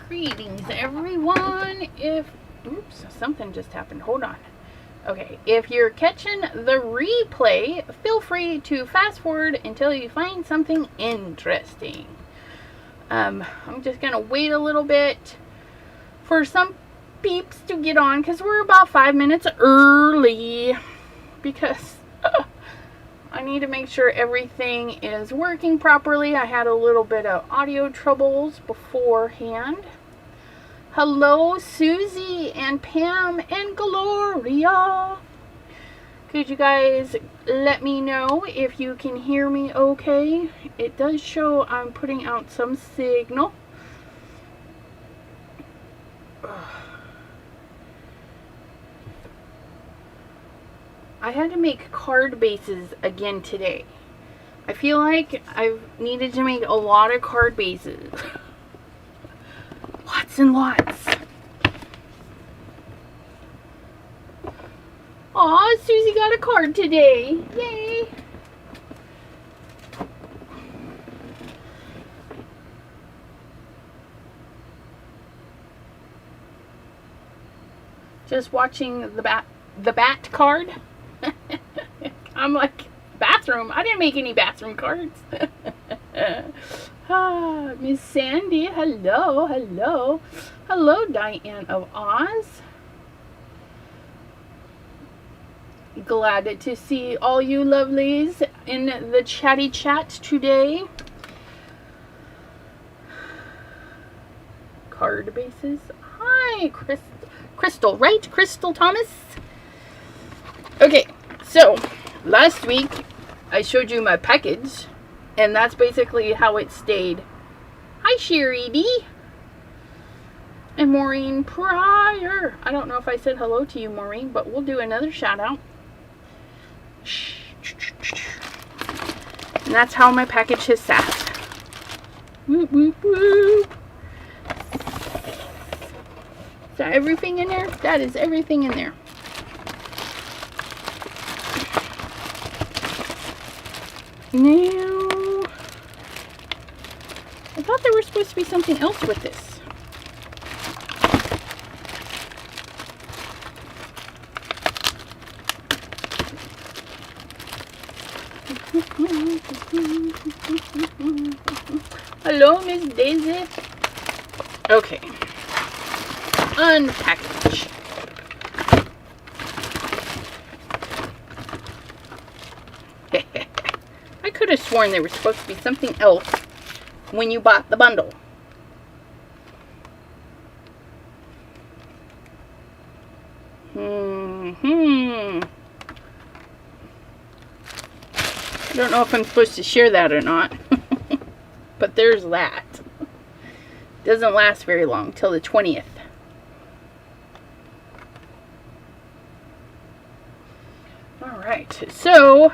Greetings, everyone. Oops, something just happened. Hold on. Okay, if you're catching the replay, feel free to fast forward until you find something interesting. I'm just gonna wait a little bit for some peeps to get on because we're about 5 minutes early because I need to make sure everything is working properly. I had a little bit of audio troubles beforehand. Hello, Susie and Pam and Gloria. Could you guys let me know if you can hear me okay? It does show I'm putting out some signal. I had to make card bases again today. I feel like I've needed to make a lot of card bases. Lots and lots. Aw, Susie got a card today. Yay! Just watching the bat card. I'm like, bathroom? I didn't make any bathroom cards. Miss Sandy, hello, hello. Hello, Diane of Oz. Glad to see all you lovelies in the chatty chat today. Card bases. Hi, Crystal, right? Crystal Thomas? Okay, so last week I showed you my package, and that's basically how it stayed. Hi, Sherry D. And Maureen Pryor. I don't know if I said hello to you, Maureen, but we'll do another shout out. And that's how my package has sat. Whoop, whoop, whoop. Is that everything in there? That is everything in there. Now, I thought there was supposed to be something else with this. Hello, Miss Daisy. Okay. Unpackage. I could have sworn there was supposed to be something else when you bought the bundle. I don't know if I'm supposed to share that or not. But there's that. Doesn't last very long, till the 20th. Alright, so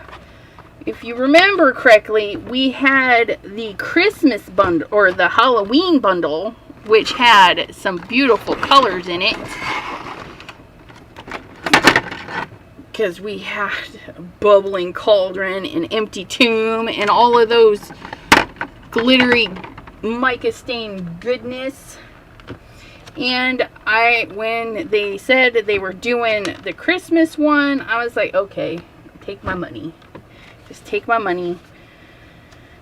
if you remember correctly, we had the Christmas bundle, or the Halloween bundle, which had some beautiful colors in it. Because we had a bubbling cauldron, an empty tomb, and all of those glittery mica stain goodness. And when they said they were doing the Christmas one, I was like, okay, take my money. Just take my money.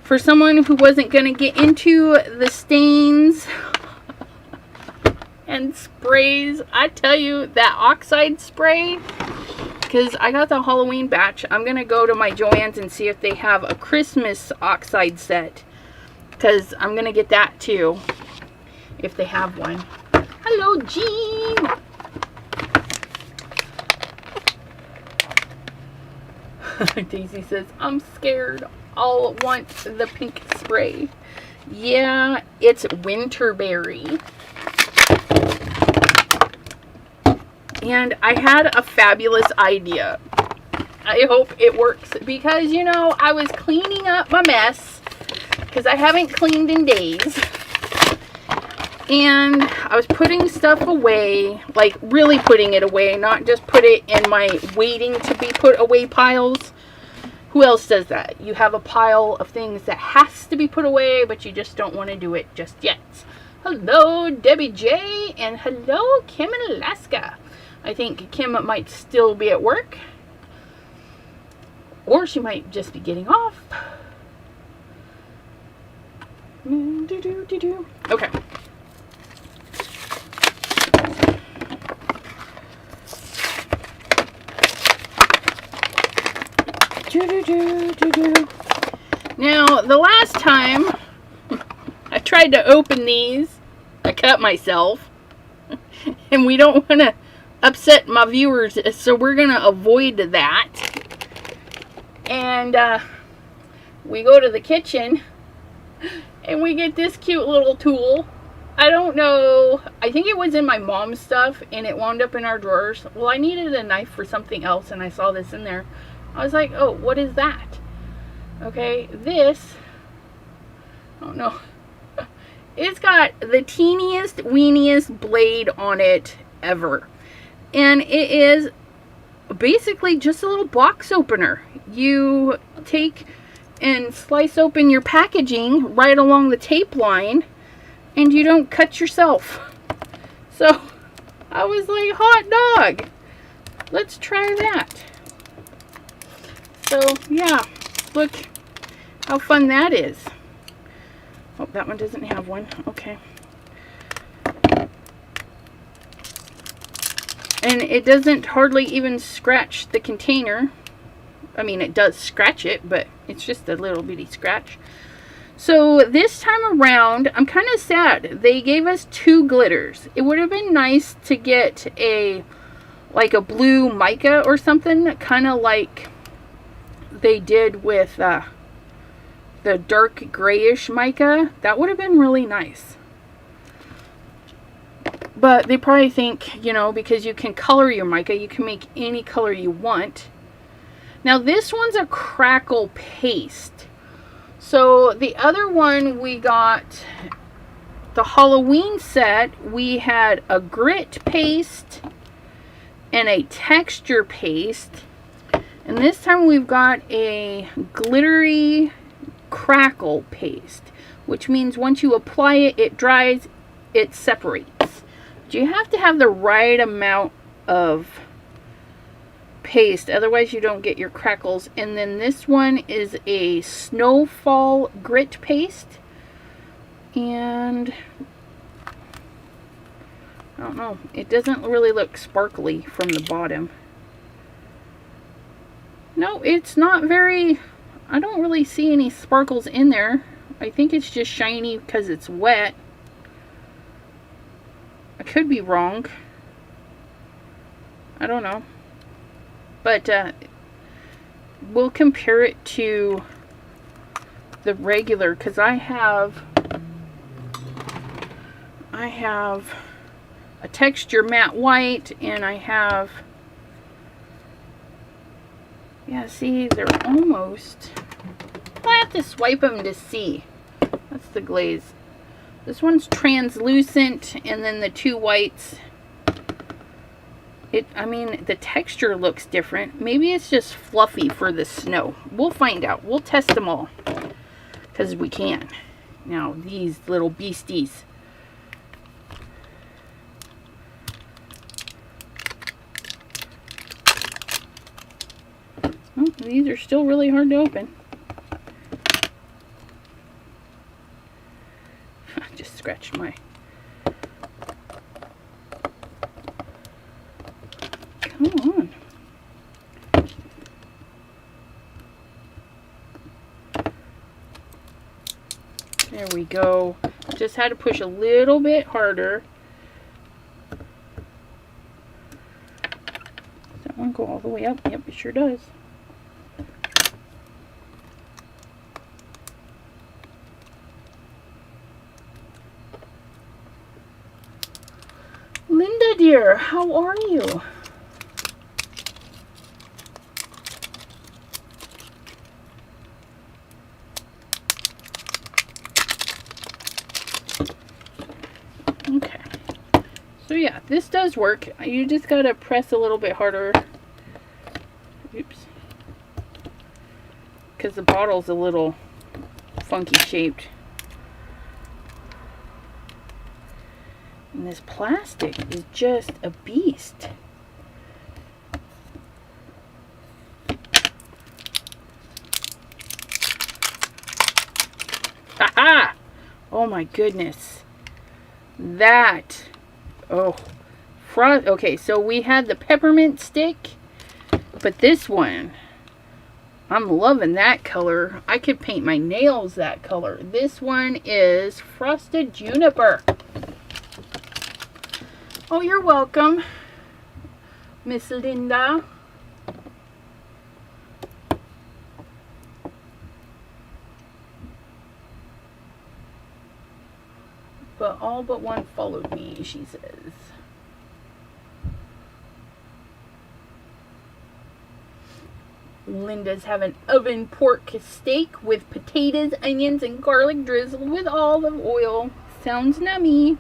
For someone who wasn't going to get into the stains and sprays, I tell you, that oxide spray, because I got the Halloween batch, I'm going to go to my Joann's and see if they have a Christmas oxide set. Because I'm going to get that too, if they have one. Hello, Jean! Daisy says, I'm scared. I'll want the pink spray. Yeah, it's winterberry. And I had a fabulous idea. I hope it works. Because, you know, I was cleaning up my mess. Because I haven't cleaned in days. And I was putting stuff away, like really putting it away, not just put it in my waiting to be put away piles. Who else does that? You have a pile of things that has to be put away, but you just don't want to do it just yet. Hello, Debbie J. And hello, Kim in Alaska. I think Kim might still be at work. Or she might just be getting off. Okay. Now, the last time I tried to open these, I cut myself. And we don't want to upset my viewers, so we're going to avoid that. And we go to the kitchen and we get this cute little tool. I don't know, I think it was in my mom's stuff and it wound up in our drawers. Well, I needed a knife for something else and I saw this in there. I was like, oh, what is that? Okay, this, oh no, it's got the teeniest, weeniest blade on it ever. And it is basically just a little box opener. You take and slice open your packaging right along the tape line and you don't cut yourself. So I was like, hot dog, let's try that. So yeah, look how fun that is. Oh, that one doesn't have one. Okay. And it doesn't hardly even scratch the container. I mean, it does scratch it, but it's just a little bitty scratch. So this time around, I'm kind of sad. They gave us 2 glitters. It would have been nice to get like a blue mica or something, kind of like they did with the dark grayish mica. That would have been really nice. But they probably think, you know, because you can color your mica, you can make any color you want. Now this one's a crackle paste. So the other one we got, the Halloween set, we had a grit paste and a texture paste. And this time we've got a glittery crackle paste, which means once you apply it, it dries, it separates. You have to have the right amount of paste, otherwise you don't get your crackles. And then this one is a snowfall grit paste, and I don't know, it doesn't really look sparkly from the bottom. No, it's not very, I don't really see any sparkles in there. I think it's just shiny because it's wet. I could be wrong. I don't know. But we'll compare it to the regular, because I have a texture matte white, and I have, yeah, see, they're almost, I have to swipe them to see. That's the glaze. This one's translucent, and then the 2 whites, I mean, the texture looks different. Maybe it's just fluffy for the snow. We'll find out. We'll test them all, because we can. Now, these little beasties. Oh, these are still really hard to open. Just scratched my... Come on. There we go. Just had to push a little bit harder. Does that one go all the way up? Yep, it sure does. Linda dear, how are you? Okay, so yeah, this does work. You just gotta press a little bit harder. Oops, because the bottle's a little funky shaped. And this plastic is just a beast. Aha! Oh my goodness. That. Oh. Okay, so we had the peppermint stick, but this one, I'm loving that color. I could paint my nails that color. This one is frosted juniper. Oh, you're welcome, Miss Linda. But all but one followed me, she says. Linda's having oven pork steak with potatoes, onions, and garlic drizzled with olive oil. Sounds nummy.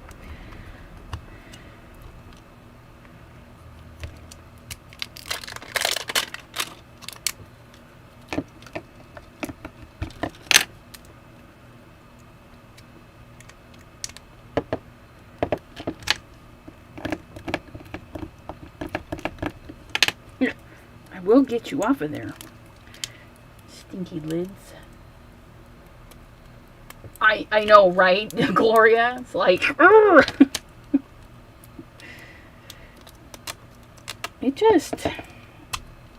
We'll get you off of there. Stinky lids. I know, right, Gloria? It's like,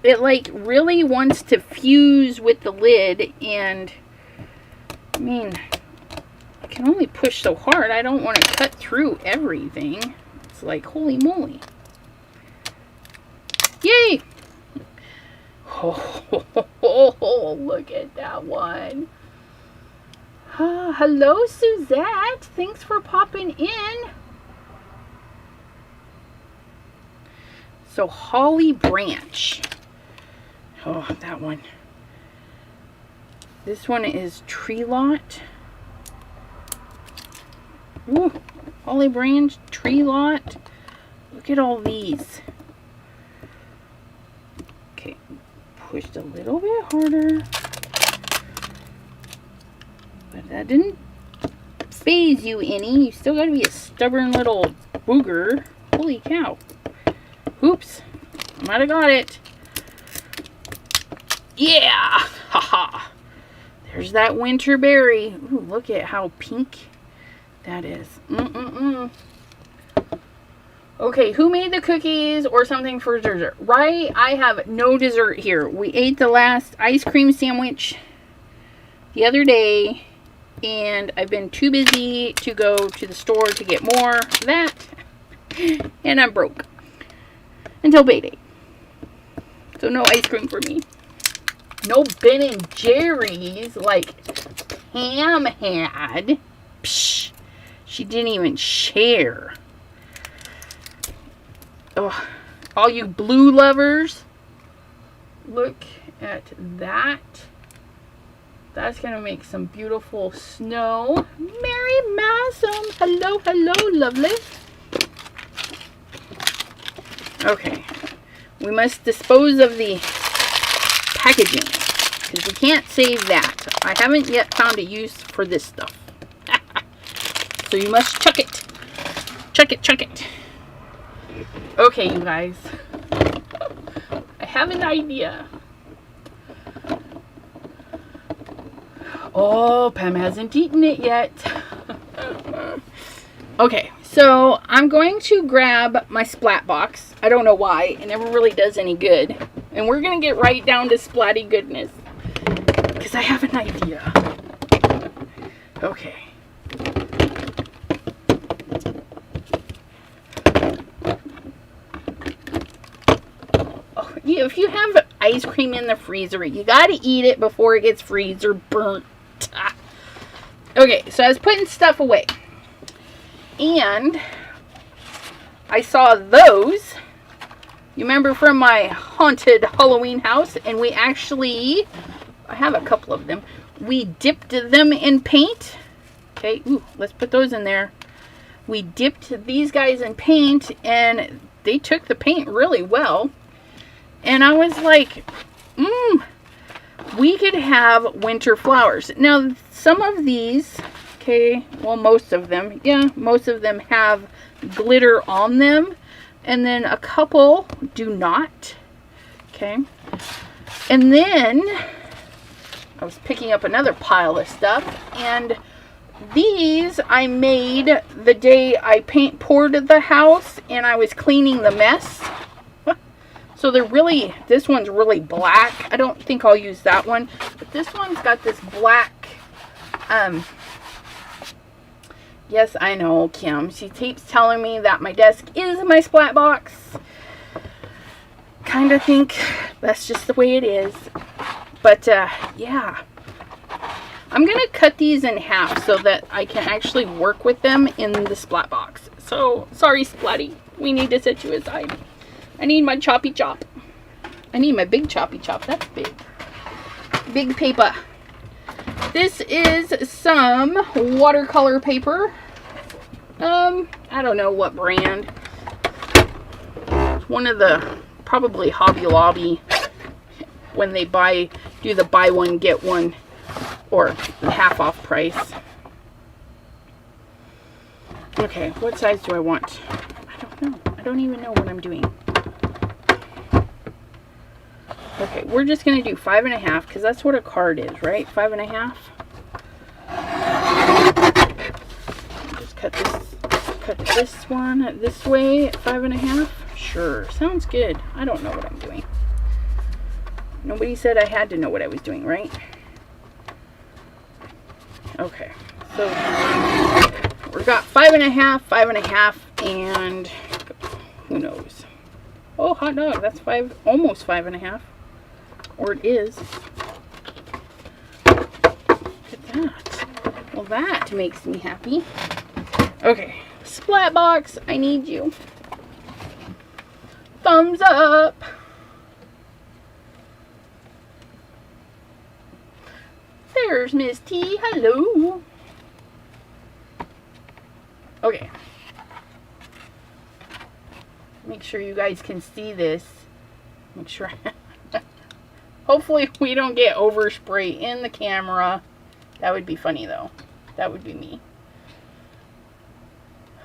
it like really wants to fuse with the lid, and I mean, I can only push so hard. I don't want to cut through everything. It's like, holy moly. Yay! Oh, look at that one. Hello, Suzette. Thanks for popping in. So, Holly Branch. Oh, that one. This one is Tree Lot. Ooh, Holly Branch, Tree Lot. Look at all these. Okay. Pushed a little bit harder, but that didn't faze you any. You still gotta be a stubborn little booger. Holy cow. Oops, might have got it. Yeah, haha. There's that winter berry. Ooh, look at how pink that is. Okay, who made the cookies or something for dessert? Right? I have no dessert here. We ate the last ice cream sandwich the other day, and I've been too busy to go to the store to get more of that, and I'm broke until payday. So no ice cream for me. No Ben and Jerry's like Pam had. Psh, she didn't even share. Oh, all you blue lovers, look at that. That's going to make some beautiful snow. Mary Massam. Hello, hello, lovely. Okay. We must dispose of the packaging, because we can't save that. I haven't yet found a use for this stuff. So you must chuck it. Chuck it, chuck it. Okay, you guys. I have an idea. Oh, Pam hasn't eaten it yet. Okay, so I'm going to grab my splat box. I don't know why. It never really does any good. And we're going to get right down to splatty goodness, because I have an idea. Okay. Oh, yeah, if you have ice cream in the freezer, you got to eat it before it gets freezer burnt. Okay, so I was putting stuff away, and I saw those. You remember from my haunted Halloween house, and we actually, I have a couple of them. We dipped them in paint. Okay, ooh, let's put those in there. We dipped these guys in paint, and they took the paint really well. And I was like, we could have winter flowers. Now, some of these, okay. Well, most of them. Yeah, most of them have glitter on them. And then a couple do not. Okay. And then I was picking up another pile of stuff. And these I made the day I poured the house and I was cleaning the mess. So they're really, this one's really black. I don't think I'll use that one. But this one's got this black, yes, I know, Kim. She keeps telling me that my desk is my splat box. Kind of think that's just the way it is. But, yeah. I'm going to cut these in half so that I can actually work with them in the splat box. So, sorry, Splatty. We need to set you aside. I need my choppy chop. I need my big choppy chop. That's big. Big paper. This is some watercolor paper. I don't know what brand. It's one of the, probably Hobby Lobby, when they do the buy one get one or half off price. Okay, what size do I want? I don't know. I don't even know what I'm doing. Okay, we're just going to do 5.5 because that's what a card is, right? 5.5. Just cut this one this way at 5.5. Sure, sounds good. I don't know what I'm doing. Nobody said I had to know what I was doing, right? Okay, so we've got 5.5, 5.5, and who knows? Oh, hot dog, that's almost 5.5. Or it is. Look at that. Well, that makes me happy. Okay, splat box, I need you. Thumbs up. There's Miss T. Hello. Okay. Make sure you guys can see this. Make sure. Hopefully we don't get overspray in the camera. That would be funny though. That would be me.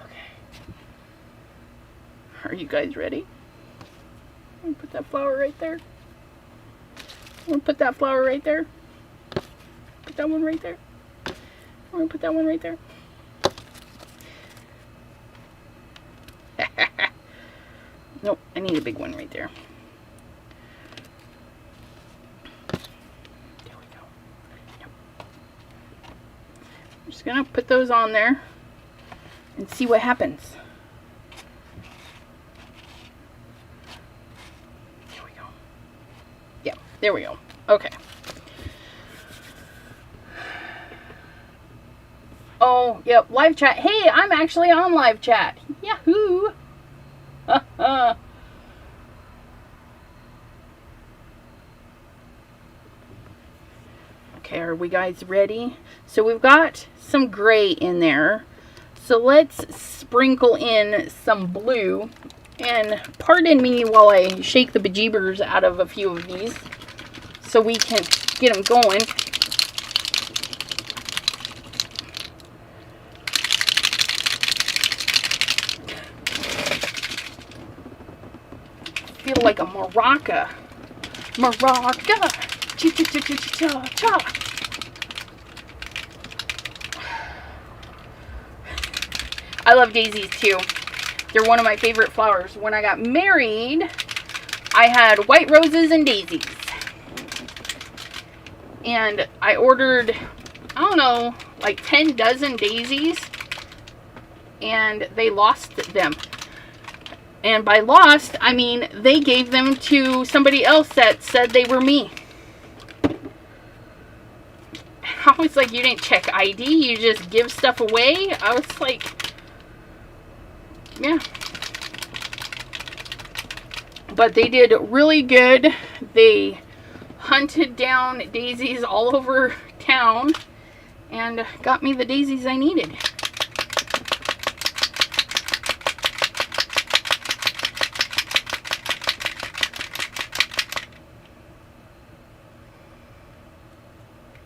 Okay. Are you guys ready? I'm gonna put that flower right there. I'm gonna put that flower right there. Put that one right there. I'm gonna put that one right there. Nope, I need a big one right there. There we go. Nope. I'm just gonna put those on there and see what happens. There we go. Yep, there we go. Okay. Oh, yep, live chat. Hey, I'm actually on live chat. Yahoo! Okay, are we guys ready? So we've got some gray in there. So let's sprinkle in some blue. And pardon me while I shake the bejeebers out of a few of these so we can get them going. Feel like a maraca. Maraca. Cha cha cha cha cha cha. I love daisies too. They're one of my favorite flowers. When I got married, I had white roses and daisies. And I ordered, I don't know, like 10 dozen daisies. And they lost them. And by lost, I mean they gave them to somebody else that said they were me. I was like, you didn't check ID, you just give stuff away? I was like, yeah. But they did really good. They hunted down daisies all over town and got me the daisies I needed.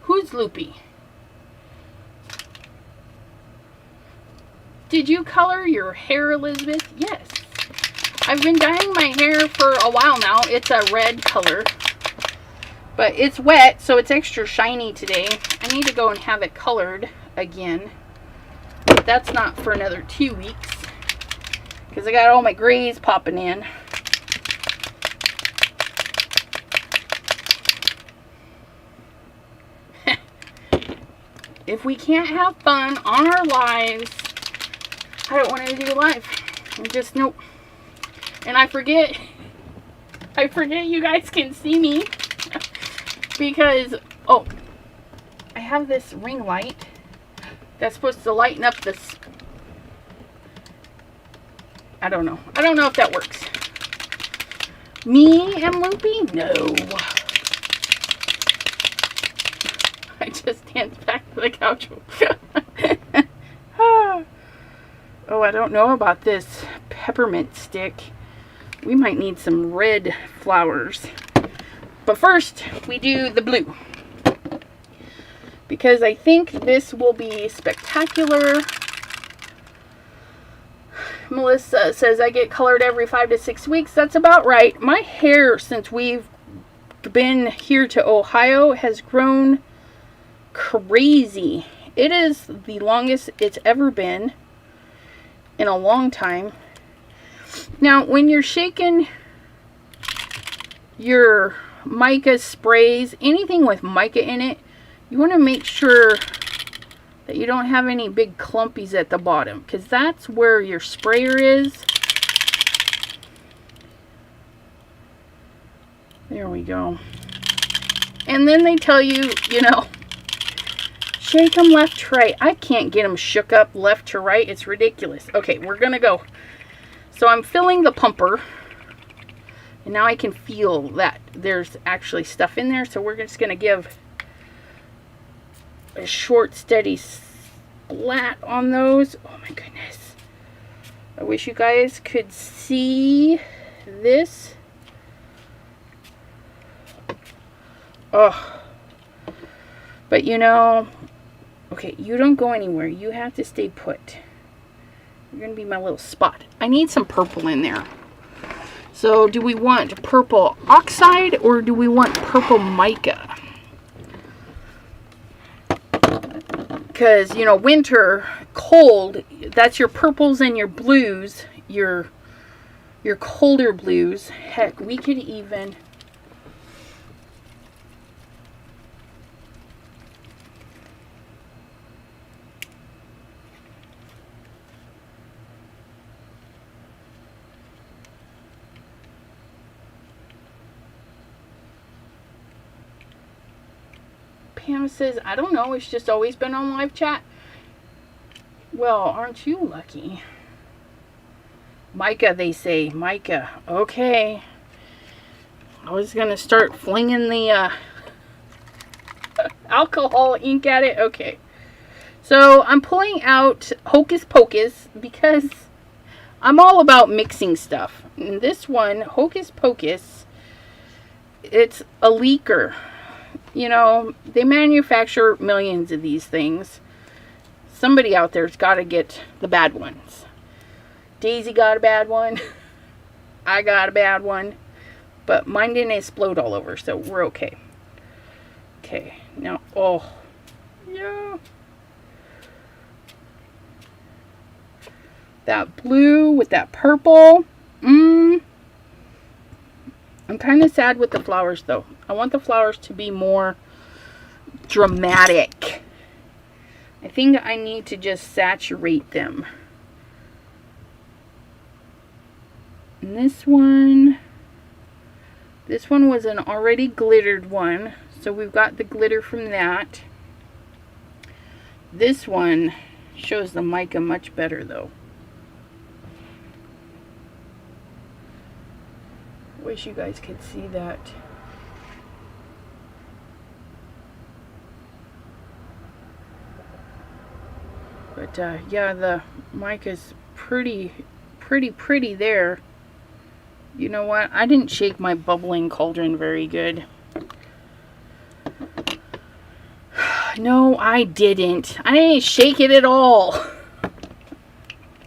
Who's Loopy? Did you color your hair, Elizabeth? Yes. I've been dyeing my hair for a while now. It's a red color. But it's wet, so it's extra shiny today. I need to go and have it colored again. But that's not for another 2 weeks. Because I got all my grays popping in. If we can't have fun on our lives, I don't want to do live. I'm just, nope. And I forget you guys can see me. Because, oh, I have this ring light that's supposed to lighten up this. I don't know. I don't know if that works. Me and Loopy? No. I just danced back to the couch. Oh, I don't know about this peppermint stick. We might need some red flowers. But first, we do the blue. Because I think this will be spectacular. Melissa says I get colored every 5 to 6 weeks. That's about right. My hair, since we've been here to Ohio, has grown crazy. It is the longest it's ever been in a long time. Now, when you're shaking your mica sprays, anything with mica in it, you want to make sure that you don't have any big clumpies at the bottom, because that's where your sprayer is. There we go. And then they tell you, you know, shake them left to right. I can't get them shook up left to right. It's ridiculous. Okay, we're going to go. So I'm filling the pumper. And now I can feel that there's actually stuff in there. So we're just going to give a short, steady splat on those. Oh my goodness. I wish you guys could see this. Oh. But you know, okay, you don't go anywhere. You have to stay put. You're going to be my little spot. I need some purple in there. So do we want purple oxide or do we want purple mica? Because, you know, winter, cold, that's your purples and your blues, your colder blues. Heck, we could even... Pam says, I don't know, it's just always been on live chat. Well, aren't you lucky? Mica, they say. Mica. Okay. I was going to start flinging the alcohol ink at it. Okay. So I'm pulling out Hocus Pocus because I'm all about mixing stuff. And this one, Hocus Pocus, it's a leaker. You know, they manufacture millions of these things. Somebody out there's got to get the bad ones. Daisy got a bad one. I got a bad one. But mine didn't explode all over, so we're okay. Okay, now, oh, yeah. That blue with that purple. I'm kind of sad with the flowers, though. I want the flowers to be more dramatic. I think I need to just saturate them. And this one was an already glittered one, so we've got the glitter from that. This one shows the mica much better, though. Wish you guys could see that. But yeah, the mica's pretty there. You know what? I didn't shake my bubbling cauldron very good. No, I didn't. I didn't shake it at all.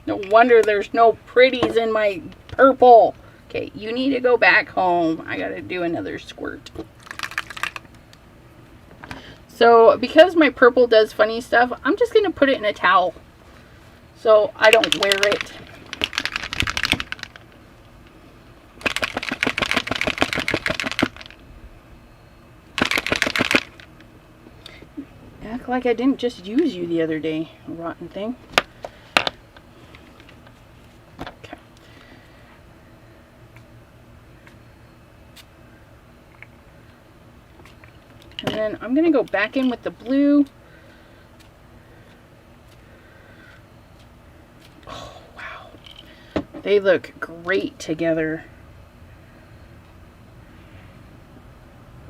No wonder there's no pretties in my purple. Okay, you need to go back home. I gotta do another squirt. So, because my purple does funny stuff, I'm just gonna put it in a towel so I don't wear it. Act like I didn't just use you the other day, rotten thing. Okay. And then I'm going to go back in with the blue. Oh, wow. They look great together.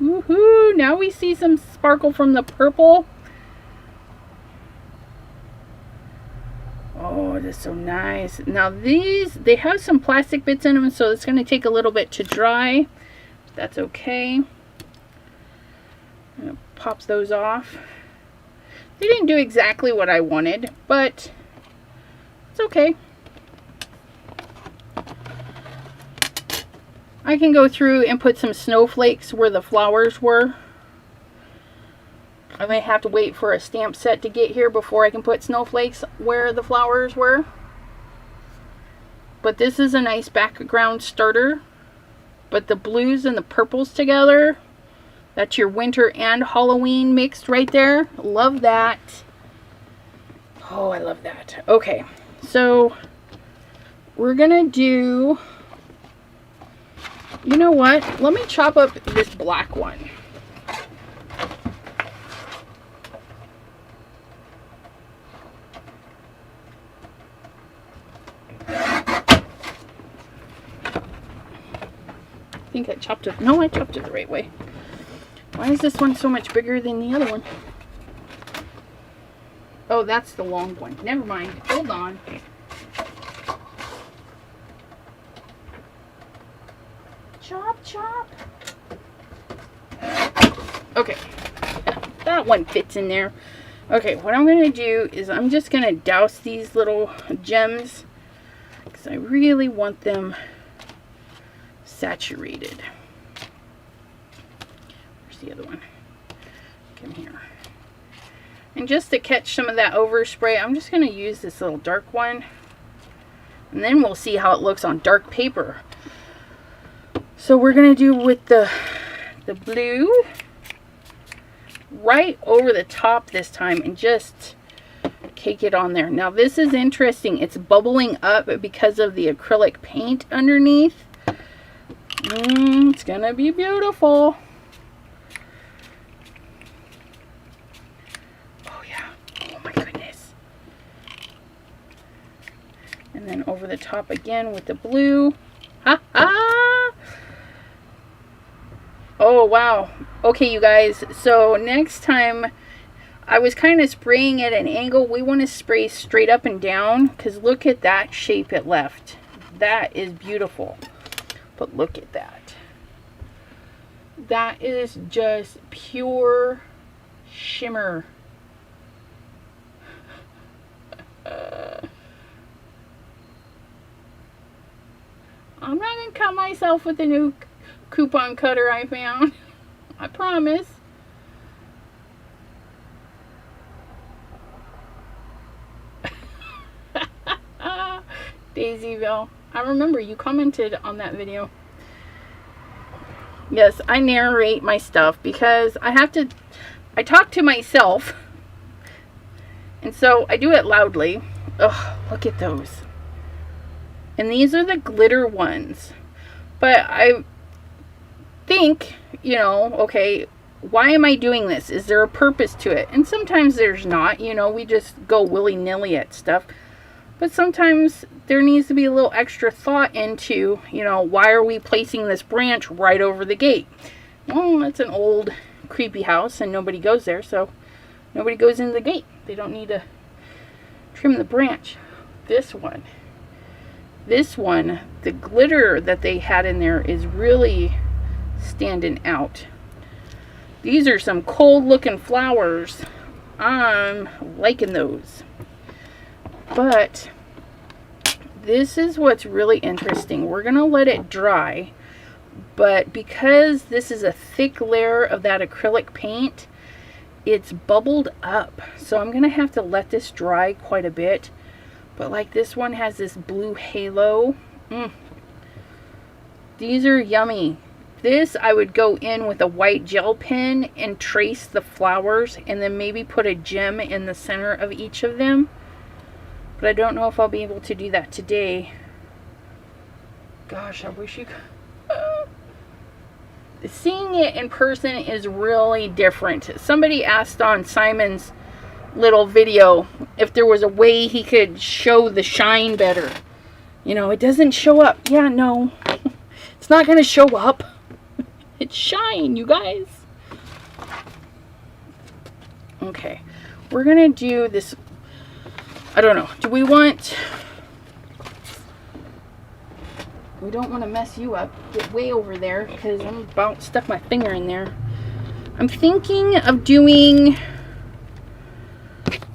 Woohoo! Now we see some sparkle from the purple. Oh, it is so nice. Now these, they have some plastic bits in them, so it's going to take a little bit to dry. That's okay. I'm going to pop those off. They didn't do exactly what I wanted, but it's okay. I can go through and put some snowflakes where the flowers were. I may have to wait for a stamp set to get here before I can put snowflakes where the flowers were. But this is a nice background starter. But the blues and the purples together, that's your winter and Halloween mixed right there. Love that. Oh, I love that. Okay, so we're gonna do, you know what? Let me chop up this black one. I think I chopped it. No, I chopped it the right way. Why is this one so much bigger than the other one? Oh, that's the long one. Never mind. Hold on. Chop, chop. Okay. That one fits in there. Okay, what I'm going to do is I'm just going to douse these little gems because I really want them saturated. Where's the other one? Come here. And just to catch some of that overspray, I'm just going to use this little dark one. And then we'll see how it looks on dark paper. So we're going to do with the blue right over the top this time and just cake it on there. Now this is interesting. It's bubbling up because of the acrylic paint underneath. It's gonna be beautiful. Oh yeah. Oh my goodness. And then over the top again with the blue. Ha ha! Oh wow. Okay, you guys. So next time, I was kind of spraying at an angle. We want to spray straight up and down because look at that shape it left. That is beautiful. But look at that. That is just pure shimmer. I'm not going to cut myself with the new coupon cutter I found. I promise. Daisyville. I remember you commented on that video. Yes, I narrate my stuff because I talk to myself. And so I do it loudly. Oh, look at those. And these are the glitter ones. But I think, you know, okay, why am I doing this? Is there a purpose to it? And sometimes there's not, you know, we just go willy-nilly at stuff. But sometimes there needs to be a little extra thought into, you know, why are we placing this branch right over the gate? Well, it's an old, creepy house and nobody goes there, so nobody goes into the gate. They don't need to trim the branch. This one, the glitter that they had in there is really standing out. These are some cold looking flowers. I'm liking those. But this is what's really interesting. We're going to let it dry, but because this is a thick layer of that acrylic paint, it's bubbled up. So I'm going to have to let this dry quite a bit. But like this one has this blue halo. These are yummy. This I would go in with a white gel pen and trace the flowers and then maybe put a gem in the center of each of them. But I don't know if I'll be able to do that today. Gosh, I wish you could. Seeing it in person is really different. Somebody asked on Simon's little video if there was a way he could show the shine better. You know, it doesn't show up. Yeah, no. It's not going to show up. It's shine, you guys. Okay. We're going to do this. I don't know. Do we want... We don't want to mess you up. Get way over there because I'm about to stuck my finger in there. I'm thinking of doing...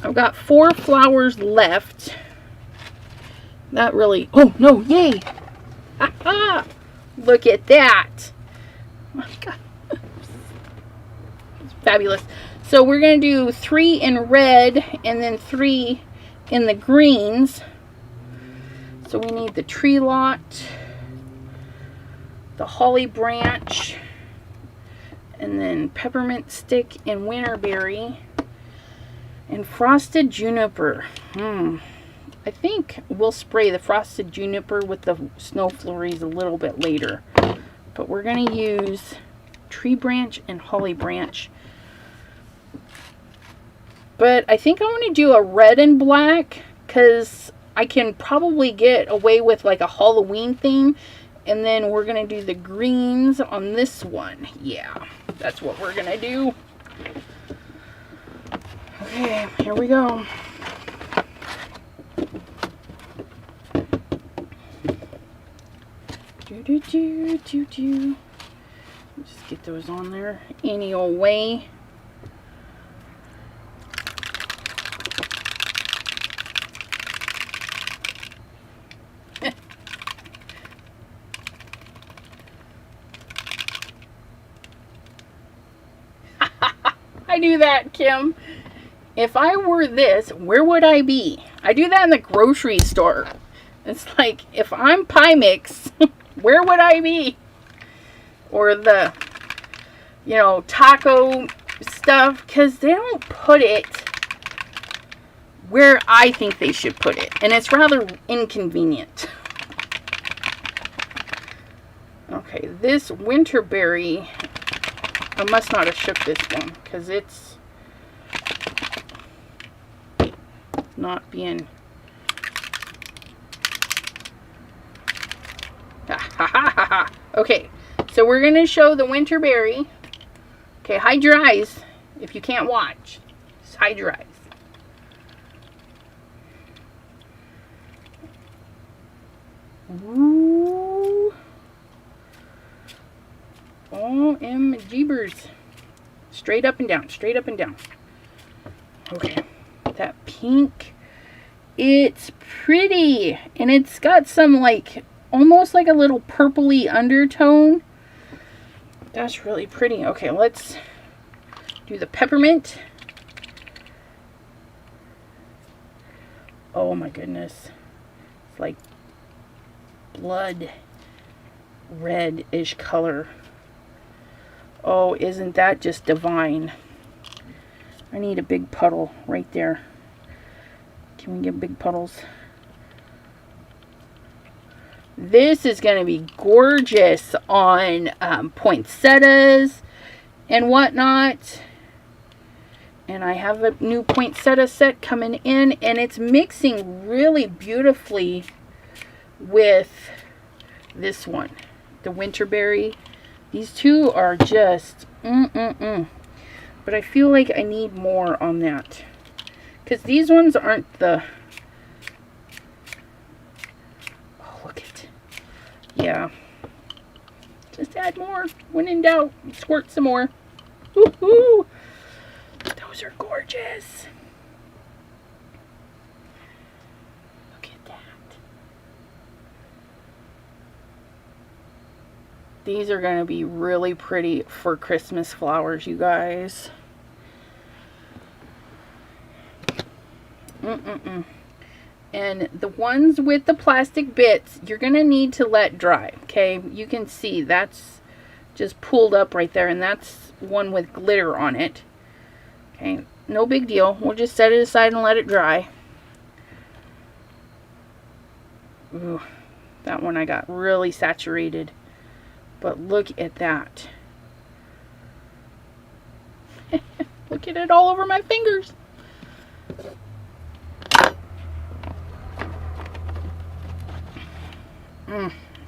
I've got 4 flowers left. That really... Oh, no. Yay. Ha-ha. Look at that. Oh my God. It's fabulous. So we're going to do 3 in red and then 3 in the greens. So we need the tree lot, the holly branch, and then peppermint stick and winterberry, and frosted juniper. I think we'll spray the frosted juniper with the snow flurries a little bit later. But we're going to use tree branch and holly branch. But I think I want to do a red and black because I can probably get away with like a Halloween theme. And then we're going to do the greens on this one. Yeah, that's what we're going to do. Okay, here we go. Just get those on there any old way. I do that, Kim. If I were this, where would I be? I do that in the grocery store. It's like, if I'm pie mix, where would I be? Or the, you know, taco stuff, because they don't put it where I think they should put it. And it's rather inconvenient. Okay, this winterberry, I must not have shook this one, because it's not being... Okay, so we're going to show the winterberry. Okay, hide your eyes if you can't watch. Just hide your eyes. Ooh. OMGbers. Straight up and down, straight up and down. Okay, that pink. It's pretty. And it's got some like... almost like a little purpley undertone. That's really pretty. Okay, let's do the peppermint. Oh my goodness. It's like blood red-ish color. Oh, isn't that just divine? I need a big puddle right there. Can we get big puddles? This is going to be gorgeous on poinsettias and whatnot. And I have a new poinsettia set coming in, and it's mixing really beautifully with this one, the winterberry. These two are just But I feel like I need more on that, because these ones aren't the... Yeah, just add more. When in doubt, squirt some more. Woohoo! Those are gorgeous. Look at that. These are going to be really pretty for Christmas flowers, you guys. And the ones with the plastic bits, you're going to need to let dry, okay? You can see that's just pulled up right there, and that's one with glitter on it. Okay, no big deal. We'll just set it aside and let it dry. Ooh, that one I got really saturated. But look at that. Look at it all over my fingers.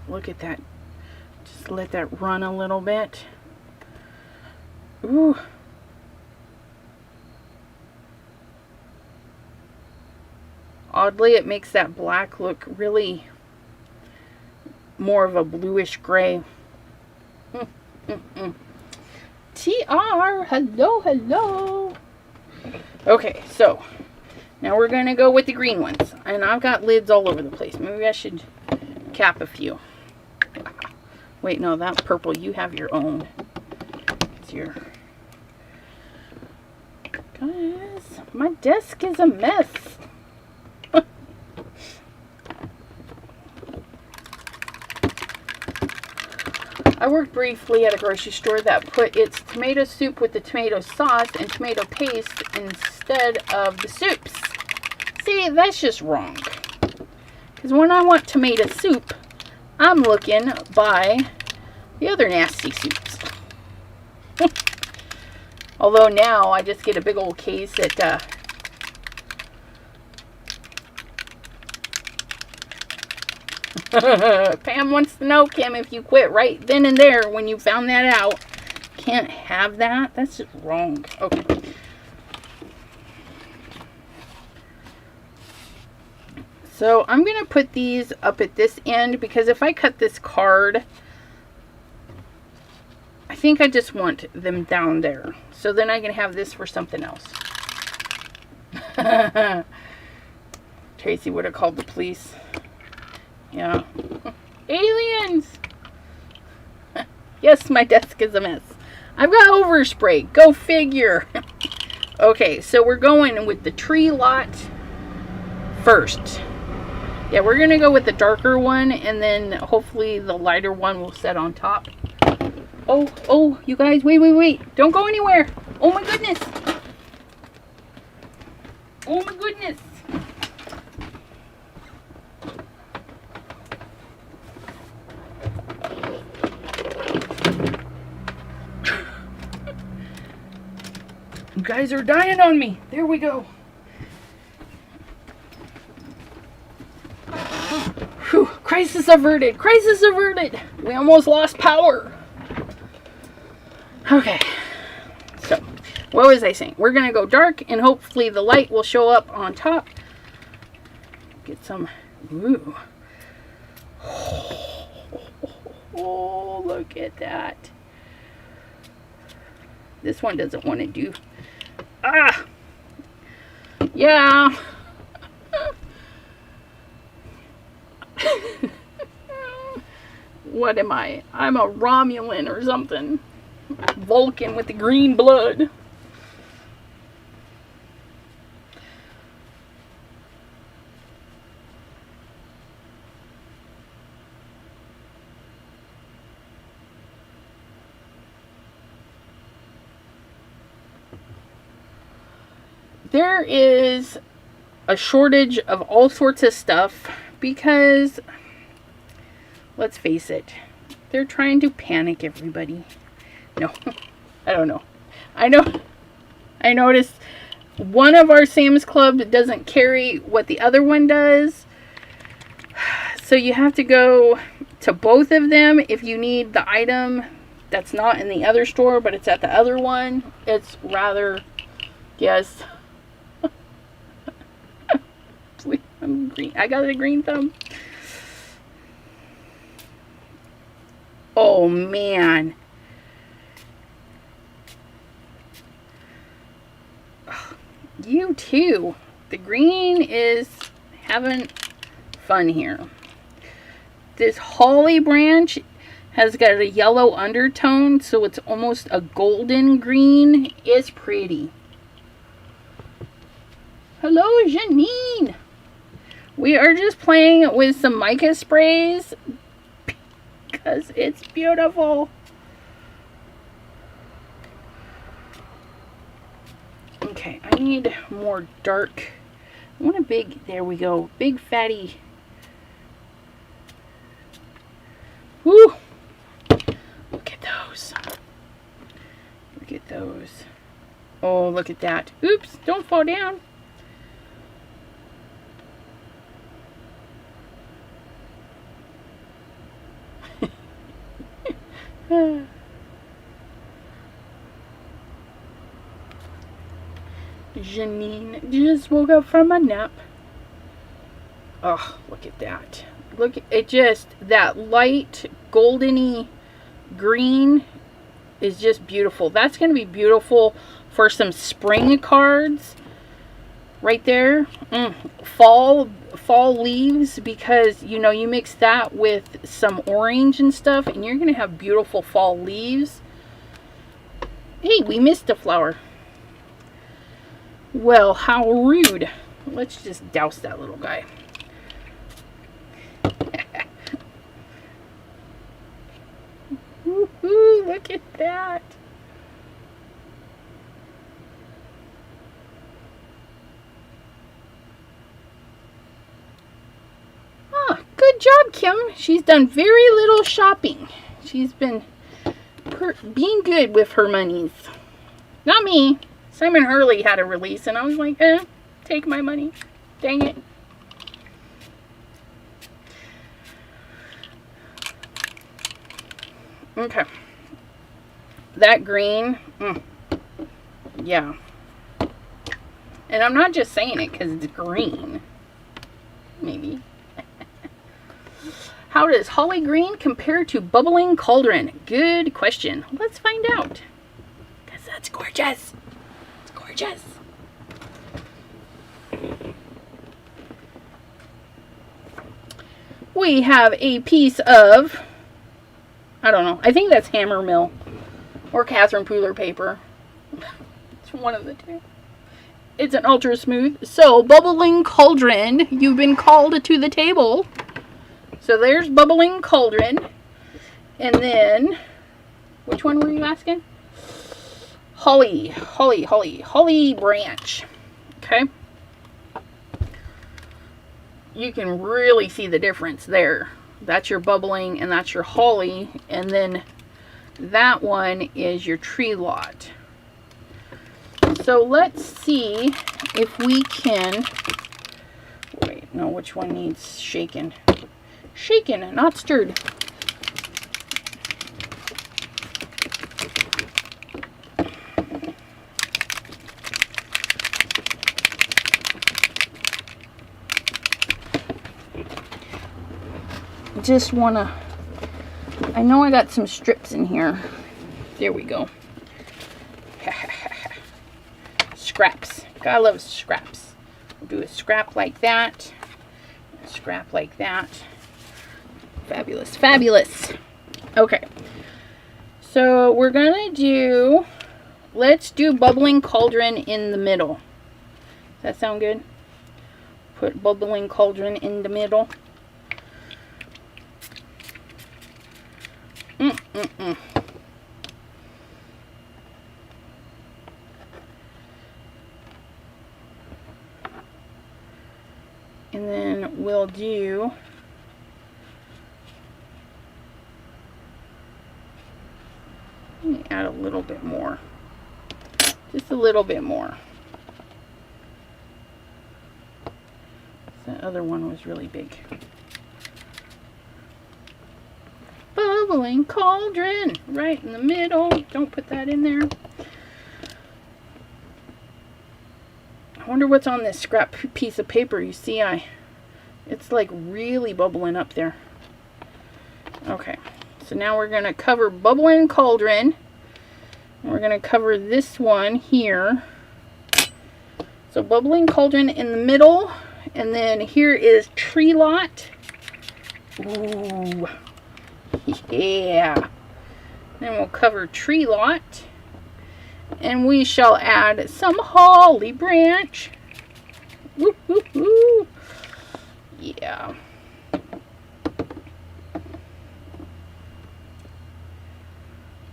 Look at that. Just let that run a little bit. Ooh. Oddly, it makes that black look really more of a bluish gray. TR, hello, hello. Okay, so now we're going to go with the green ones. And I've got lids all over the place. Maybe I should cap a few. Wait, no, that's purple. You have your own. It's your... Guys, my desk is a mess. I worked briefly at a grocery store that put its tomato soup with the tomato sauce and tomato paste instead of the soups. See, that's just wrong. Because when I want tomato soup, I'm looking by the other nasty soups. Although now I just get a big old case at Pam wants to know, Kim, if you quit right then and there when you found that out. Can't have that. That's just wrong. Okay. So I'm going to put these up at this end because if I cut this card, I think I just want them down there. So then I can have this for something else. Tracy would have called the police. Yeah. Aliens! Yes, my desk is a mess. I've got overspray. Go figure. Okay, so we're going with the tree lot first. Yeah, we're going to go with the darker one, and then hopefully the lighter one will set on top. Oh, you guys, wait. Don't go anywhere. Oh my goodness. Oh my goodness. You guys are dying on me. There we go. Whew, crisis averted. Crisis averted. We almost lost power. Okay. So, what was I saying? We're going to go dark and hopefully the light will show up on top. Get some... Ooh. Oh, look at that. This one doesn't want to do... Ah! Yeah. What am I? I'm a Romulan or something. Vulcan with the green blood. There is a shortage of all sorts of stuff because, let's face it, they're trying to panic everybody. No, I don't know. I noticed one of our Sam's Club doesn't carry what the other one does. So you have to go to both of them if you need the item that's not in the other store, but it's at the other one. It's rather, yes. I'm green. I got a green thumb. Oh man. You too. The green is having fun here. This holly branch, Has got a yellow undertone, so it's almost a golden green. It's pretty. Hello, Janine. We are just playing with some mica sprays because it's beautiful. Okay, I need more dark. I want a big, there we go, big fatty. Woo! Look at those. Look at those. Oh, look at that. Oops, don't fall down. Janine just woke up from a nap. Oh, look at that. Look at just that light goldeny green is just beautiful. That's going to be beautiful for some spring cards right there. Fall leaves, because you know, you mix that with some orange and stuff and you're going to have beautiful fall leaves. Hey, we missed a flower. Well, how rude. Let's just douse that little guy. Woohoo, look at that. Ah, good job, Kim. She's done very little shopping. She's been being good with her monies. Not me. Simon Hurley had a release and I was like, take my money. Dang it. Okay. That green, yeah. And I'm not just saying it because it's green. Maybe. How does Holly Green compare to Bubbling Cauldron? Good question. Let's find out. Because that's gorgeous. It's gorgeous. We have a piece of, I don't know, I think that's Hammer Mill or Catherine Pooler paper. It's one of the two. It's an ultra smooth. So, Bubbling Cauldron, you've been called to the table. So there's Bubbling Cauldron. And then, which one were you asking? Holly Branch. Okay. You can really see the difference there. That's your Bubbling and that's your Holly. And then that one is your Tree Lot. So let's see if we can, wait, no, which one needs shaken? Shaken, not stirred. Just wanna, I know I got some strips in here. There we go. Scraps. Gotta love scraps. We'll do a scrap like that. A scrap like that. Fabulous, fabulous. Okay. So we're gonna do, let's do Bubbling Cauldron in the middle. Does that sound good? Put Bubbling Cauldron in the middle. And then we'll do let me add a little bit more. Just a little bit more. The other one was really big. Bubbling Cauldron right in the middle. Don't put that in there. I wonder what's on this scrap piece of paper. You see, it's like really bubbling up there. Okay, so now we're going to cover Bubbling Cauldron. And we're going to cover this one here. So Bubbling Cauldron in the middle. And then here is Tree Lot. Ooh. Yeah. Then we'll cover tree lot. And we shall add some holly branch. Woo, woo, woo. Yeah.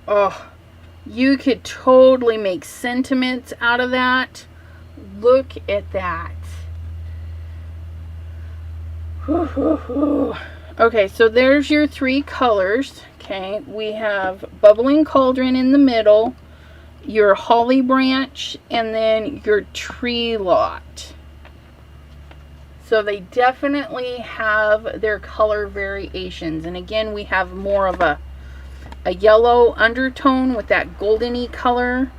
Oh, you could totally make sentiments out of that. Look at that. Whew, whew, whew. Okay, so there's your 3 colors. Okay, we have bubbling cauldron in the middle, your holly branch, and then your tree lot. So they definitely have their color variations. And again, we have more of a yellow undertone with that goldeny color.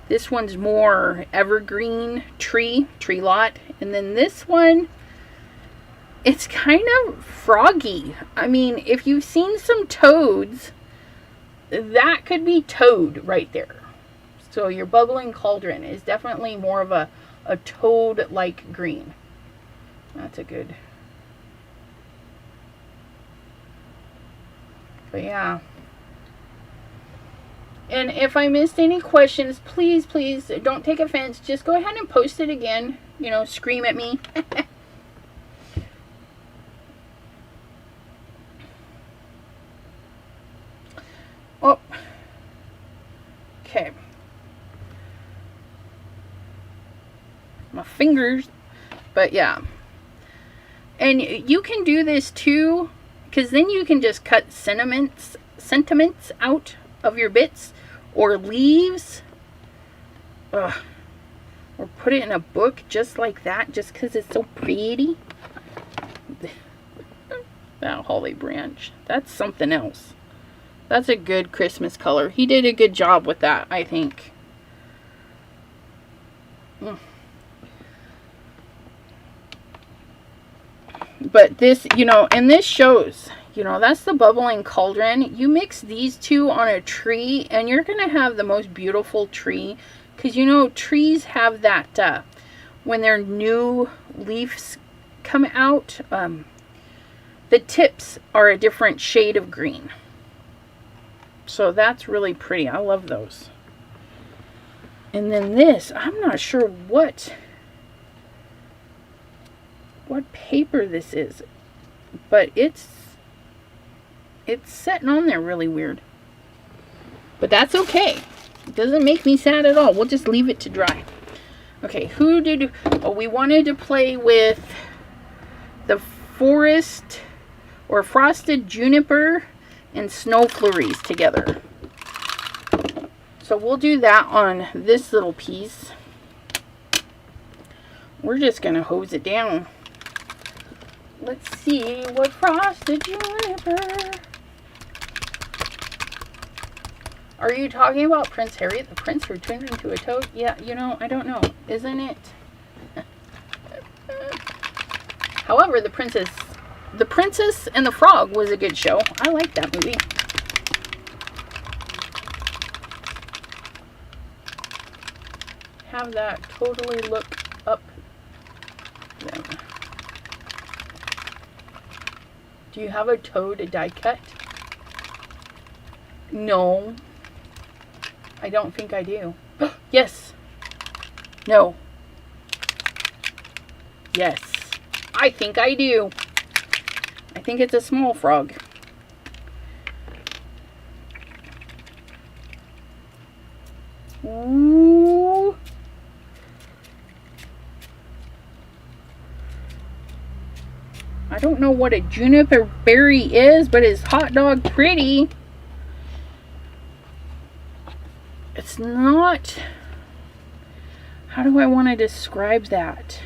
This one's more evergreen tree lot. And then this one, it's kind of froggy. I mean, if you've seen some toads, that could be toad right there. So your bubbling cauldron is definitely more of a toad-like green. That's a good. But yeah. And if I missed any questions, please don't take offense. Just go ahead and post it again. You know, scream at me. Oh. Okay. My fingers. But yeah. And you can do this too, because then you can just cut sentiments out of your bits, or leaves, or put it in a book just like that, just because it's so pretty. That holly branch, that's something else. That's a good Christmas color. He did a good job with that, I think. But this, you know, and this shows, you know, that's the bubbling cauldron. You mix these two on a tree and you're going to have the most beautiful tree. Because, you know, trees have that, when their new leaves come out, the tips are a different shade of green. So that's really pretty. I love those. And then this, I'm not sure what paper this is, but it's sitting on there really weird. But that's okay. It doesn't make me sad at all. We'll just leave it to dry. Okay, we wanted to play with the forest or frosted juniper and snow flurries together. So we'll do that on this little piece. We're just gonna hose it down. Let's see what frosted juniper. Are you talking about Prince Harry, the prince who turned into a toad? Yeah, you know, I don't know. Isn't it? However, The Princess and the Frog was a good show. I like that movie. Have that totally look up them. Do you have a toad die cut? No. I don't think I do. Yes. No. Yes. I think I do. I think it's a small frog. Ooh. I don't know what a juniper berry is, but it's hot dog pretty. It's not... How do I want to describe that?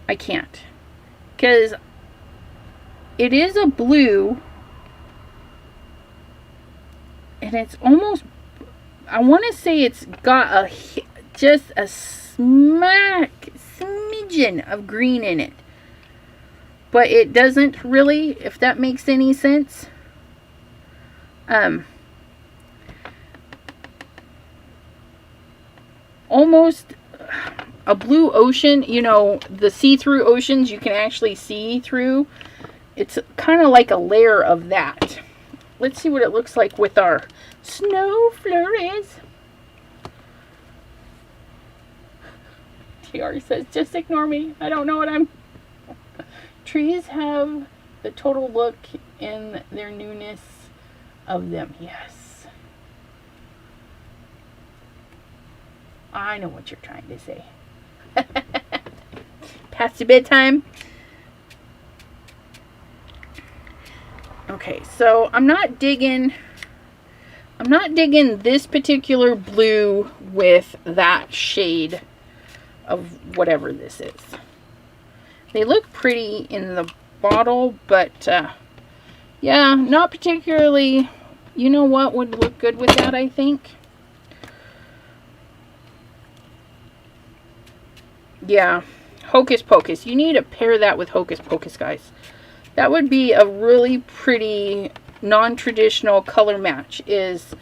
I can't. Because it is a blue. And it's almost... I want to say it's got just a smidgen of green in it. But it doesn't really, if that makes any sense. Almost a blue ocean, you know, the see-through oceans you can actually see through. it's kind of like a layer of that. Let's see what it looks like with our snow flurries. TR says, just ignore me. I don't know what I'm... Trees have the total look in their newness of them. Yes. I know what you're trying to say. Past your bedtime. Okay, so I'm not digging this particular blue with that shade of whatever this is. They look pretty in the bottle, but yeah, not particularly. You know what would look good with that, I think? Yeah, Hocus Pocus. You need to pair that with Hocus Pocus, guys. That would be a really pretty non-traditional color match, is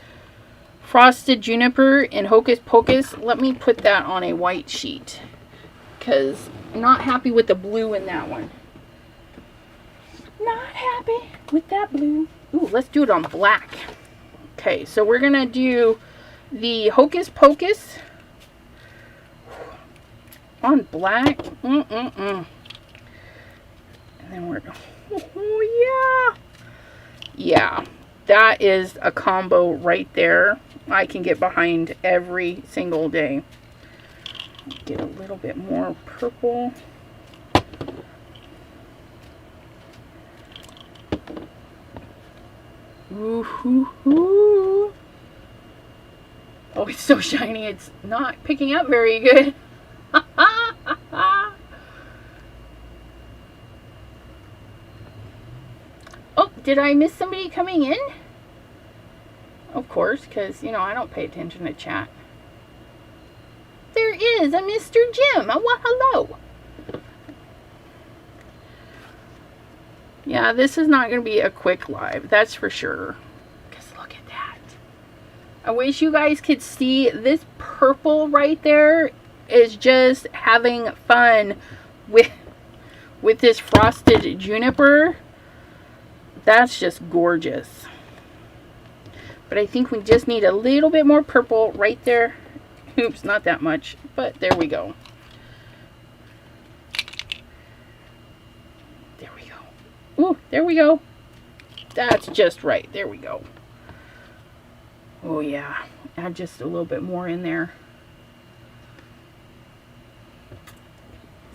Frosted Juniper and Hocus Pocus. Let me put that on a white sheet, because I'm not happy with the blue in that one. Not happy with that blue. Ooh, let's do it on black. Okay, so we're going to do the Hocus Pocus on black. And then we're... Oh, yeah. Yeah, that is a combo right there. I can get behind every single day. Get a little bit more purple. Ooh, hoo, hoo. Oh, it's so shiny. It's not picking up very good. Oh, did I miss somebody coming in? Of course, because, you know, I don't pay attention to chat. There is a Mr. Jim. Oh, well, hello. Yeah, this is not going to be a quick live. That's for sure. Because look at that. I wish you guys could see this purple right there is just having fun with this Frosted Juniper. That's just gorgeous. But I think we just need a little bit more purple right there. Oops, not that much, but there we go. There we go. Ooh, there we go. That's just right. There we go. Oh yeah, add just a little bit more in there.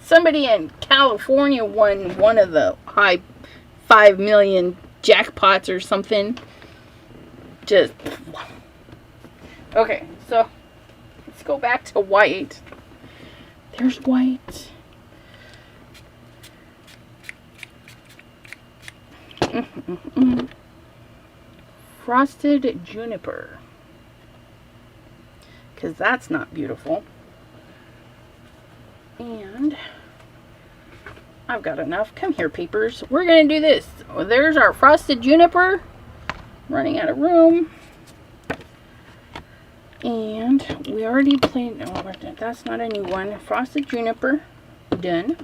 Somebody in California won one of the high 5 million jackpots or something. Just okay, so let's go back to white. There's white. Frosted Juniper, because that's not beautiful. And I've got enough. Come here, papers. We're gonna do this. Oh, there's our Frosted Juniper. Running out of room. And we already played. Oh, that's not a new one. Frosted Juniper. Done.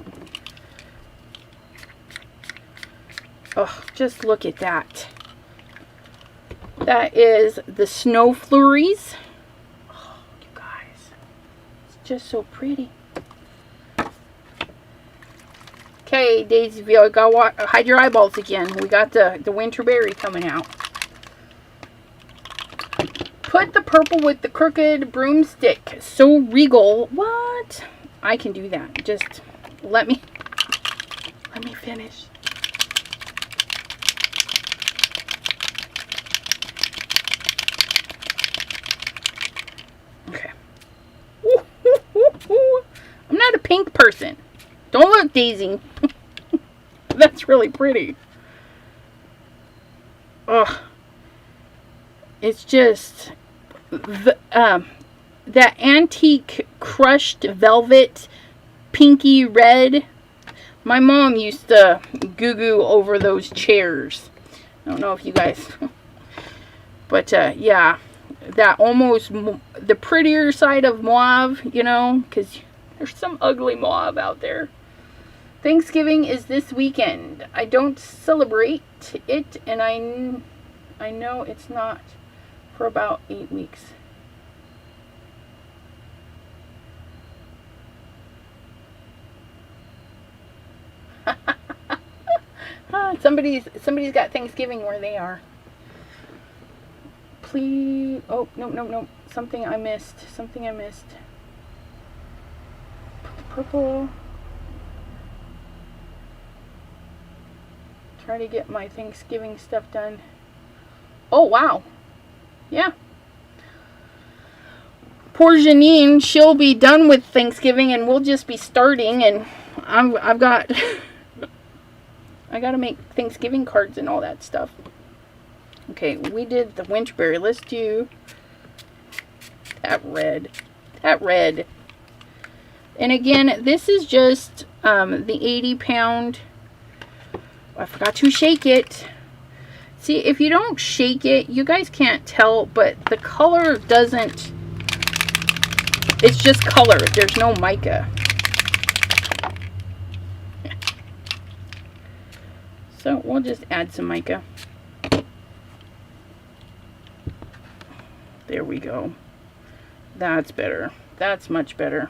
Oh, just look at that. That is the Snow Flurries. Oh, you guys. It's just so pretty. Okay, Daisy, you gotta hide your eyeballs again. We got the winter berry coming out. Put the purple with the crooked broomstick. So regal. What? I can do that. Just let me finish. Okay. I'm not a pink person. Don't look, Daisy. That's really pretty. Ugh. It's just that antique crushed velvet pinky red. My mom used to goo-goo over those chairs. I don't know if you guys... But, yeah. That almost... The prettier side of mauve, you know? Because there's some ugly mauve out there. Thanksgiving is this weekend. I don't celebrate it, and I know it's not for about 8 weeks. Somebody's got Thanksgiving where they are. Please. Oh, no. Something I missed. Purple. Try to get my Thanksgiving stuff done. Oh, wow. Yeah. Poor Janine, she'll be done with Thanksgiving and we'll just be starting, and I've got I gotta make Thanksgiving cards and all that stuff. Okay, we did the winterberry. Let's do that red. And again, this is just the 80 pound. I forgot to shake it. See, if you don't shake it, you guys can't tell, but the color doesn't, it's just color. There's no mica. So we'll just add some mica. There we go. That's better. That's much better.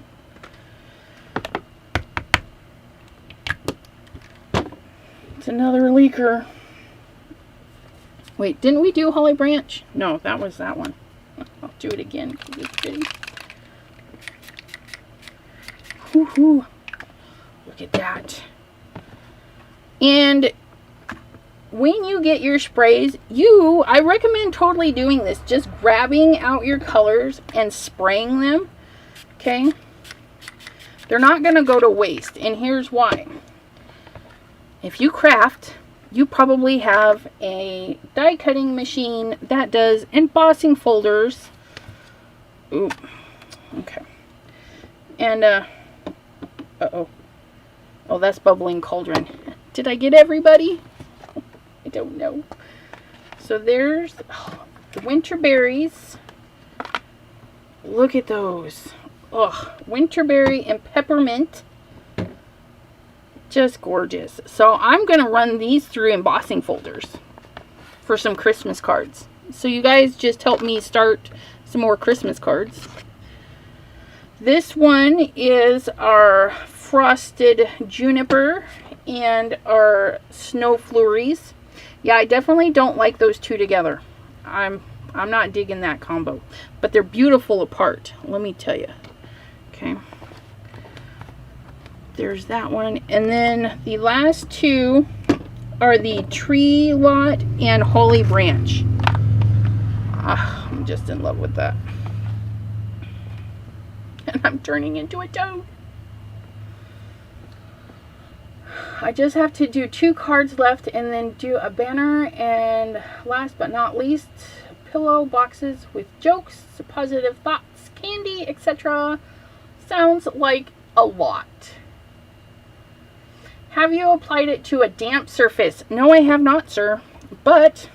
It's another leaker. Wait, didn't we do Holly Branch? No, that was that one. I'll do it again. Woohoo! Look at that. And when you get your sprays, I recommend totally doing this. Just grabbing out your colors and spraying them. Okay? They're not going to go to waste. And here's why. If you craft, you probably have a die cutting machine that does embossing folders. Ooh. Okay. And, uh-oh. Oh, that's bubbling cauldron. Did I get everybody? I don't know. So there's the winter berries. Look at those. Oh, winterberry and peppermint. Just gorgeous. So I'm going to run these through embossing folders for some Christmas cards. So you guys just help me start some more Christmas cards. This one is our frosted juniper and our snow flurries. Yeah, I definitely don't like those two together. I'm not digging that combo, but they're beautiful apart, let me tell you. Okay. There's that one. And then the last two are the Tree Lot and Holly Branch. I'm just in love with that. And I'm turning into a toad. I just have to do 2 cards left and then do a banner, and last but not least, pillow boxes with jokes, positive thoughts, candy, etc. Sounds like a lot. Have you applied it to a damp surface? No, I have not, sir. But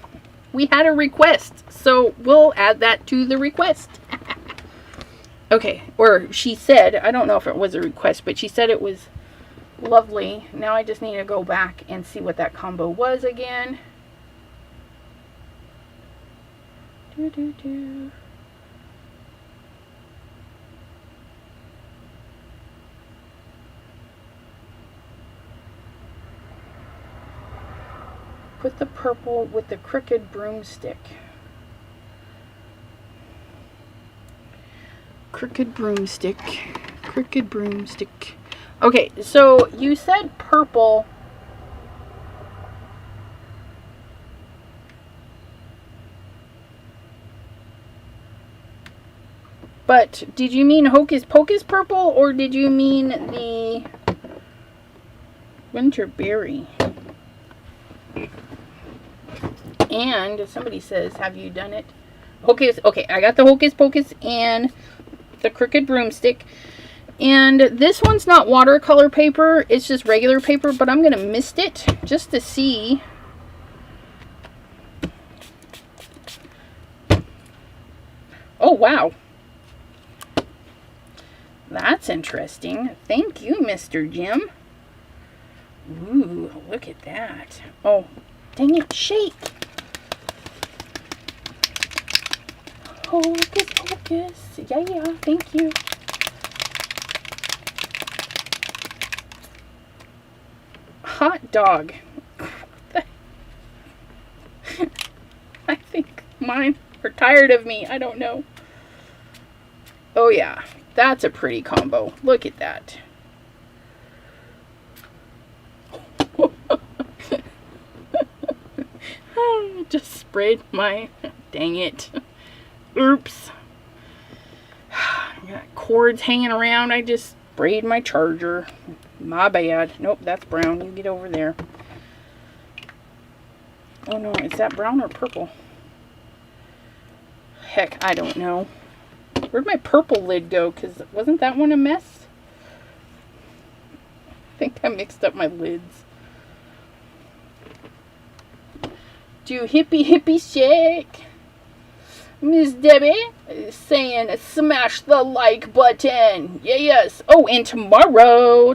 we had a request, so we'll add that to the request. Okay, or she said, I don't know if it was a request, but she said it was lovely. Now I just need to go back and see what that combo was again. Put the purple with the crooked broomstick. Crooked broomstick. Crooked broomstick. Okay, so you said purple. But did you mean Hocus Pocus purple, or did you mean the winterberry? And somebody says, have you done it? Okay, I got the Hocus Pocus and the crooked broomstick. And this one's not watercolor paper, it's just regular paper, but I'm going to mist it just to see. Oh, wow. That's interesting. Thank you, Mr. Jim. Ooh, look at that. Oh, dang it, shake. Hocus pocus. Yeah, thank you. Hot dog. I think mine are tired of me. I don't know. Oh yeah, that's a pretty combo. Look at that. Just sprayed my... Dang it. Oops. Got cords hanging around. I just sprayed my charger. My bad. Nope, that's brown. You get over there. Oh no, is that brown or purple? Heck, I don't know. Where'd my purple lid go? Because wasn't that one a mess? I think I mixed up my lids. Do hippie hippie shake. Miss Debbie is saying smash the like button. Yes. Oh, and tomorrow,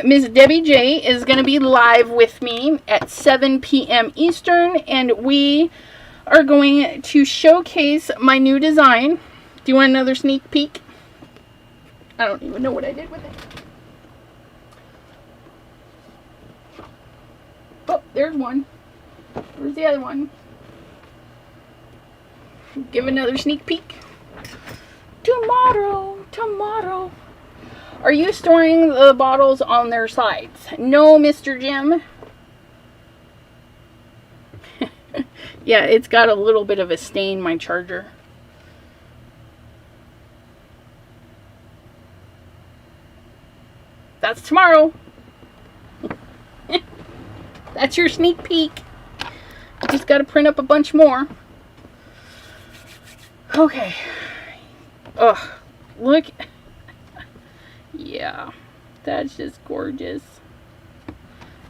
Miss Debbie J is going to be live with me at 7 p.m. Eastern, and we are going to showcase my new design. Do you want another sneak peek? I don't even know what I did with it. Oh, there's one. Where's the other one? Give another sneak peek. Tomorrow. Are you storing the bottles on their sides? No, Mr. Jim. Yeah, it's got a little bit of a stain, my charger. That's tomorrow. That's your sneak peek. I just got to print up a bunch more. Okay. Ugh. Look. Yeah. That's just gorgeous.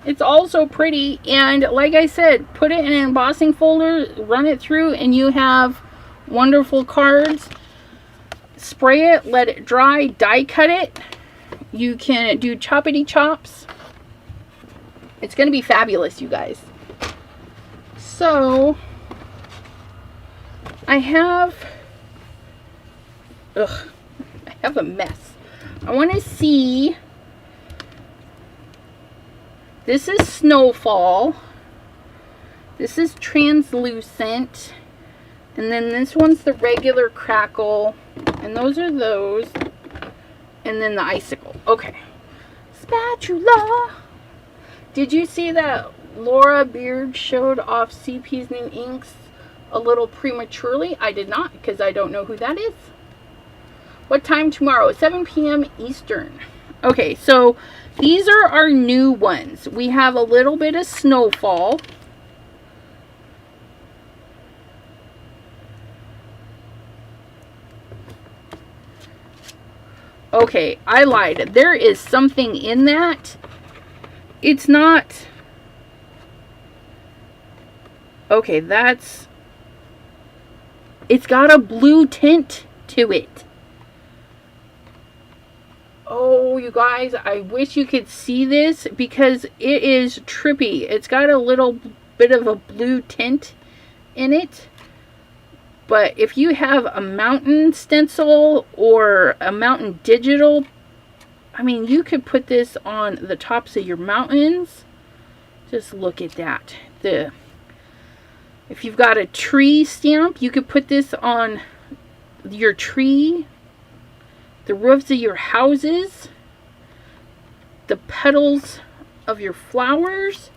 It's all so pretty. And like I said, put it in an embossing folder, run it through, and you have wonderful cards. Spray it, let it dry, die cut it. You can do choppity chops. It's going to be fabulous, you guys. So, I have a mess. I want to see. This is Snowfall. This is Translucent. And then this one's the regular Crackle. And those are those. And then the Icicle. Okay. Spatula. Did you see that Laura Beard showed off CP's new inks a little prematurely? I did not, because I don't know who that is. What time tomorrow? 7 p.m. Eastern. Okay, so these are our new ones. We have a little bit of Snowfall. Okay, I lied. There is something in that. It's not... Okay, that's... It's got a blue tint to it. Oh, you guys, I wish you could see this because it is trippy. It's got a little bit of a blue tint in it. But if you have a mountain stencil or a mountain digital, I mean, you could put this on the tops of your mountains. Just look at that. If you've got a tree stamp, you could put this on your tree, the roofs of your houses, the petals of your flowers.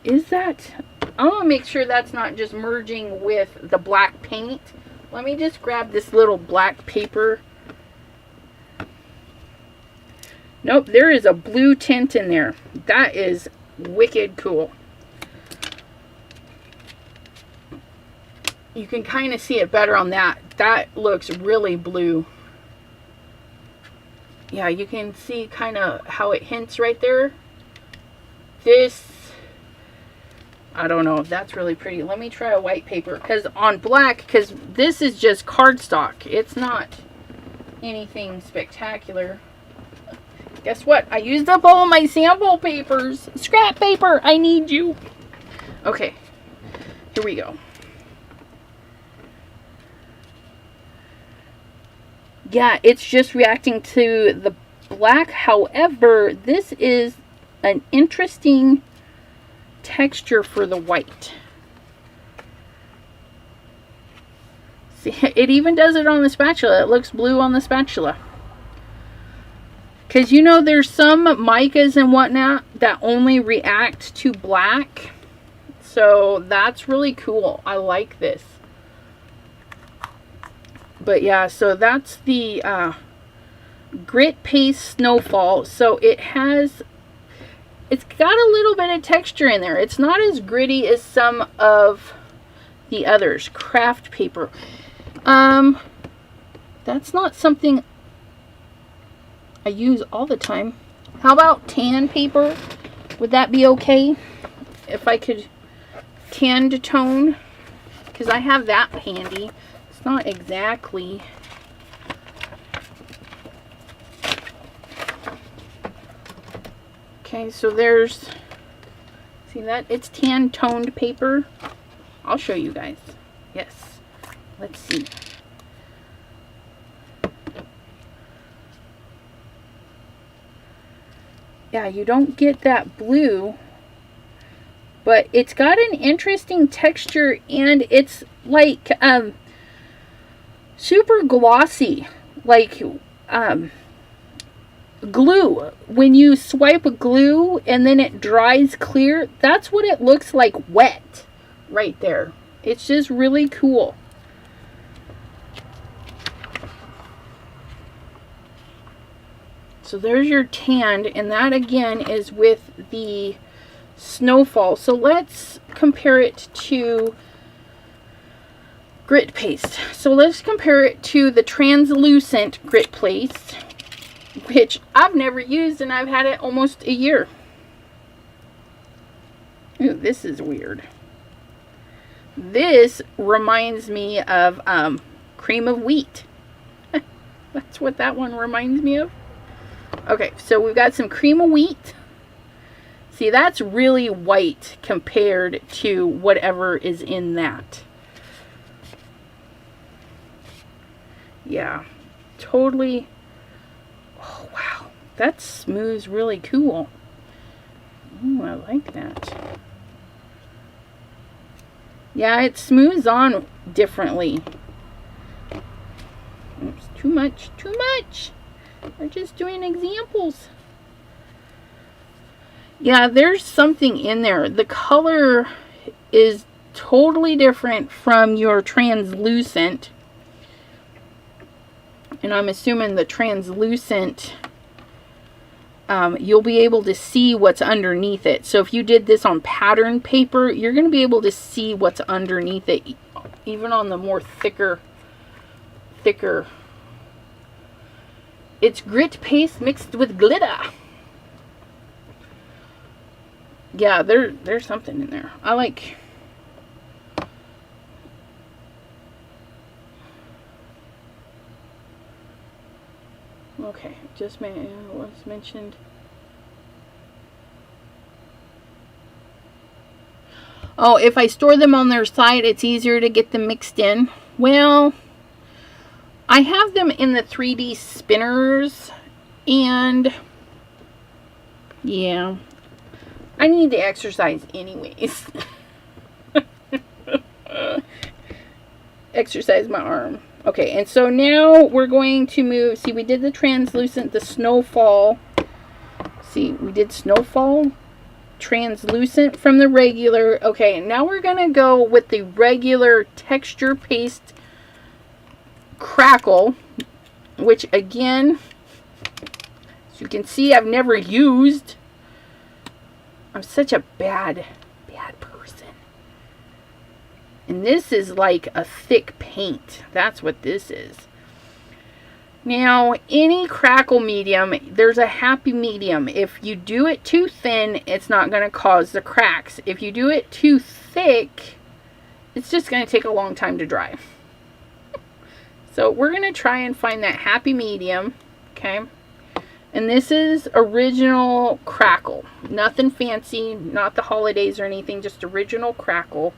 Is that... I want to make sure that's not just merging with the black paint. Let me just grab this little black paper. Nope, there is a blue tint in there. That is wicked cool. You can kind of see it better on that. That looks really blue. Yeah, you can see kind of how it hints right there. This, I don't know if that's really pretty. Let me try a white paper, because on black, because this is just cardstock. It's not anything spectacular. Guess what? I used up all my sample papers. Scrap paper, I need you. Okay, here we go. Yeah, it's just reacting to the black. However, this is an interesting texture for the white. See, it even does it on the spatula. It looks blue on the spatula. Because you know there's some micas and whatnot that only react to black. So that's really cool. I like this. But yeah, so that's the grit paste snowfall. So it's got a little bit of texture in there. It's not as gritty as some of the others. Craft paper. That's not something I use all the time. How about tan paper? Would that be okay? If I could tan to tone? Because I have that handy. It's not exactly... Okay, so there's... See that? It's tan toned paper. I'll show you guys. Yes. Let's see. Yeah, you don't get that blue, but it's got an interesting texture, and it's like super glossy, like glue. When you swipe glue and then it dries clear, that's what it looks like wet right there. It's just really cool. So there's your tanned, and that again is with the snowfall. So let's compare it to grit paste. So let's compare it to the translucent grit paste, which I've never used, and I've had it almost a year. Ooh, this is weird. This reminds me of cream of wheat. That's what that one reminds me of. Okay, so we've got some cream of wheat. See, that's really white compared to whatever is in that. Yeah, totally. Oh, wow. That smooths really cool. Ooh, I like that. Yeah, it smooths on differently. Oops, too much, too much. We're just doing examples. Yeah, there's something in there. The color is totally different from your translucent. And I'm assuming the translucent, you'll be able to see what's underneath it. So if you did this on pattern paper, you're going to be able to see what's underneath it, even on the more thicker. It's grit paste mixed with glitter. Yeah, there's something in there. I like... Okay, just was mentioned. Oh, if I store them on their side, it's easier to get them mixed in. Well, I have them in the 3D spinners, and yeah, I need to exercise anyways. Exercise my arm. Okay, and so now we're going to move. See, we did the translucent, the snowfall. See, we did snowfall, translucent from the regular. Okay, now we're going to go with the regular texture paste crackle, which again, as you can see, I've never used. I'm such a bad person. And this is like a thick paint. That's what this is. Now, any crackle medium, there's a happy medium. If you do it too thin, it's not going to cause the cracks. If you do it too thick, it's just going to take a long time to dry. So we're going to try and find that happy medium. Okay. And this is original crackle. Nothing fancy, not the holidays or anything, just original crackle.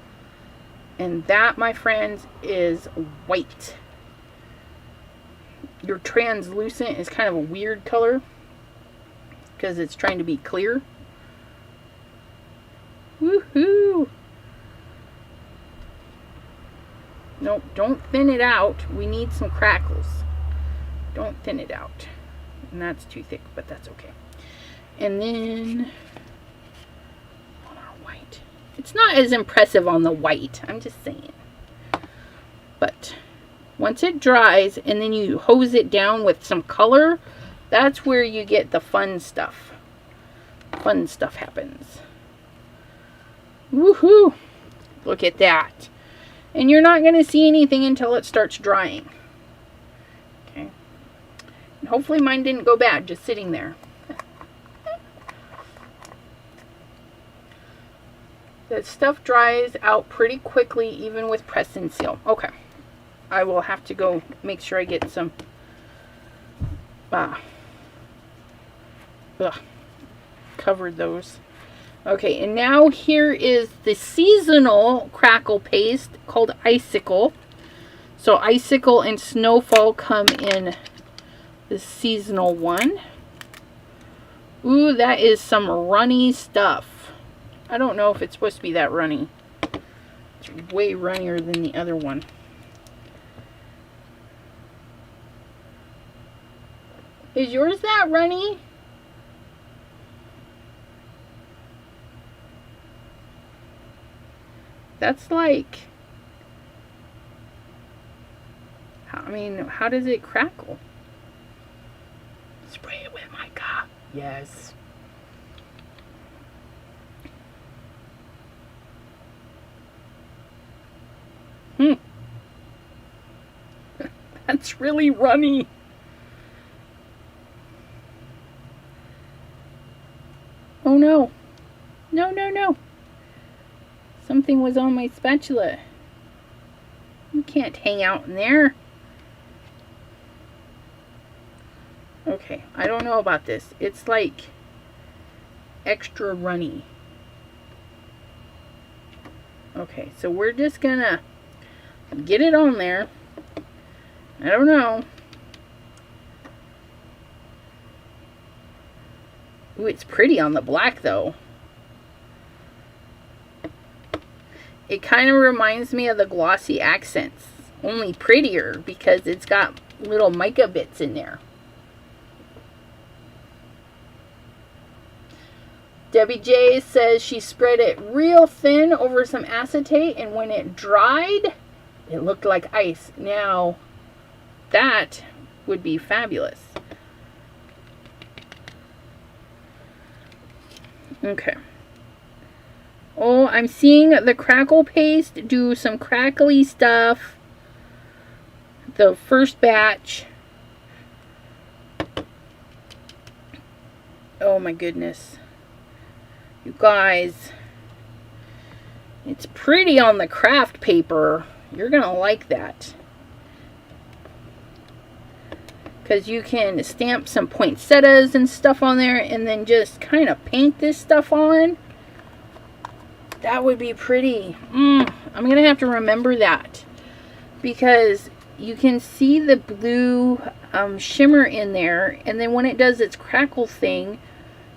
And that, my friends, is white. Your translucent is kind of a weird color because it's trying to be clear. Woohoo! Nope, don't thin it out. We need some crackles. Don't thin it out. And that's too thick, but that's okay. And then on our white. It's not as impressive on the white, I'm just saying. But once it dries and then you hose it down with some color, that's where you get the fun stuff. Fun stuff happens. Woohoo! Look at that. And you're not going to see anything until it starts drying. Okay. And hopefully mine didn't go bad just sitting there. The stuff dries out pretty quickly even with press and seal. Okay. I will have to go make sure I get some covered those. Okay, and now here is the seasonal crackle paste called Icicle. So Icicle and Snowfall come in the seasonal one. Ooh, that is some runny stuff. I don't know if it's supposed to be that runny. It's way runnier than the other one. Is yours that runny? That's like, I mean, how does it crackle? Spray it with mica. Yes. That's really runny. Oh no. No, no, no. Something was on my spatula. You can't hang out in there. Okay, I don't know about this. It's like extra runny. Okay, so we're just gonna get it on there. I don't know. Ooh, it's pretty on the black though. It kind of reminds me of the glossy accents, only prettier because it's got little mica bits in there. Debbie J says she spread it real thin over some acetate, and when it dried, it looked like ice. Now, that would be fabulous. Okay. Oh, I'm seeing the crackle paste do some crackly stuff. The first batch. Oh my goodness. You guys. It's pretty on the craft paper. You're gonna like that. Because you can stamp some poinsettias and stuff on there and then just kind of paint this stuff on. That would be pretty. I'm going to have to remember that. Because you can see the blue shimmer in there. And then when it does its crackle thing,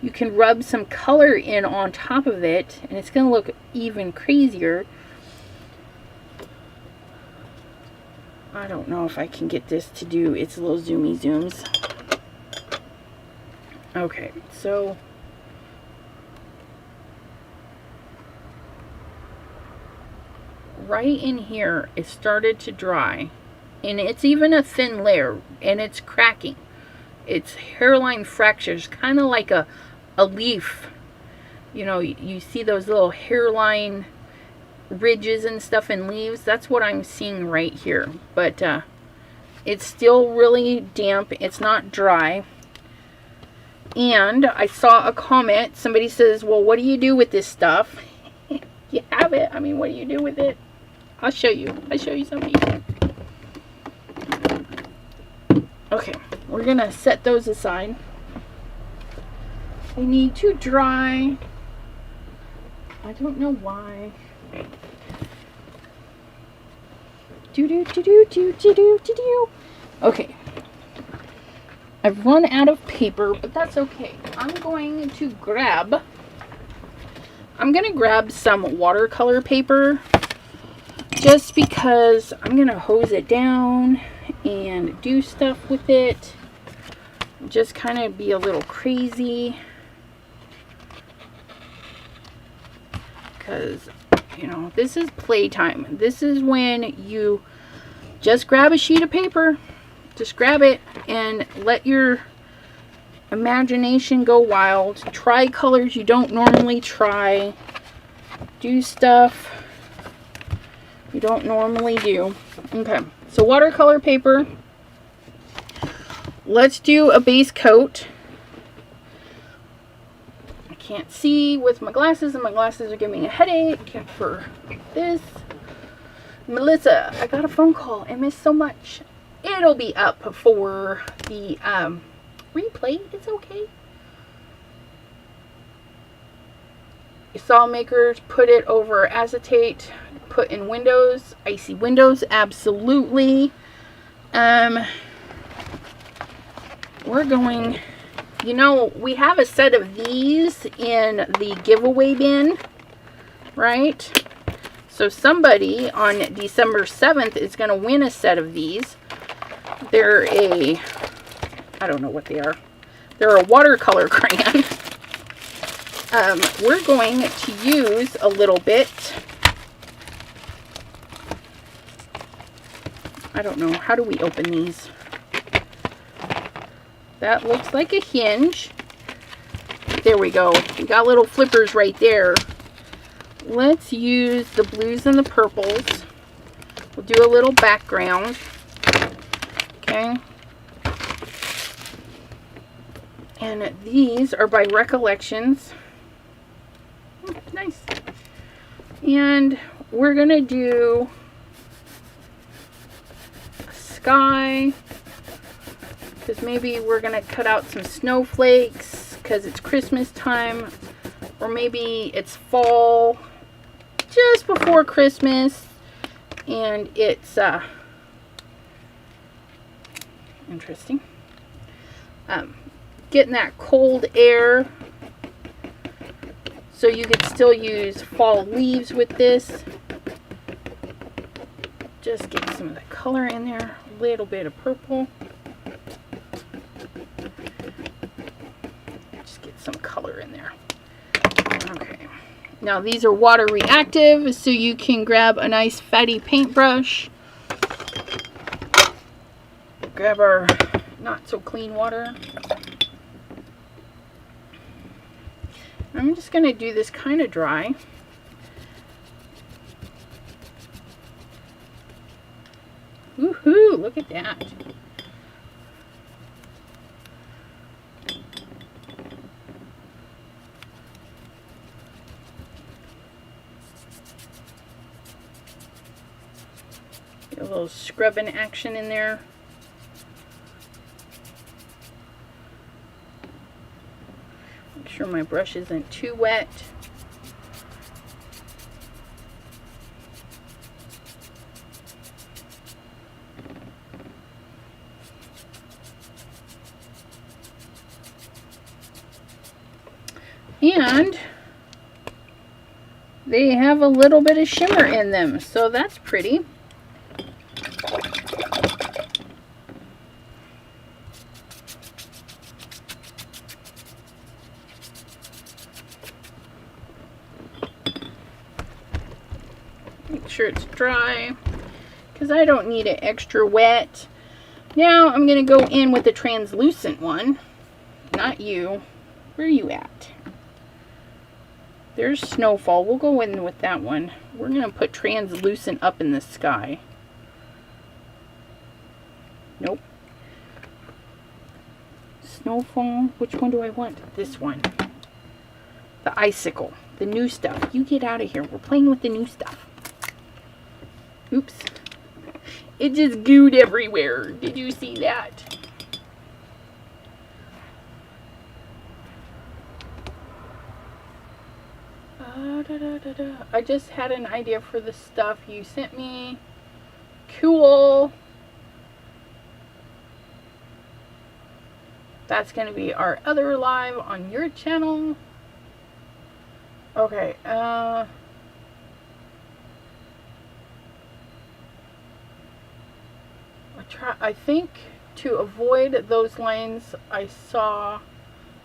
you can rub some color in on top of it. And it's going to look even crazier. I don't know if I can get this to do its little zoomy zooms. Okay, so right in here it started to dry, and it's even a thin layer, and it's cracking. It's hairline fractures, kind of like a leaf. You know, you see those little hairline ridges and stuff in leaves. That's what I'm seeing right here. But it's still really damp. It's not dry. And I saw a comment. Somebody says, well, what do you do with this stuff? You have it. I mean, what do you do with it? I'll show you. I'll show you something. Okay, we're gonna set those aside. They need to dry. I don't know why. Okay. I've run out of paper, but that's okay. I'm going to grab some watercolor paper just because I'm going to hose it down and do stuff with it. Just kind of be a little crazy. Because, you know, this is playtime. This is when you just grab a sheet of paper. Just grab it and let your imagination go wild. Try colors you don't normally try. Do stuff you don't normally do. Okay, so watercolor paper. Let's do a base coat. I can't see with my glasses, and my glasses are giving me a headache for this. Melissa, I got a phone call. I missed so much. It'll be up for the replay. It's okay. Saw makers put it over acetate, put in windows, icy windows, absolutely. We're going, you know, we have a set of these in the giveaway bin, right? So somebody on December 7th is going to win a set of these. They're a, I don't know what they are. They're a watercolor crayon. We're going to use a little bit. I don't know. How do we open these? That looks like a hinge. There we go. We got little flippers right there. Let's use the blues and the purples. We'll do a little background. Okay. And these are by Recollections. Nice. And we're going to do a sky. Because maybe we're going to cut out some snowflakes because it's Christmas time. Or maybe it's fall just before Christmas. And it's interesting. Getting that cold air. So you could still use fall leaves with this. Just get some of the color in there. A little bit of purple. Just get some color in there. Okay. Now these are water reactive, so you can grab a nice fatty paintbrush. Grab our not so clean water. I'm just going to do this kind of dry. Woohoo! Look at that. Get a little scrubbing action in there. Make sure my brush isn't too wet. And they have a little bit of shimmer in them, so that's pretty. Make sure it's dry because I don't need it extra wet. Now I'm going to go in with the translucent one. Not you. Where are you at? There's Snowfall. We'll go in with that one. We're going to put translucent up in the sky. Nope. Snowfall. Which one do I want? This one. The icicle. The new stuff. You get out of here. We're playing with the new stuff. Oops. It just gooed everywhere. Did you see that? I just had an idea for the stuff you sent me. Cool. That's going to be our other live on your channel. Okay, I think to avoid those lines, I saw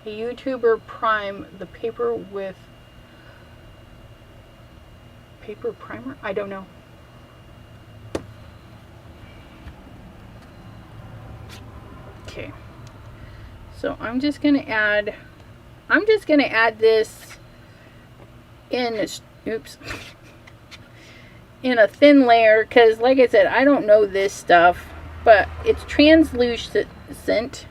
a YouTuber prime the paper with paper primer. I don't know. Okay, so I'm just gonna add this in, oops, in a thin layer, because like I said, I don't know this stuff, but it's translucent,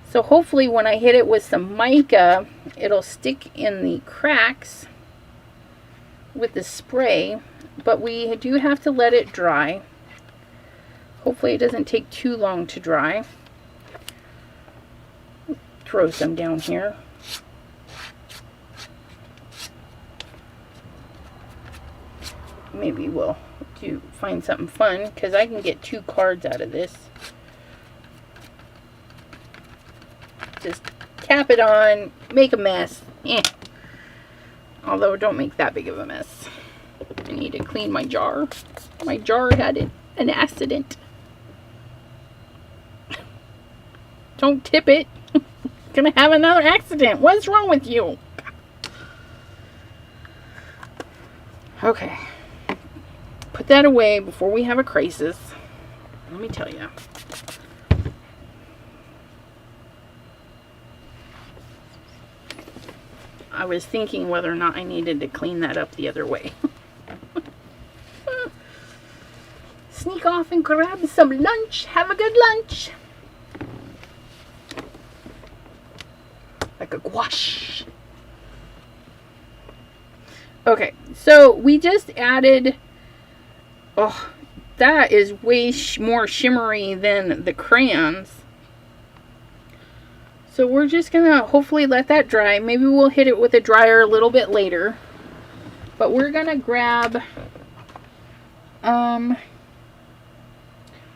so hopefully when I hit it with some mica, it'll stick in the cracks with the spray. But we do have to let it dry. Hopefully it doesn't take too long to dry. Throw some down here. Maybe we'll find something fun, because I can get 2 cards out of this. Just tap it on, make a mess. Although don't make that big of a mess. I need to clean my jar. My jar had an accident. Don't tip it. Gonna have another accident. What's wrong with you? Okay. Put that away before we have a crisis. Let me tell you. I was thinking whether or not I needed to clean that up the other way. Sneak off and grab some lunch. Have a good lunch. Like a gouache. Okay, so we just added, oh, that is way more shimmery than the crayons. So we're just gonna hopefully let that dry. Maybe we'll hit it with a dryer a little bit later. But we're gonna grab, what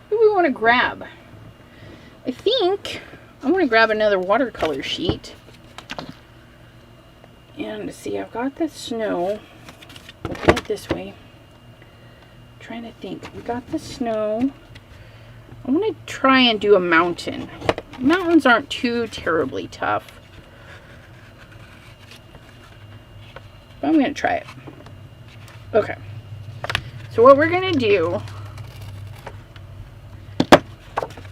do we want to grab? I think I want to grab another watercolor sheet. And see, I've got the snow. Looking at it this way. I'm trying to think. We got the snow. I want to try and do a mountain. Mountains aren't too terribly tough. But I'm going to try it. Okay. So what we're going to do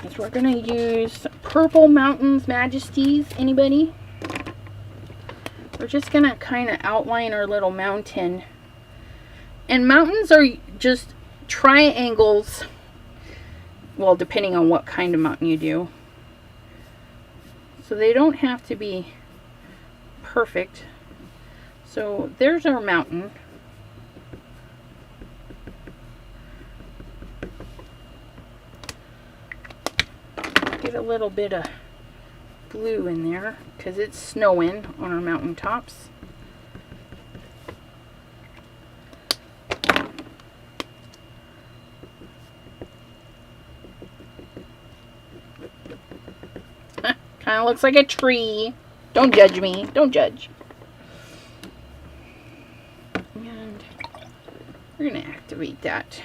is we're going to use Purple Mountains Majesties. Anybody? We're just going to kind of outline our little mountain. And mountains are just triangles. Well, depending on what kind of mountain you do. So they don't have to be perfect. So there's our mountain. Get a little bit of blue in there because it's snowing on our mountain tops. Kind of looks like a tree. Don't judge me. Don't judge. And we're going to activate that.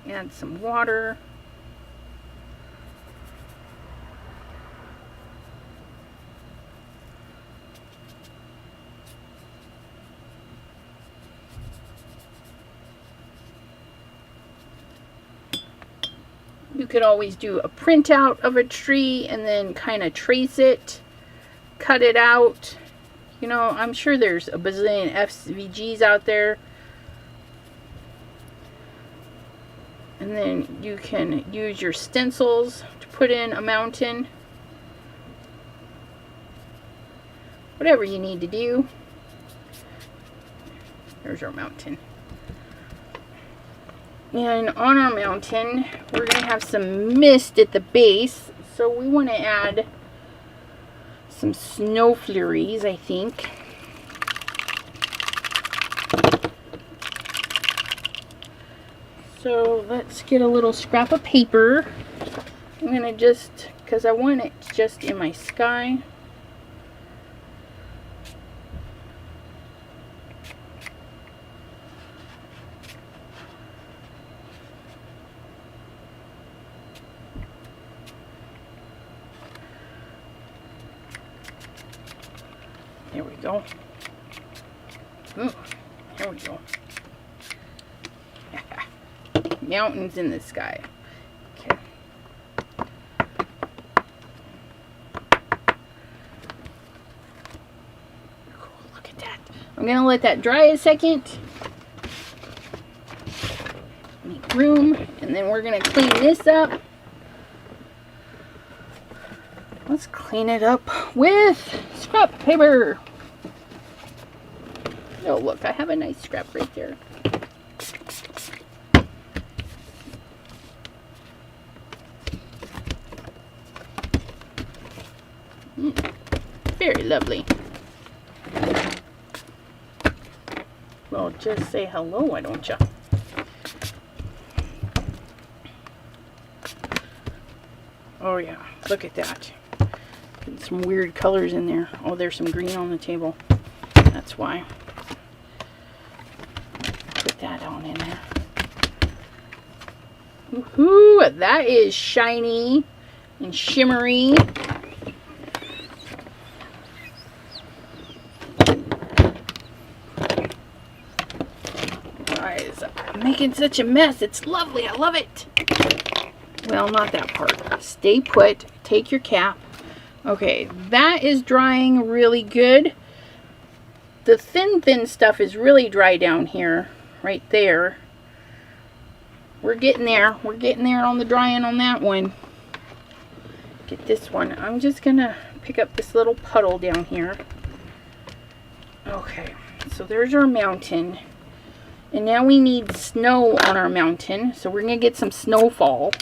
Add some water. You could always do a printout of a tree and then kind of trace it, cut it out. You know, I'm sure there's a bazillion SVGs out there. And then you can use your stencils to put in a mountain. Whatever you need to do. There's our mountain. And on our mountain, we're going to have some mist at the base. So we want to add some snow flurries, I think. So let's get a little scrap of paper. I'm going to just, because I want it just in my sky. There we go. Ooh, there we go. Mountains in the sky. Okay. Cool, look at that. I'm gonna let that dry a second. Make room, and then we're gonna clean this up. Let's clean it up with scrap paper. Oh, look, I have a nice scrap right there. Very lovely. Well, just say hello, why don't you? Oh yeah, look at that. Getting some weird colors in there. Oh, there's some green on the table. That's why. Put that on in there. Woohoo! That is shiny and shimmery. Guys, I'm making such a mess. It's lovely. I love it. Well, not that part. Stay put. Take your cap. Okay, that is drying really good. The thin stuff is really dry down here. Right there. We're getting there. We're getting there on the drying on that one. Get this one. I'm just going to pick up this little puddle down here. Okay, so there's our mountain. And now we need snow on our mountain. So we're going to get some snowfall.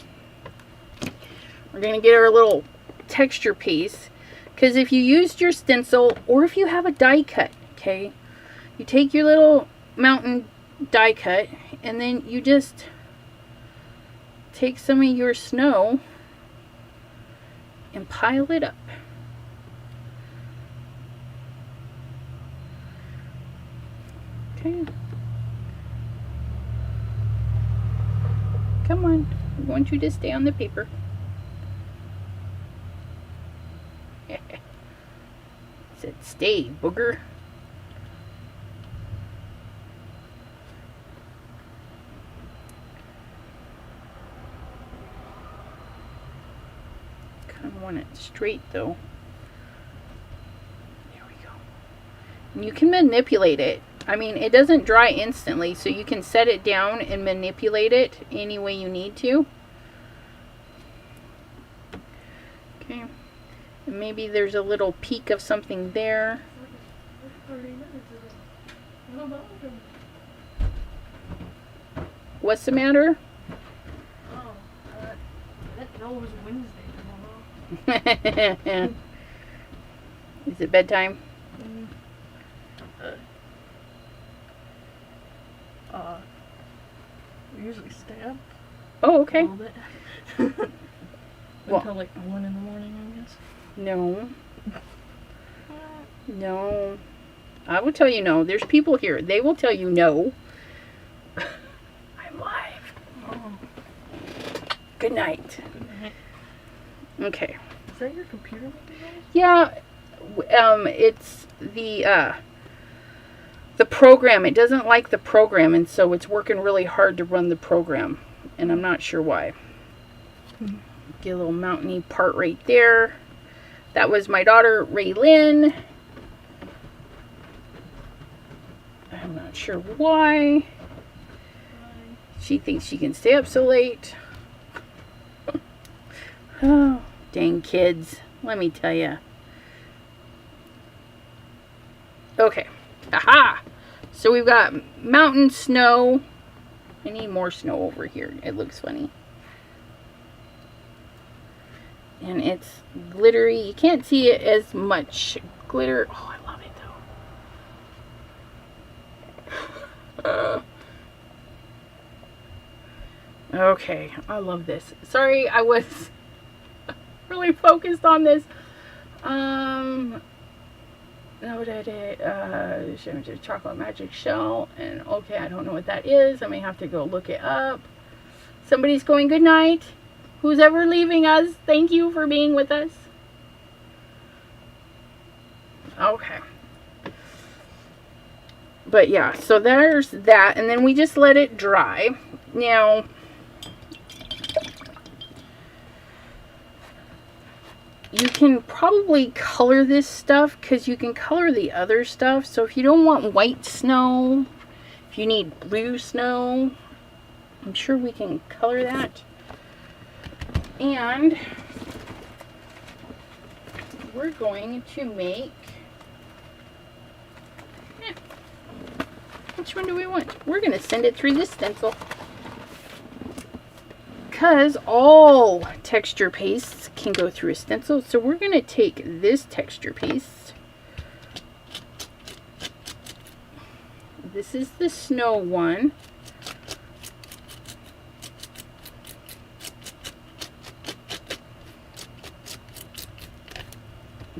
We're going to get our little texture piece. Because if you used your stencil, or if you have a die cut, okay, you take your little mountain die cut, and then you just take some of your snow and pile it up. Okay. Come on. I want you to stay on the paper. Said stay, booger. Kind of want it straight though. There we go. And you can manipulate it. I mean, it doesn't dry instantly, so you can set it down and manipulate it any way you need to. Okay. And maybe there's a little peak of something there. What's the matter? Oh, that was Wednesday. Is it bedtime? We usually stay up. Oh, okay. A little bit. Until like 1 in the morning, I guess. No. No. I will tell you no. There's people here. They will tell you no. I'm live. Oh. Good night. Good night. Okay. Is that your computer making noise? Yeah. It's the program. It doesn't like the program, and so it's working really hard to run the program. And I'm not sure why. Get a little mountainy part right there. That was my daughter, Raylyn. I'm not sure why. She thinks she can stay up so late. Oh, dang kids. Let me tell you. Okay. Aha! So we've got mountain snow. I need more snow over here. It looks funny. And it's glittery. You can't see it as much glitter. Oh, I love it though. Okay, I love this. Sorry, I was really focused on this. Chocolate magic shell, and okay, I don't know what that is. I may have to go look it up. Somebody's going good night. Who's ever leaving us, thank you for being with us. Okay. But yeah, so there's that, and then we just let it dry. Now, you can probably color this stuff because you can color the other stuff. So if you don't want white snow, if you need blue snow, I'm sure we can color that. And we're going to make, which one do we want? We're going to send it through this stencil. Because all texture pastes can go through a stencil, so we're going to take this texture paste. This is the snow one.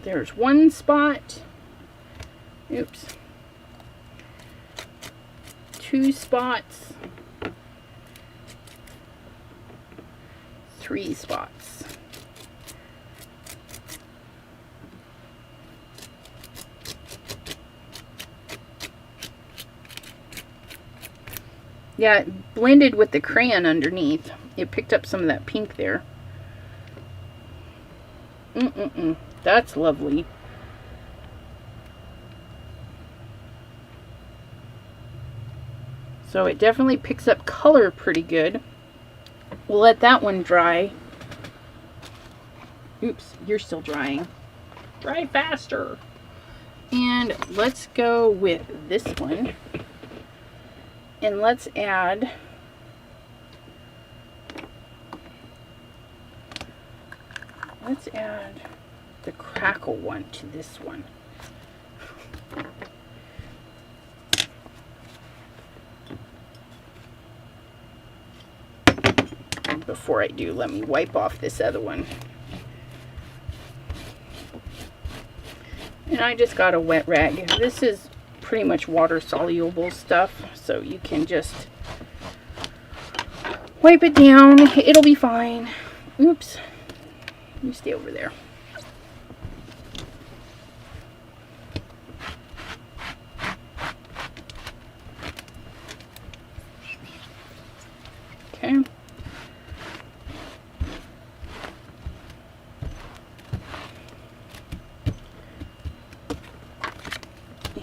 There's one spot. Oops. Two spots. 3 spots. Yeah, it blended with the crayon underneath. It picked up some of that pink there. That's lovely. So it definitely picks up color pretty good. We'll let that one dry. Oops, you're still drying. Dry faster. And let's go with this one. And let's add the crackle one to this one. Before I do, let me wipe off this other one. And I just got a wet rag. This is pretty much water soluble stuff, so you can just wipe it down. It'll be fine. Oops. You stay over there. Okay.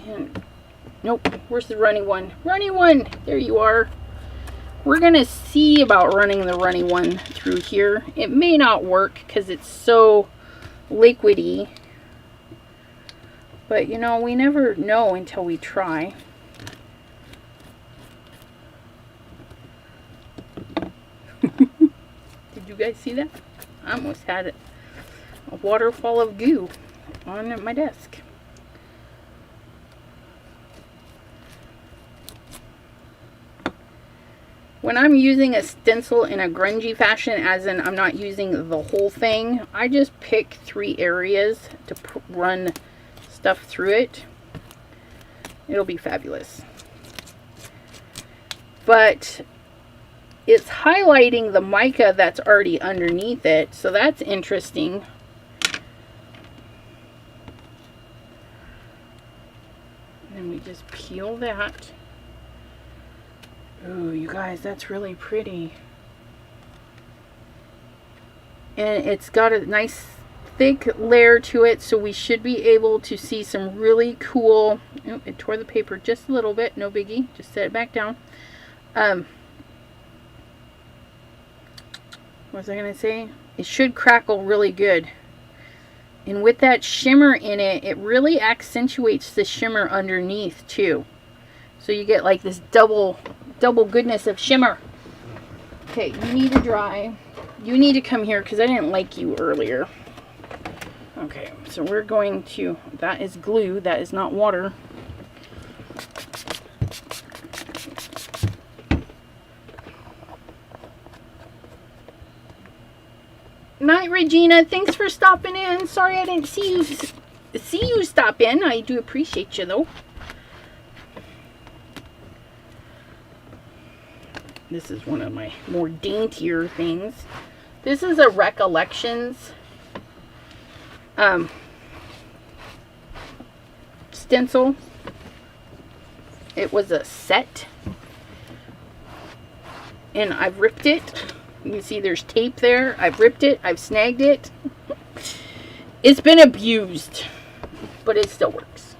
And nope, where's the runny one? Runny one! There you are. We're gonna see about running the runny one through here. It may not work because it's so liquidy. But you know, we never know until we try. Did you guys see that? I almost had a waterfall of goo on my desk. When I'm using a stencil in a grungy fashion, as in I'm not using the whole thing, I just pick 3 areas to run stuff through it. It'll be fabulous. But it's highlighting the mica that's already underneath it, so that's interesting. And then we just peel that. Ooh, you guys, that's really pretty. And it's got a nice thick layer to it, so we should be able to see some really cool... Oh, it tore the paper just a little bit. No biggie. Just set it back down. What was I going to say? It should crackle really good. And with that shimmer in it, it really accentuates the shimmer underneath too. So you get like this double goodness of shimmer. Okay, you need to dry. You need to come here because I didn't like you earlier. Okay, so we're going to, that is glue, that is not water. Night, Regina. Thanks for stopping in. Sorry I didn't see you stop in. I do appreciate you though. This is one of my more daintier things. This is a Recollections stencil. It was a set. And I've ripped it. You can see there's tape there. I've ripped it. I've snagged it. It's been abused. But it still works.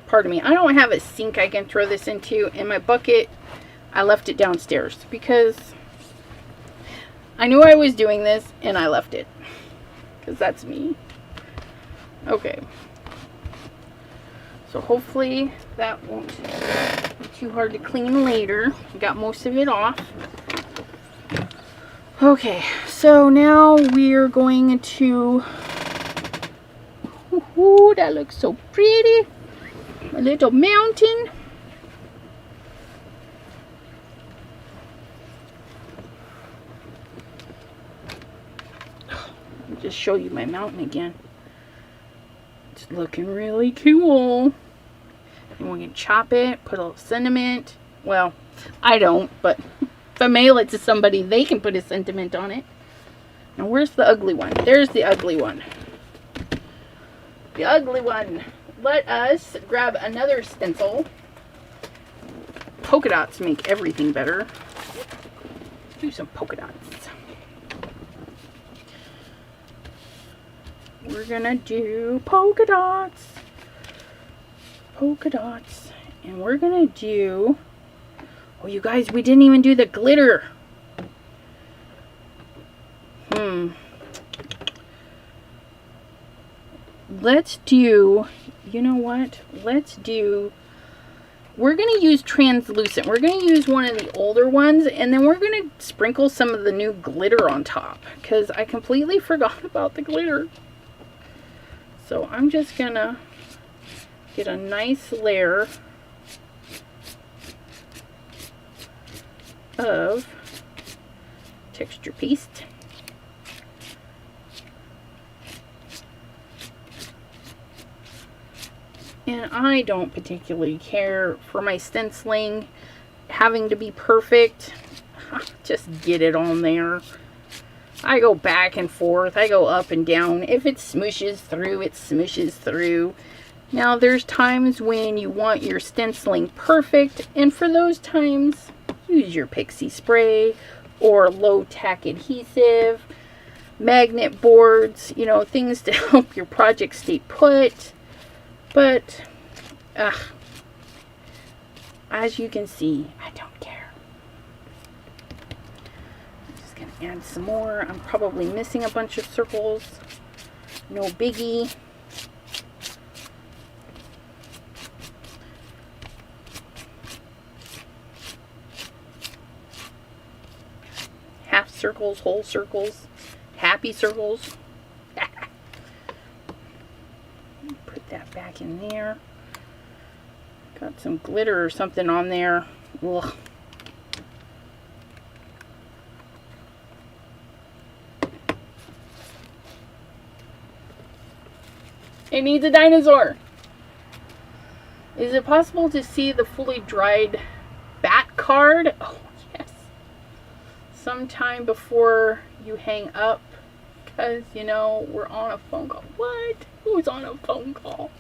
Pardon me. I don't have a sink I can throw this into. In my bucket, I left it downstairs because I knew I was doing this and I left it. Because that's me. Okay. So hopefully that won't be too hard to clean later. Got most of it off. Okay, so now we're going to... Ooh, that looks so pretty. A little mountain. I'll just show you my mountain again. It's looking really cool. And we can chop it, put a little sentiment. Well, I don't, but if I mail it to somebody, they can put a sentiment on it. Now, where's the ugly one? There's the ugly one. The ugly one. Let us grab another stencil. Polka dots make everything better. Let's do some polka dots. We're gonna do polka dots. Polka dots. And we're gonna do... Oh, you guys, we didn't even do the glitter. Let's do... You know what? Let's do... We're gonna use translucent. We're gonna use one of the older ones. And then we're gonna sprinkle some of the new glitter on top. Because I completely forgot about the glitter. So I'm just gonna get a nice layer of texture paste. And I don't particularly care for my stenciling having to be perfect. Just get it on there. I go back and forth. I go up and down. If it smooshes through, it smooshes through. Now, there's times when you want your stenciling perfect. And for those times, use your pixie spray or low-tack adhesive, magnet boards, you know, things to help your project stay put. But, as you can see, I don't care. I'm just going to add some more. I'm probably missing a bunch of circles. No biggie. Half circles, whole circles, happy circles. Put that back in there. Got some glitter or something on there. Ugh. It needs a dinosaur. Is it possible to see the fully dried bat card? Oh, yes. Sometime before you hang up. Because, you know, we're on a phone call. What? Who's on a phone call?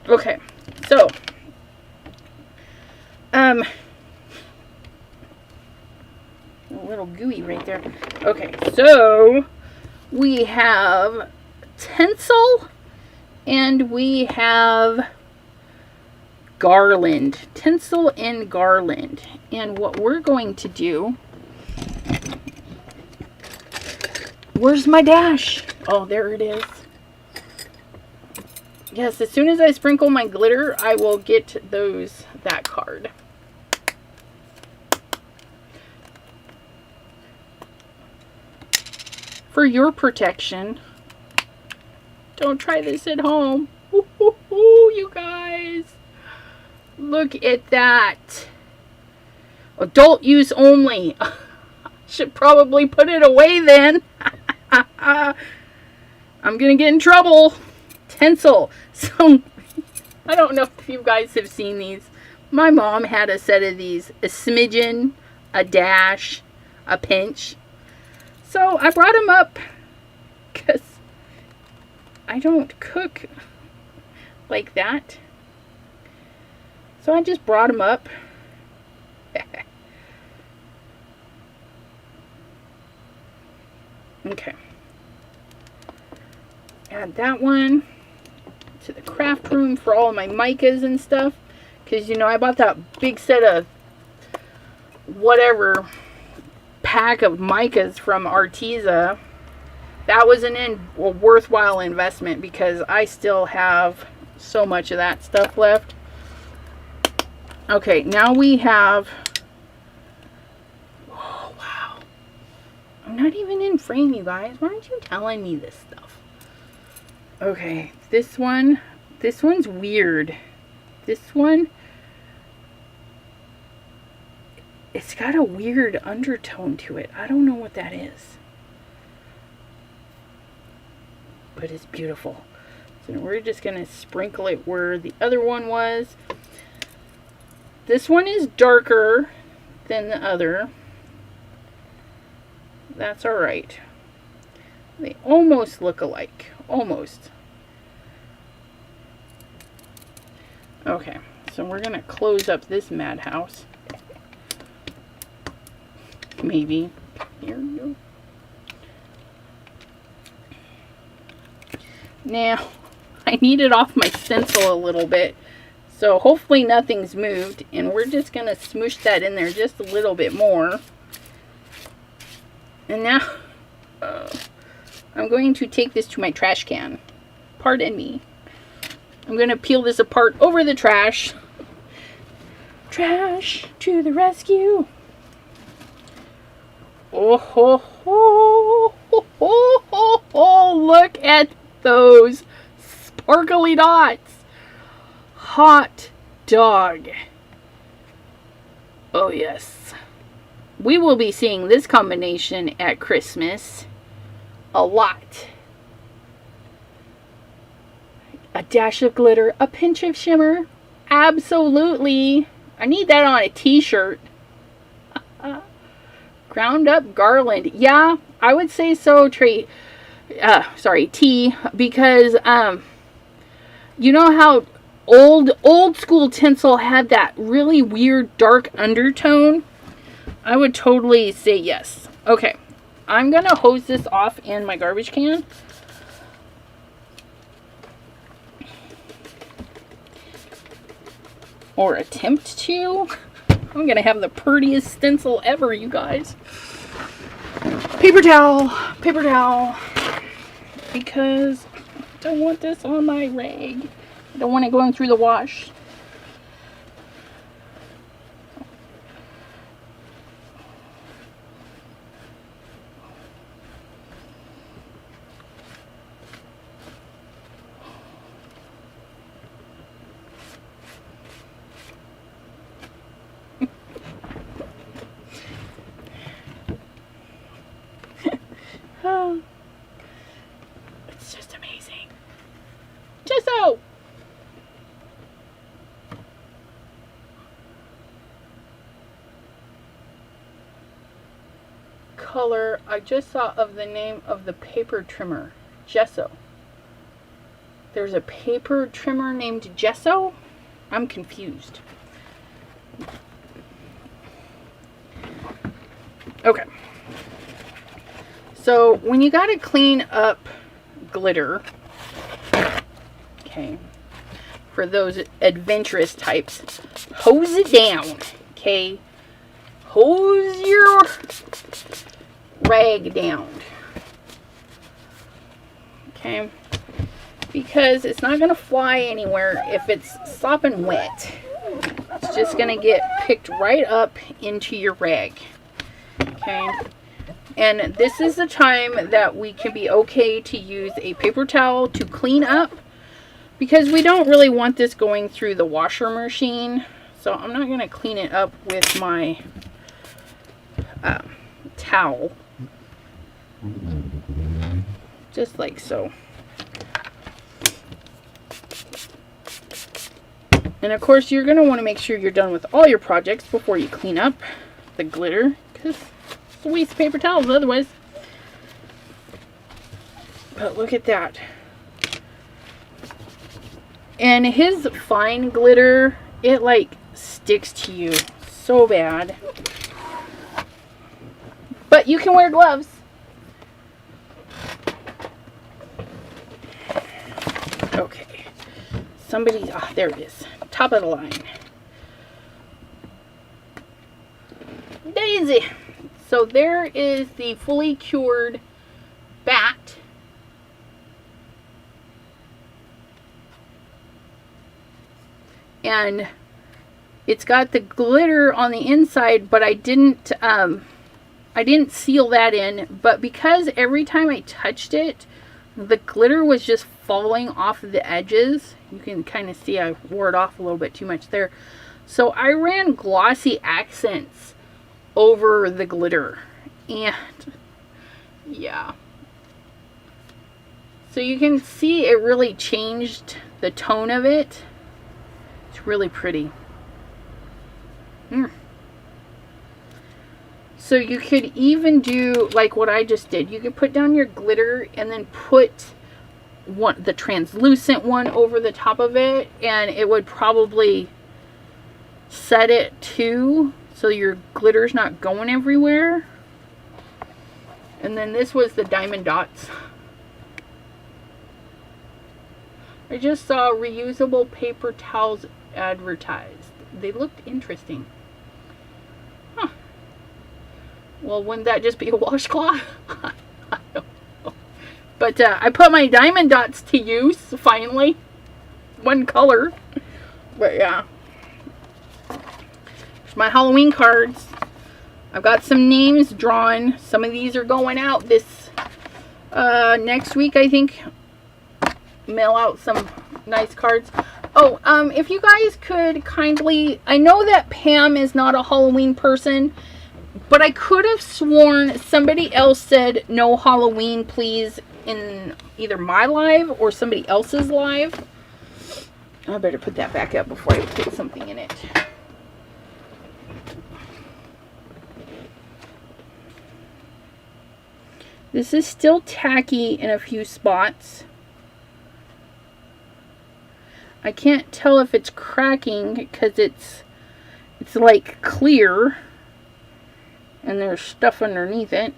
Okay, so. A little gooey right there. Okay, so we have tinsel and we have garland. Tinsel and garland. And what we're going to do... Where's my dash? Oh, there it is. Yes, as soon as I sprinkle my glitter, I will get that card. For your protection. Don't try this at home. Ooh, you guys. Look at that. Adult use only. Should probably put it away then. I'm gonna get in trouble. Tinsel. So, I don't know if you guys have seen these. My mom had a set of these. A smidgen, a dash, a pinch. So, I brought them up because I don't cook like that. So, I just brought them up. Okay. Add that one to the craft room for all of my micas and stuff. Because, you know, I bought that big set of whatever pack of micas from Arteza. That was a worthwhile investment because I still have so much of that stuff left. Okay, now we have... Oh, wow. I'm not even in frame, you guys. Why aren't you telling me this stuff? Okay, this one's weird. This one, it's got a weird undertone to it. I don't know what that is. But it's beautiful. So we're just going to sprinkle it where the other one was. This one is darker than the other. That's alright. They almost look alike. Almost. Okay, so we're going to close up this madhouse. Maybe. Here we go. Now, I need it off my stencil a little bit. So hopefully nothing's moved. And we're just going to smoosh that in there just a little bit more. And now, I'm going to take this to my trash can. Pardon me. I'm going to peel this apart over the trash. Trash to the rescue. Oh, ho, ho, ho, ho, ho, ho. Look at those sparkly dots. Hot dog. Oh, yes. We will be seeing this combination at Christmas a lot. A dash of glitter, a pinch of shimmer. Absolutely. I need that on a t-shirt. Ground up garland. Yeah, I would say so, T. Because, you know how old school tinsel had that really weird dark undertone? I would totally say yes. Okay, I'm going to hose this off in my garbage can. Or attempt to. I'm going to have the prettiest stencil ever, you guys. Paper towel. Paper towel. Because I don't want this on my rag. I don't want it going through the wash. It's just amazing. Just so. Color, I just saw of the name of the paper trimmer, Gesso. There's a paper trimmer named Gesso? I'm confused. Okay. So when you gotta clean up glitter, okay, for those adventurous types, hose it down, okay? Hose your rag down, okay? because it's not going to fly anywhere if it's sopping wet. It's just going to get picked right up into your rag. Okay. And this is the time that we can be okay to use a paper towel to clean up, because we don't really want this going through the washer machine. So I'm not going to clean it up with my towel. Just like so. And of course, you're going to want to make sure you're done with all your projects before you clean up the glitter, because it's a waste of paper towels otherwise. But look at that. And his fine glitter, it like sticks to you so bad. But you can wear gloves. Okay. Somebody, there it is. Top of the line. Daisy. So there is the fully cured bat. And it's got the glitter on the inside, but I didn't seal that in. But because every time I touched it, the glitter was just falling off of the edges. You can kind of see I wore it off a little bit too much there. So I ran glossy accents over the glitter. And yeah. So you can see it really changed the tone of it. It's really pretty. So you could even do like what I just did. You could put down your glitter and then put the translucent one over the top of it, and it would probably set it too, so your glitter's not going everywhere. And then this was the diamond dots. I just saw reusable paper towels advertised. They looked interesting. Huh. Well, wouldn't that just be a washcloth? I don't know. But I put my diamond dots to use, finally. One color. But yeah. There's my Halloween cards. I've got some names drawn. Some of these are going out this next week, I think. Mail out some nice cards. Oh, if you guys could kindly, I know that Pam is not a Halloween person, but I could have sworn somebody else said no Halloween please in either my live or somebody else's live. I better put that back up before I put something in it. This is still tacky in a few spots. I can't tell if it's cracking because it's like clear and there's stuff underneath it.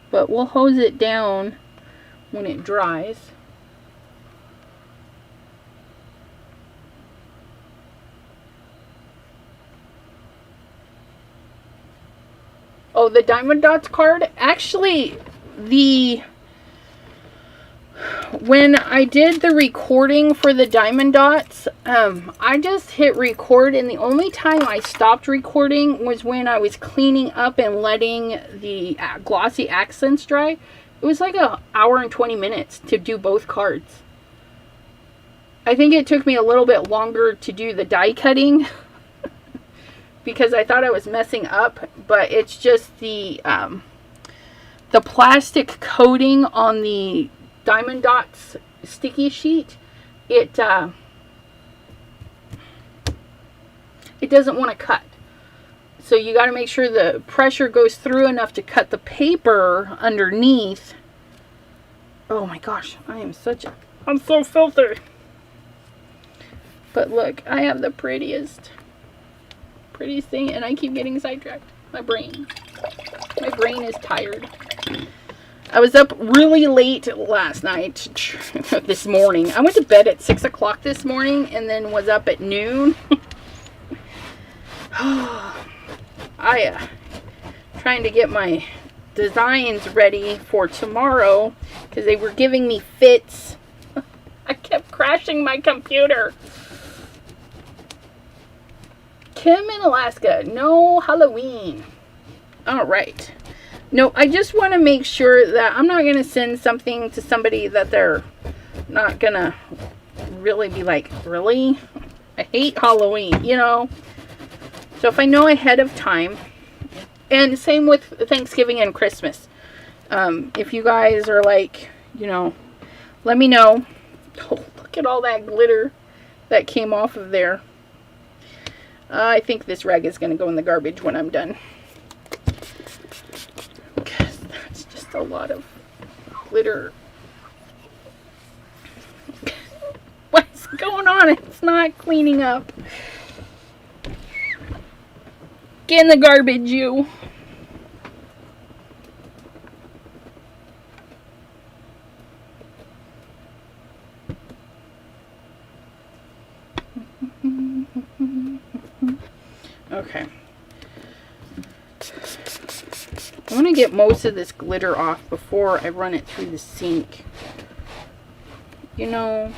But we'll hose it down when it dries. Oh, the Diamond Dots card. Actually, when I did the recording for the Diamond Dots, I just hit record, and the only time I stopped recording was when I was cleaning up and letting the glossy accents dry. It was like an hour and 20 minutes to do both cards. I think it took me a little bit longer to do the die cutting because I thought I was messing up, but it's just the plastic coating on the Diamond Dots sticky sheet. It doesn't want to cut. So you got to make sure the pressure goes through enough to cut the paper underneath. Oh my gosh, I'm so filthy. But look, I have the prettiest thing, and I keep getting sidetracked. My brain is tired. I was up really late last night, this morning. I went to bed at 6 o'clock this morning and then was up at noon. I trying to get my designs ready for tomorrow because they were giving me fits. I kept crashing my computer. Kim in Alaska, no Halloween. All right. No, I just want to make sure that I'm not going to send something to somebody that they're not going to really be like, really? I hate Halloween, you know? So if I know ahead of time, and same with Thanksgiving and Christmas. If you guys are like, you know, let me know. Oh, look at all that glitter that came off of there. I think this rag is going to go in the garbage when I'm done. Because that's just a lot of glitter. What's going on? It's not cleaning up. Get in the garbage, you. Okay. I want to get most of this glitter off before I run it through the sink. You know,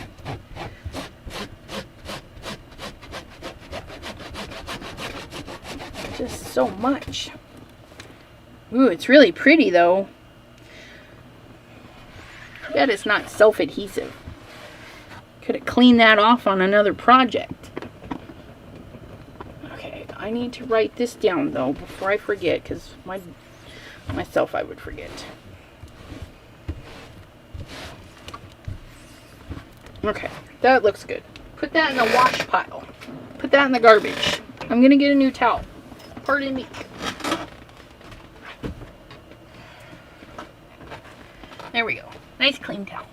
just so much. Ooh, it's really pretty though. I bet it's not self-adhesive. Could have cleaned that off on another project. Okay, I need to write this down though before I forget, because myself I would forget. Okay, that looks good. Put that in the wash pile. Put that in the garbage. I'm gonna get a new towel. Pardon me. There we go. Nice clean towel.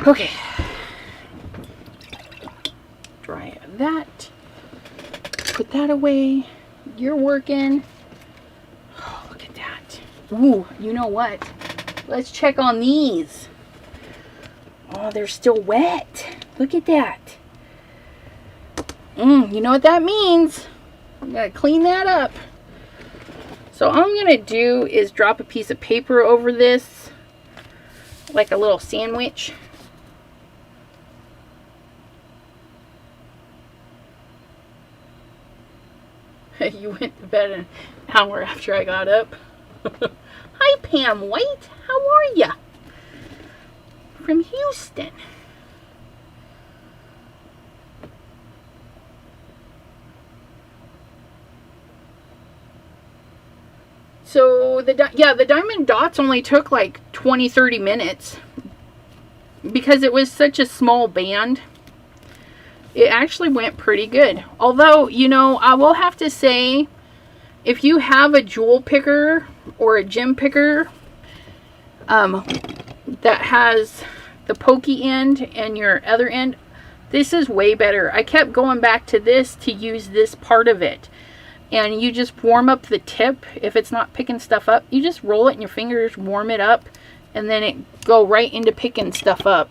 Okay. Dry that. Put that away. You're working. Oh, look at that. Ooh, you know what? Let's check on these. Oh, they're still wet. Look at that. You know what that means? I'm going to clean that up. So all I'm going to do is drop a piece of paper over this, like a little sandwich. You went to bed an hour after I got up. Hi, Pam White. How are ya? From Houston. So the diamond dots only took like 20-30 minutes because it was such a small band. It actually went pretty good. Although, you know, I will have to say, if you have a jewel picker or a gem picker that has the pokey end and your other end, this is way better. I kept going back to this to use this part of it. And you just warm up the tip. If it's not picking stuff up, you just roll it in your fingers, warm it up, and then it go right into picking stuff up.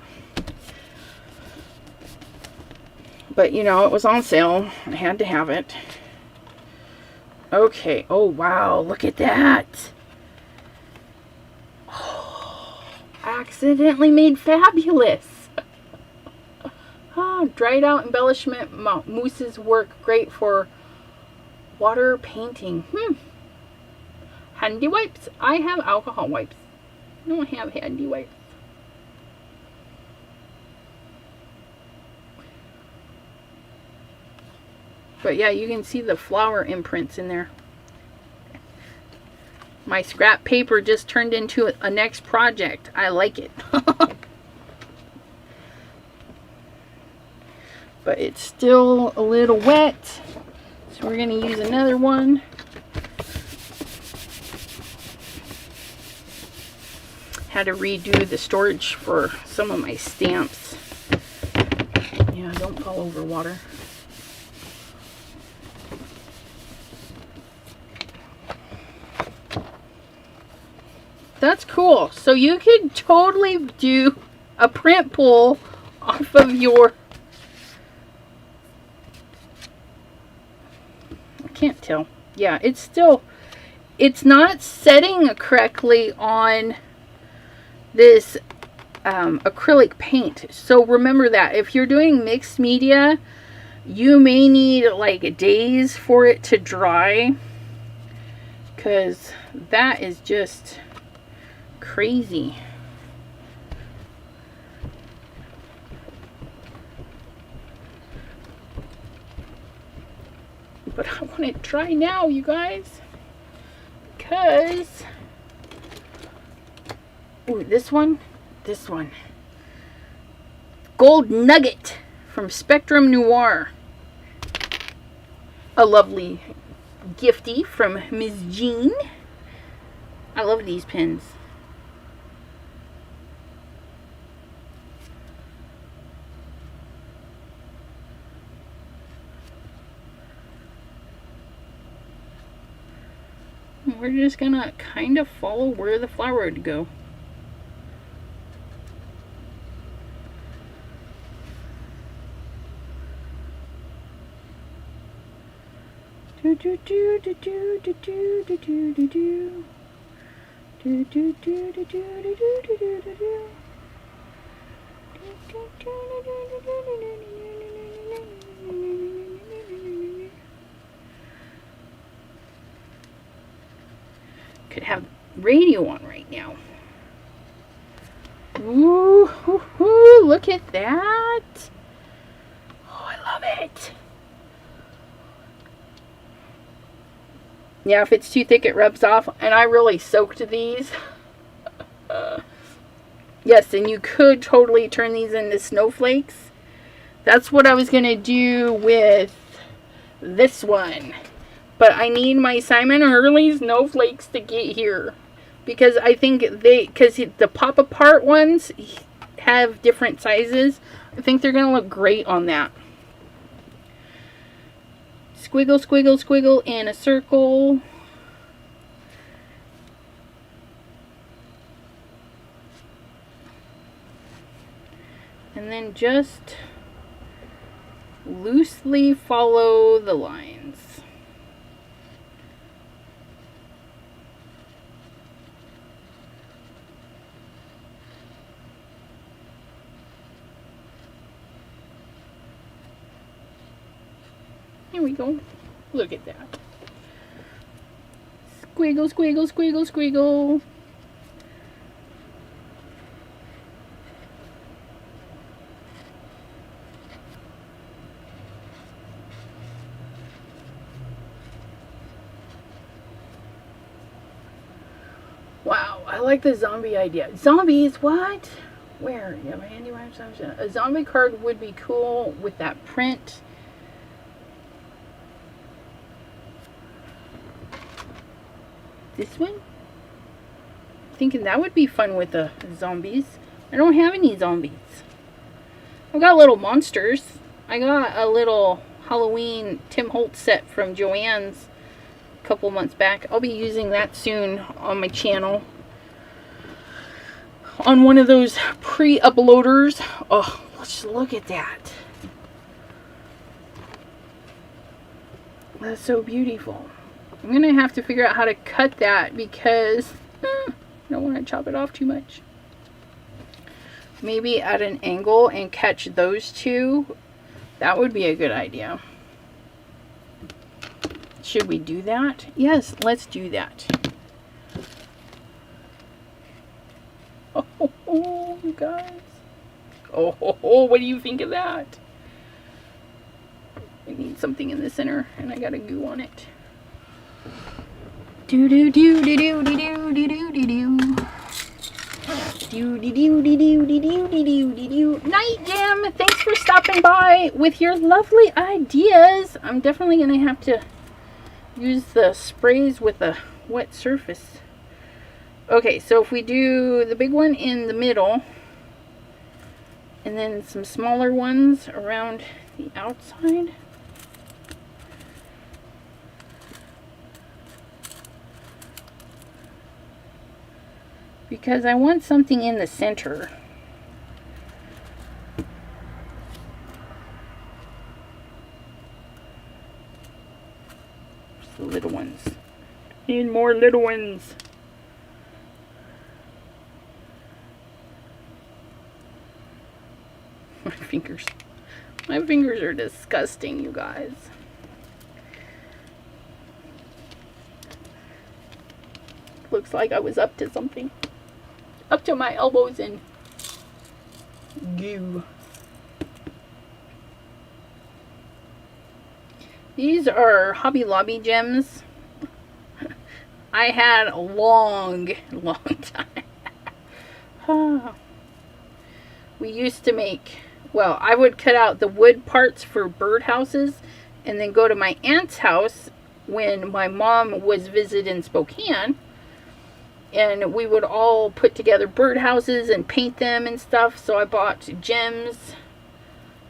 But, you know, it was on sale. I had to have it. Okay. Oh, wow. Look at that. Oh, accidentally made fabulous. Oh, dried out embellishment mousses work great for water painting. Handy wipes. I have alcohol wipes. I don't have handy wipes. But yeah, you can see the flower imprints in there. My scrap paper just turned into a next project. I like it. But it's still a little wet. So we're going to use another one. Had to redo the storage for some of my stamps. Yeah, don't fall over water. That's cool. So you could totally do a print pull off of your... I can't tell. Yeah, it's still... it's not setting correctly on this acrylic paint. So remember that if you're doing mixed media, you may need like days for it to dry, because that is just crazy. But I want it dry now, you guys, because ooh, this one, Gold Nugget from Spectrum Noir, a lovely gifty from Ms. Jean. I love these pins. We're just gonna kind of follow where the flower would go. Do do do do do do do do do do do. Do do do do do do do do do do do. Could have radio on right now. Ooh, hoo, hoo, look at that. Oh, I love it. Yeah, if it's too thick, it rubs off. And I really soaked these. Yes, and you could totally turn these into snowflakes. That's what I was going to do with this one. But I need my Simon Hurley snowflakes to get here. Because I think because the pop apart ones have different sizes. I think they're going to look great on that. Squiggle, squiggle, squiggle in a circle. And then just loosely follow the lines. Here we go. Look at that. Squiggle, squiggle, squiggle, squiggle. Wow, I like the zombie idea. Zombies, what? Where? Yeah, my handy rhyme. A zombie card would be cool with that print. This one? Thinking that would be fun with the zombies. I don't have any zombies. I've got little monsters. I got a little Halloween Tim Holtz set from Joann's a couple months back. I'll be using that soon on my channel. On one of those pre-uploaders. Oh, let's look at that. That's so beautiful. I'm going to have to figure out how to cut that because I don't want to chop it off too much. Maybe at an angle and catch those two. That would be a good idea. Should we do that? Yes, let's do that. Oh, you guys. Oh, what do you think of that? I need something in the center and I got a goo on it. Do do do do do do do do do do do. Do do do do do do do do do do. Night Jim, thanks for stopping by with your lovely ideas. I'm definitely gonna have to use the sprays with a wet surface. Okay, so if we do the big one in the middle and then some smaller ones around the outside. Because I want something in the center. The little ones. Need more little ones. My fingers. My fingers are disgusting, you guys. Looks like I was up to something. Up to my elbows in goo. These are Hobby Lobby gems. I had a long time. We used to make, well, I would cut out the wood parts for birdhouses and then go to my aunt's house when my mom was visiting Spokane, and we would all put together birdhouses and paint them and stuff. So I bought gems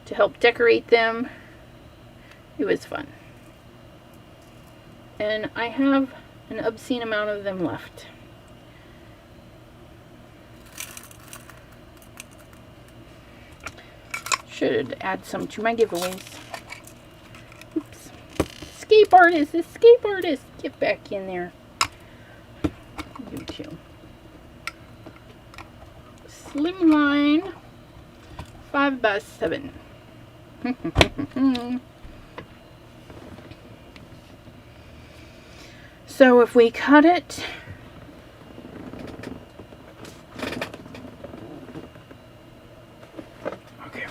to help decorate them. It was fun. And I have an obscene amount of them left. Should add some to my giveaways. Oops. Escape artist, escape artist. Get back in there. You too. Slimline 5x7. So if we cut it, okay.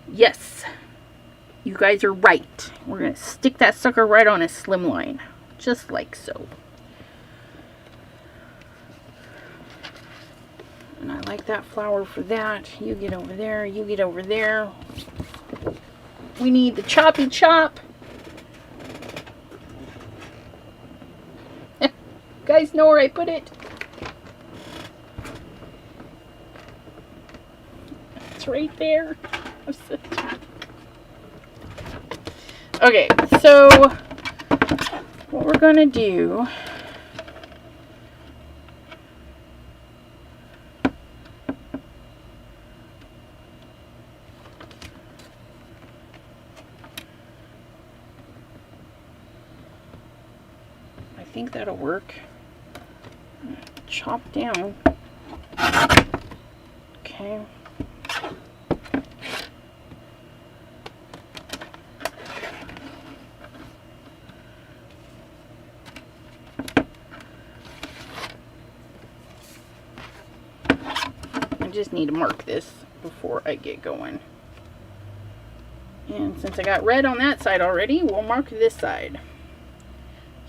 Yes, you guys are right. We're gonna stick that sucker right on a slimline, just like so. And I like that flower for that. You get over there, you get over there. We need the choppy chop. You guys know where I put it? It's right there. Okay, so what we're gonna do, I think that'll work. Chop down. Okay. I just need to mark this before I get going. And since I got red on that side already, we'll mark this side.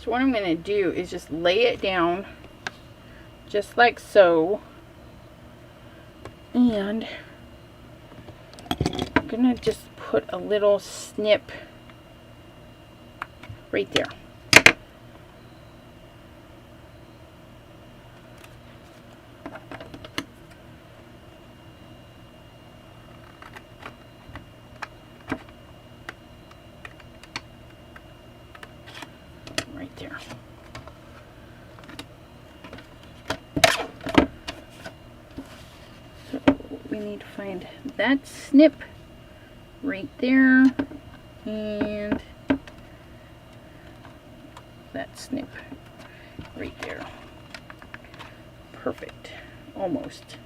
So what I'm going to do is just lay it down just like so, and I'm gonna just put a little snip right there. Right there. We need to find that snip right there and that snip right there. Perfect. Almost.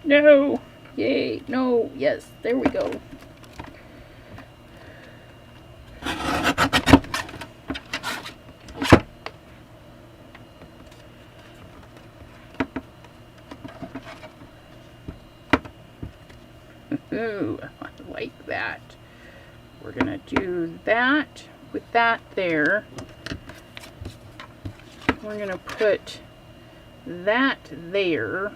No! Yay! No! Yes! There we go. Ooh, I like that. We're gonna do that with that there. We're gonna put that there.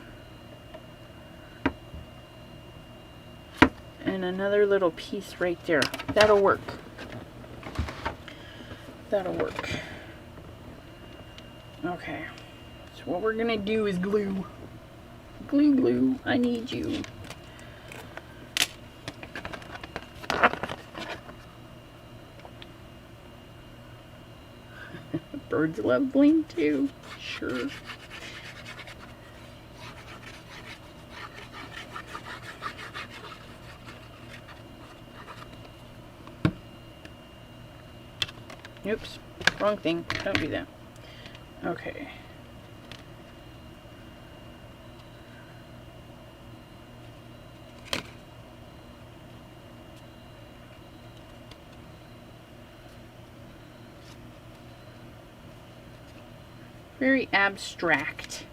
And another little piece right there. That'll work. That'll work. Okay. So what we're gonna do is glue. Glue, glue. I need you. Birds love bling too. Sure. Oops. Wrong thing. Don't do that. Okay. Very abstract.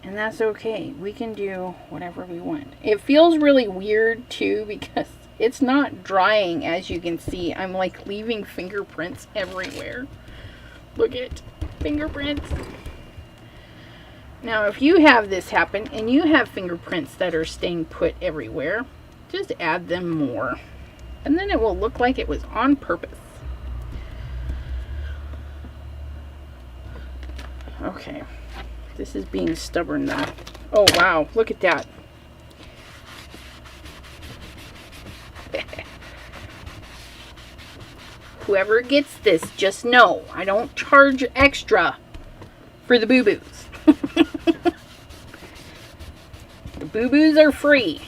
And that's okay. We can do whatever we want. It feels really weird too because it's not drying, as you can see. I'm like leaving fingerprints everywhere. Look at fingerprints. Now, if you have this happen and you have fingerprints that are staying put everywhere, just add them more. And then it will look like it was on purpose. Okay. This is being stubborn though. Oh wow, look at that. Whoever gets this, just know I don't charge extra for the boo-boos. The boo-boos are free.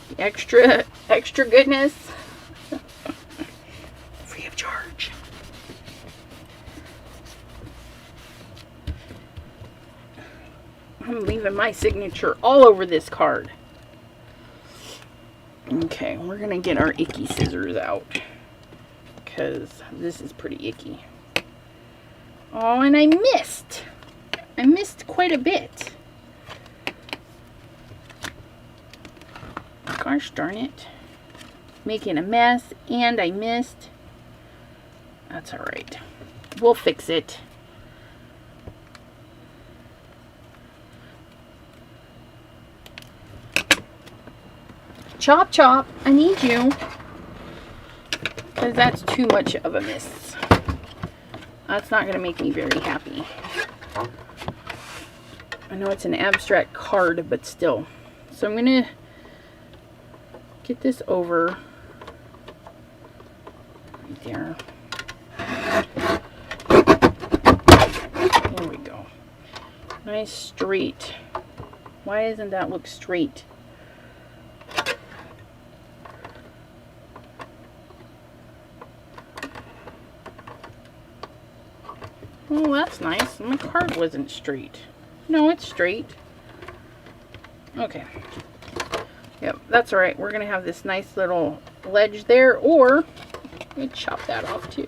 The extra goodness, free of charge. I'm leaving my signature all over this card. Okay, we're gonna get our icky scissors out because this is pretty icky. Oh, and I missed. I missed quite a bit. Gosh darn it. Making a mess and I missed. That's alright. We'll fix it. Chop, chop, I need you. Because that's too much of a miss. That's not going to make me very happy. I know it's an abstract card, but still. So I'm going to get this over right there. There we go. Nice straight. Why doesn't that look straight? Oh, that's nice. My card wasn't straight. No, it's straight. Okay. Yep, that's alright. We're going to have this nice little ledge there, or let me chop that off too.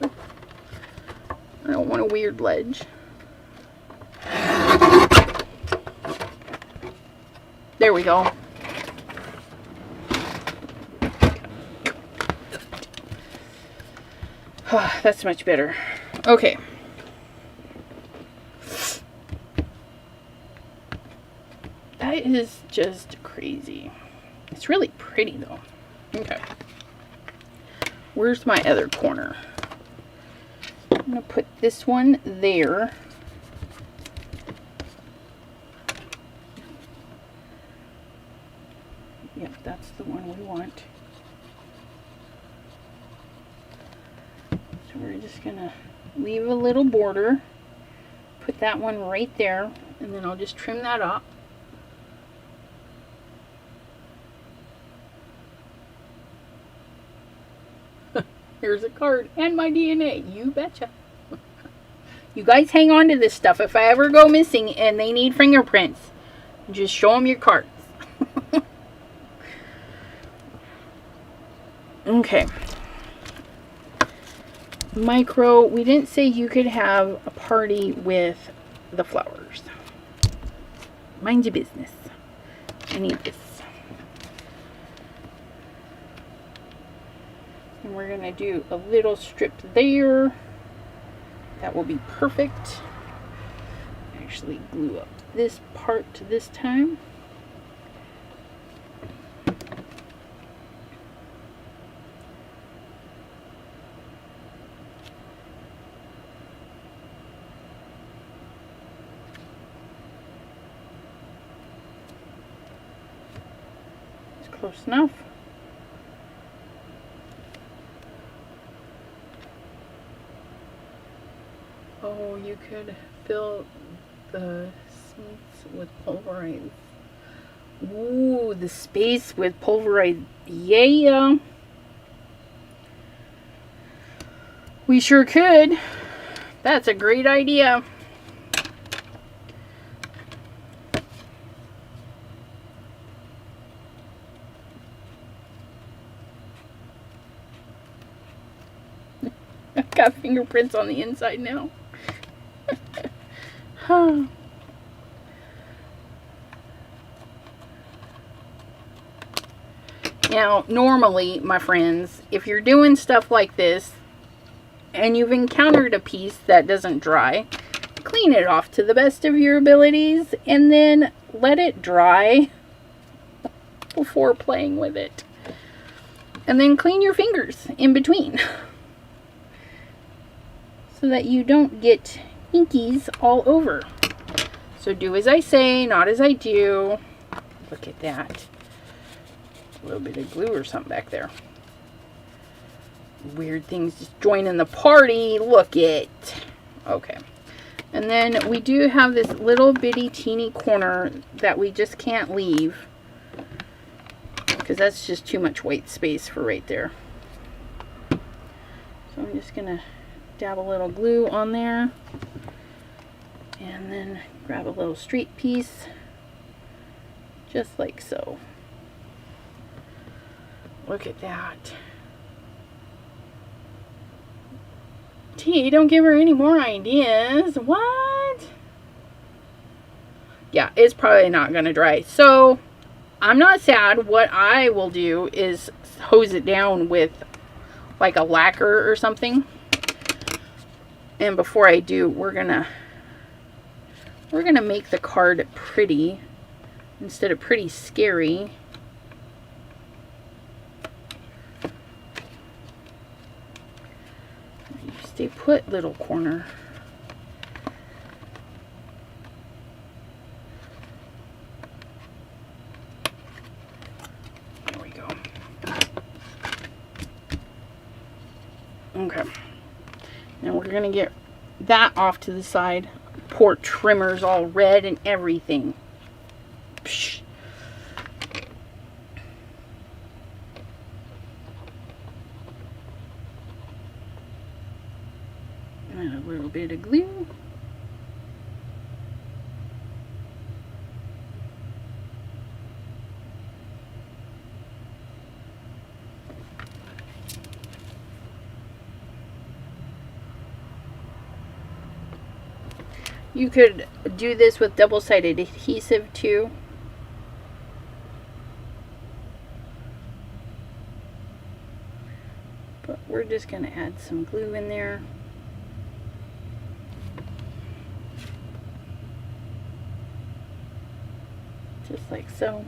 I don't want a weird ledge. There we go. That's much better. Okay. That is just crazy. It's really pretty though. Okay. Where's my other corner? I'm going to put this one there. Yep, that's the one we want. So we're just going to leave a little border. Put that one right there. And then I'll just trim that up. Here's a card and my DNA. You betcha. You guys hang on to this stuff. If I ever go missing and they need fingerprints, just show them your cards. Okay. Micro. We didn't say you could have a party with the flowers. Mind your business. I need this. And we're going to do a little strip there. That will be perfect. Actually glue up this part this time. It's close enough. Oh, you could fill the space with pulverized. Ooh, the space with pulverized. Yeah. We sure could. That's a great idea. I've got fingerprints on the inside now. Huh. Now, normally, my friends, if you're doing stuff like this and you've encountered a piece that doesn't dry, clean it off to the best of your abilities and then let it dry before playing with it. And then clean your fingers in between so that you don't get inkies all over. So do as I say, not as I do. Look at that. A little bit of glue or something back there. Weird things just joining the party. Look it. Okay. And then we do have this little bitty teeny corner that we just can't leave, because that's just too much white space for right there. So I'm just going to dab a little glue on there. And then grab a little straight piece. Just like so. Look at that. T, don't give her any more ideas. What? Yeah, it's probably not going to dry. So, I'm not sad. What I will do is hose it down with like a lacquer or something. And before I do, we're gonna make the card pretty instead of pretty scary. Stay put, little corner. There we go. Okay. Now we're going to get that off to the side. Poor trimmer's all red and everything. Psh. And a little bit of glue. You could do this with double-sided adhesive too. But we're just going to add some glue in there. Just like so.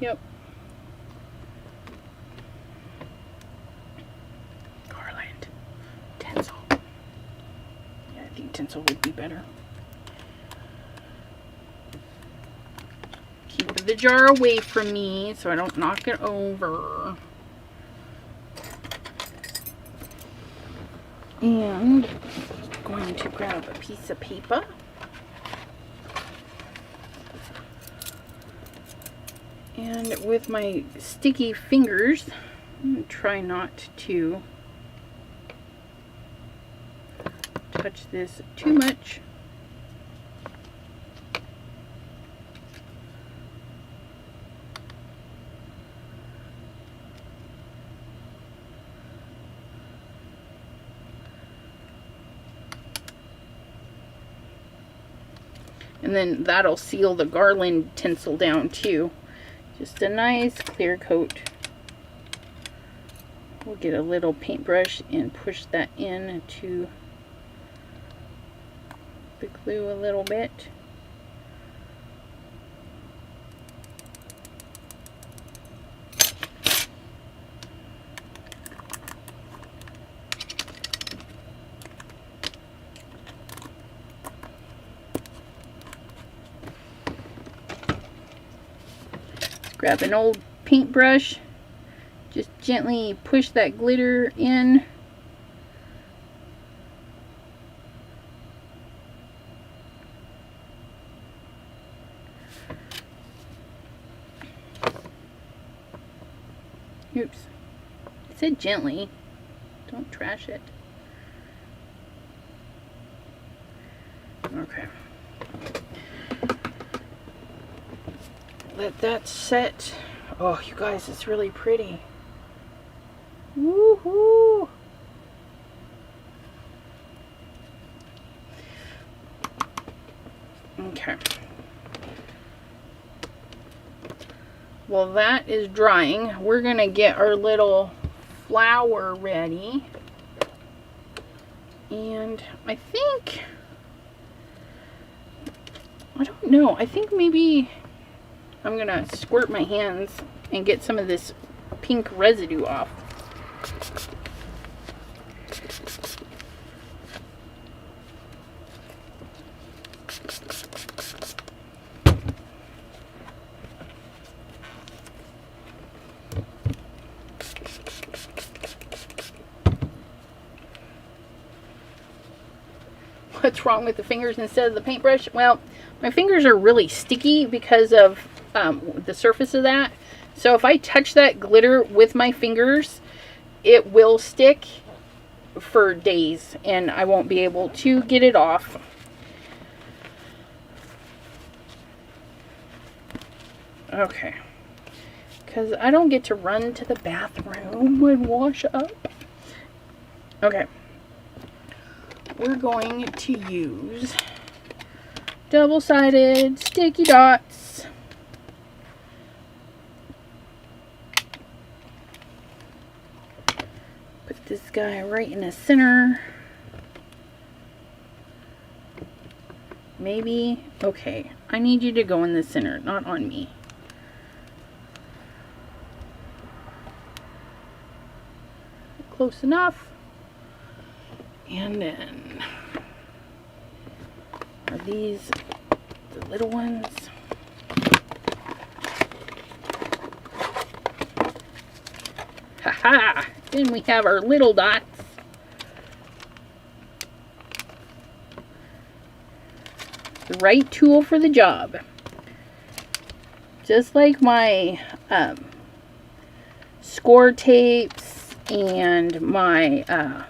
Yep. Garland. Tinsel. Yeah, I think tinsel would be better. Keep the jar away from me so I don't knock it over. And I'm going to grab a piece of paper. And with my sticky fingers, I'm going to try not to touch this too much. And then that'll seal the garland tinsel down too. Just a nice clear coat. We'll get a little paintbrush and push that in to the glue a little bit. Grab an old paintbrush, just gently push that glitter in. Oops. I said gently. Don't trash it. Okay. Let that set. Oh, you guys, it's really pretty. Woohoo! Okay. While that is drying, we're gonna get our little flower ready. And I think, I don't know, I think maybe I'm gonna squirt my hands and get some of this pink residue off. What's wrong with the fingers instead of the paintbrush? Well, my fingers are really sticky because of the surface of that. So if I touch that glitter with my fingers, it will stick for days and I won't be able to get it off. Okay. Because I don't get to run to the bathroom and wash up. Okay. We're going to use double-sided sticky dots. Put this guy right in the center. Maybe, okay, I need you to go in the center, not on me. Close enough. And then, are these the little ones? Haha! Then we have our little dots. The right tool for the job. Just like my score tapes and my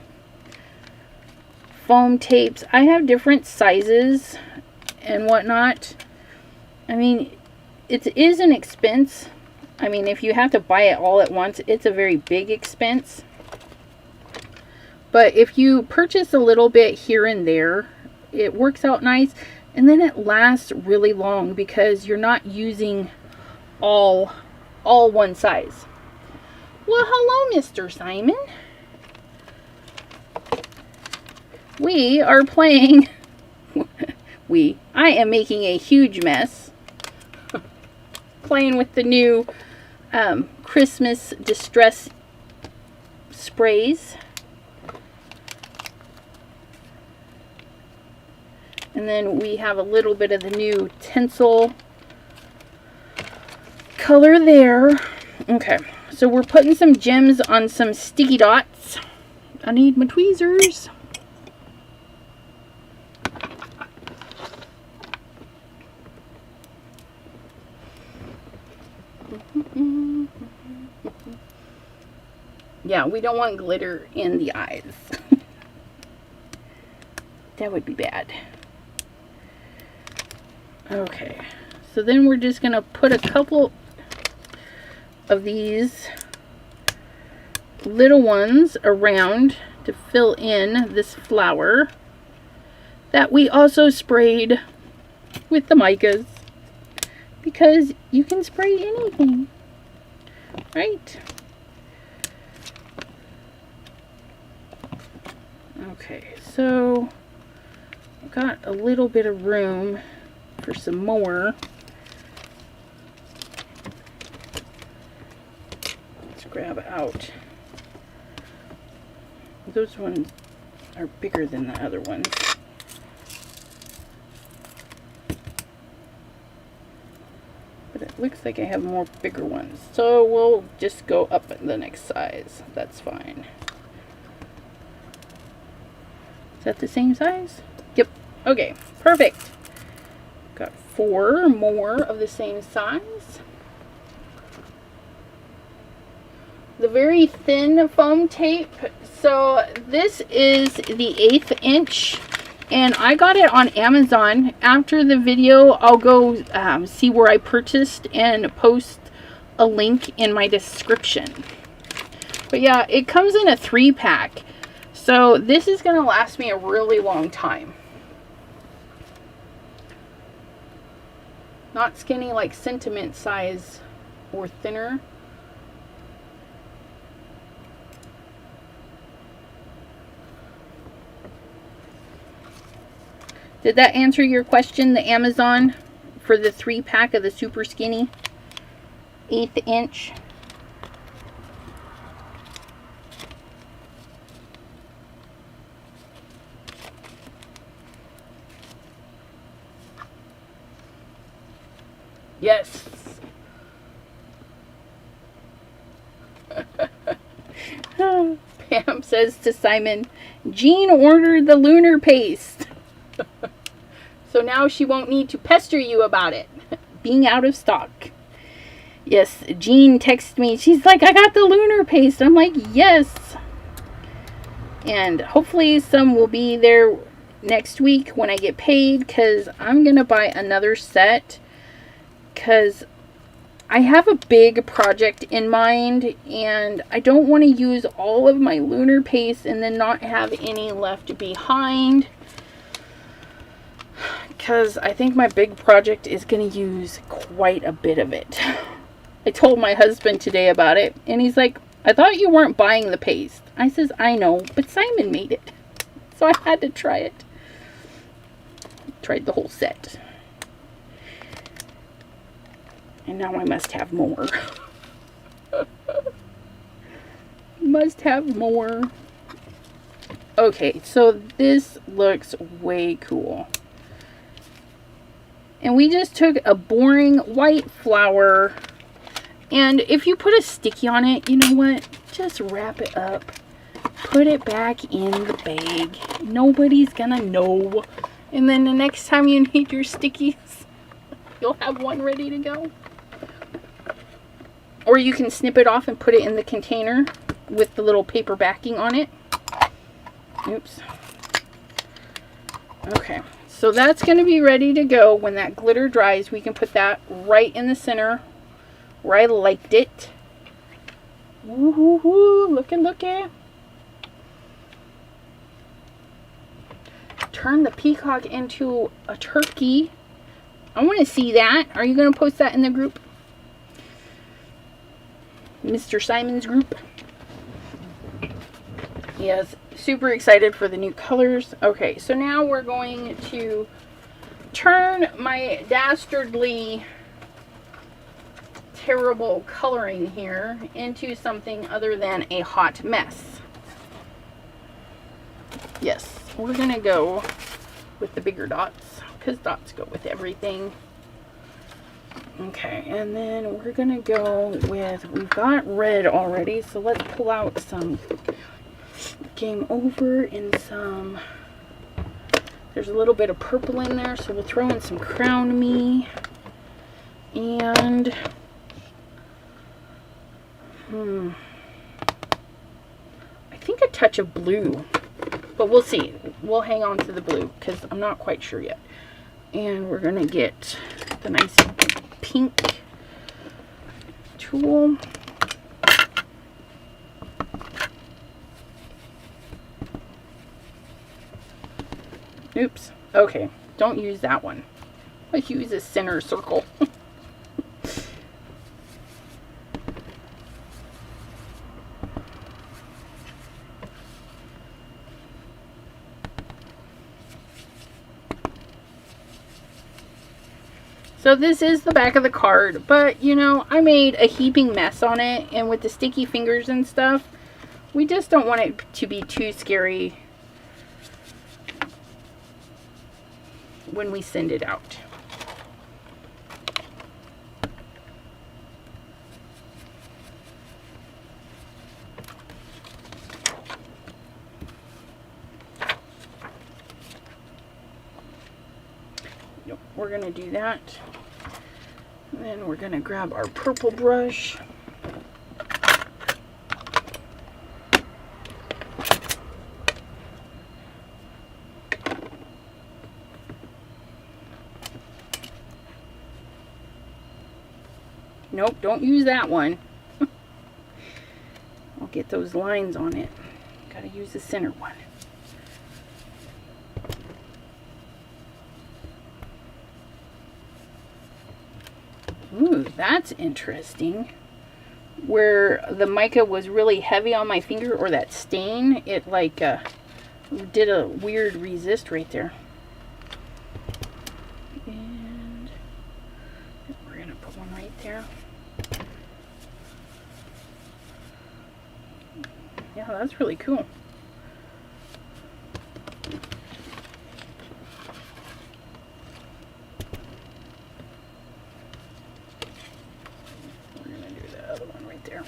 foam tapes. I have different sizes and whatnot. I mean, it is an expense. I mean, if you have to buy it all at once, it's a very big expense. But if you purchase a little bit here and there, it works out nice. And then it lasts really long because you're not using all one size. Well, hello, Mr. Simon. We are playing, I am making a huge mess, playing with the new Christmas Disstress sprays. And then we have a little bit of the new tinsel color there. Okay, so we're putting some gems on some sticky dots. I need my tweezers. Yeah, we don't want glitter in the eyes. That would be bad. Okay, so then we're just going to put a couple of these little ones around to fill in this flower that we also sprayed with the micas, because you can spray anything, right? Okay, so I've got a little bit of room for some more. Let's grab out. Those ones are bigger than the other ones. But it looks like I have more bigger ones. So we'll just go up the next size. That's fine. Is that the same size? Yep. Okay, perfect. Got 4 more of the same size. the very thin foam tape. So this is the 1/8 inch, and I got it on Amazon. After the video, I'll go see where I purchased and post a link in my description. But yeah, it comes in a 3-pack. So this is going to last me a really long time. Not skinny like Sentiment size or thinner. Did that answer your question, the Amazon, for the 3-pack of the super skinny 1/8 inch? Yes. Pam says to Simon, Jean ordered the Lunar paste. So now she won't need to pester you about it being out of stock. Yes, Jean texted me. She's like, I got the Lunar paste. I'm like, yes. And hopefully some will be there next week when I get paid, because I'm going to buy another set, because I have a big project in mind and I don't want to use all of my Lunar paste and then not have any left behind, because I think my big project is going to use quite a bit of it. I told my husband today about it, and he's like, I thought you weren't buying the paste. I says, I know, but Simon made it, so I had to try it. Tried the whole set. And now I must have more. Must have more. Okay, so this looks way cool. And we just took a boring white flower, and if you put a sticky on it, you know what? Just wrap it up. Put it back in the bag. Nobody's gonna know. And then the next time you need your stickies, you'll have one ready to go. Or you can snip it off and put it in the container with the little paper backing on it. Oops. Okay. So that's going to be ready to go. When that glitter dries, we can put that right in the center where I liked it. Woo-hoo-hoo, looky. Turn the peacock into a turkey. I want to see that. Are you going to post that in the group? Mr. Simon's group? Yes, super excited for the new colors. Okay, so now we're going to turn my dastardly terrible coloring here into something other than a hot mess. Yes, we're gonna go with the bigger dots, because dots go with everything. Okay, and then we're gonna go with, we've got red already, so let's pull out some Game Over and some, there's a little bit of purple in there, so we'll throw in some Crown Me, and I think a touch of blue, but we'll see. We'll hang on to the blue because I'm not quite sure yet. And we're gonna get the nice pink tool. Oops. Okay. Don't use that one. Let's use a center circle. So this is the back of the card, but you know, I made a heaping mess on it, and with the sticky fingers and stuff, we just don't want it to be too scary when we send it out. Yep, we're gonna do that. And then we're gonna grab our purple brush. Nope, don't use that one. I'll get those lines on it. Gotta use the center one. Ooh, that's interesting. Where the mica was really heavy on my finger, or that stain, it like did a weird resist right there. And we're gonna put one right there. Yeah, that's really cool. We're gonna do the other one right there.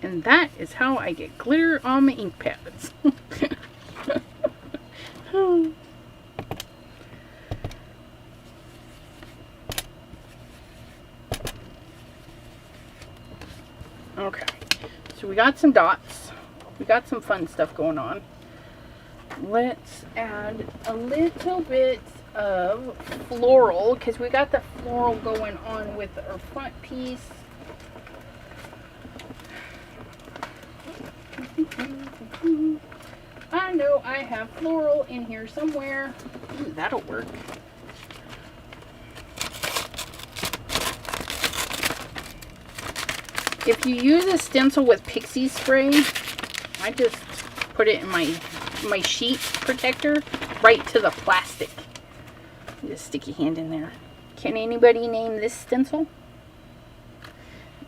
And that is how I get glitter on my ink pads. Okay, so we got some dots. We got some fun stuff going on. Let's add a little bit of floral, because we got the floral going on with our front piece. I know I have floral in here somewhere. Ooh, that'll work. If you use a stencil with pixie spray, I just put it in my sheet protector right to the plastic. Just stick your hand in there. Can anybody name this stencil?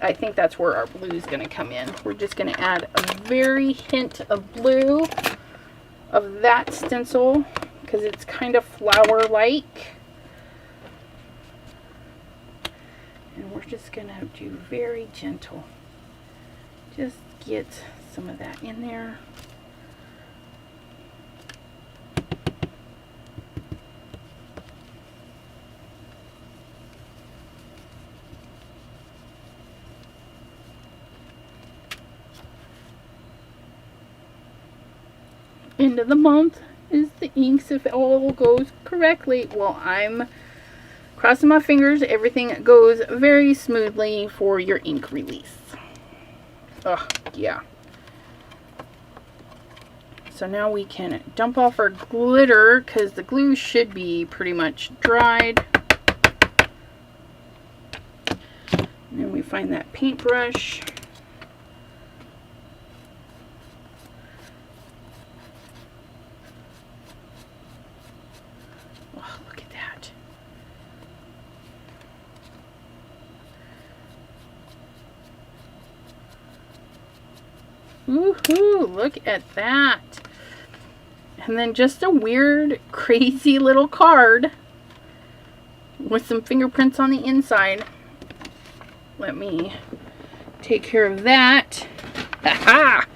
I think that's where our blue is going to come in. We're just going to add a very hint of blue of that stencil because it's kind of flower-like. And we're just going to do very gentle. Just get some of that in there. End of the month is the inks if all goes correctly. Well, I'm crossing my fingers everything goes very smoothly for your ink release. Oh, yeah. So now we can dump off our glitter because the glue should be pretty much dried. And then we find that paintbrush. Woohoo! Look at that. And then just a weird, crazy little card with some fingerprints on the inside. Let me take care of that. Ha-ha!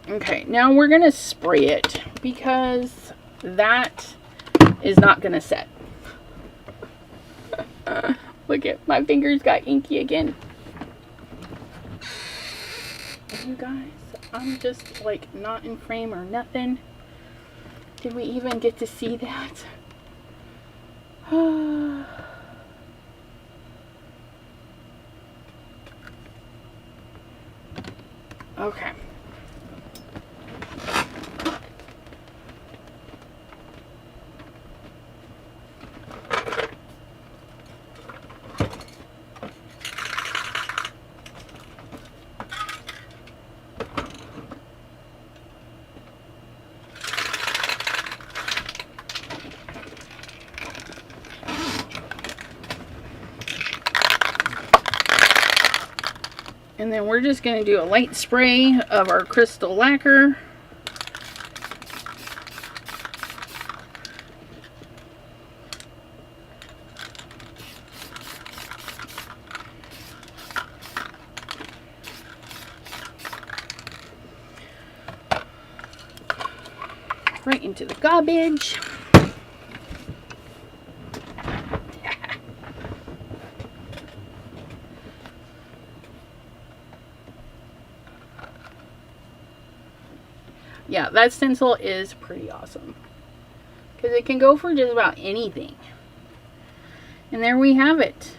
Okay, now we're going to spray it because that is not going to set. Look at my fingers got inky again. You guys, I'm just like not in frame or nothing. Did we even get to see that? Okay. And then we're just going to do a light spray of our crystal lacquer. right into the garbage. Yeah, that stencil is pretty awesome because it can go for just about anything. And there we have it.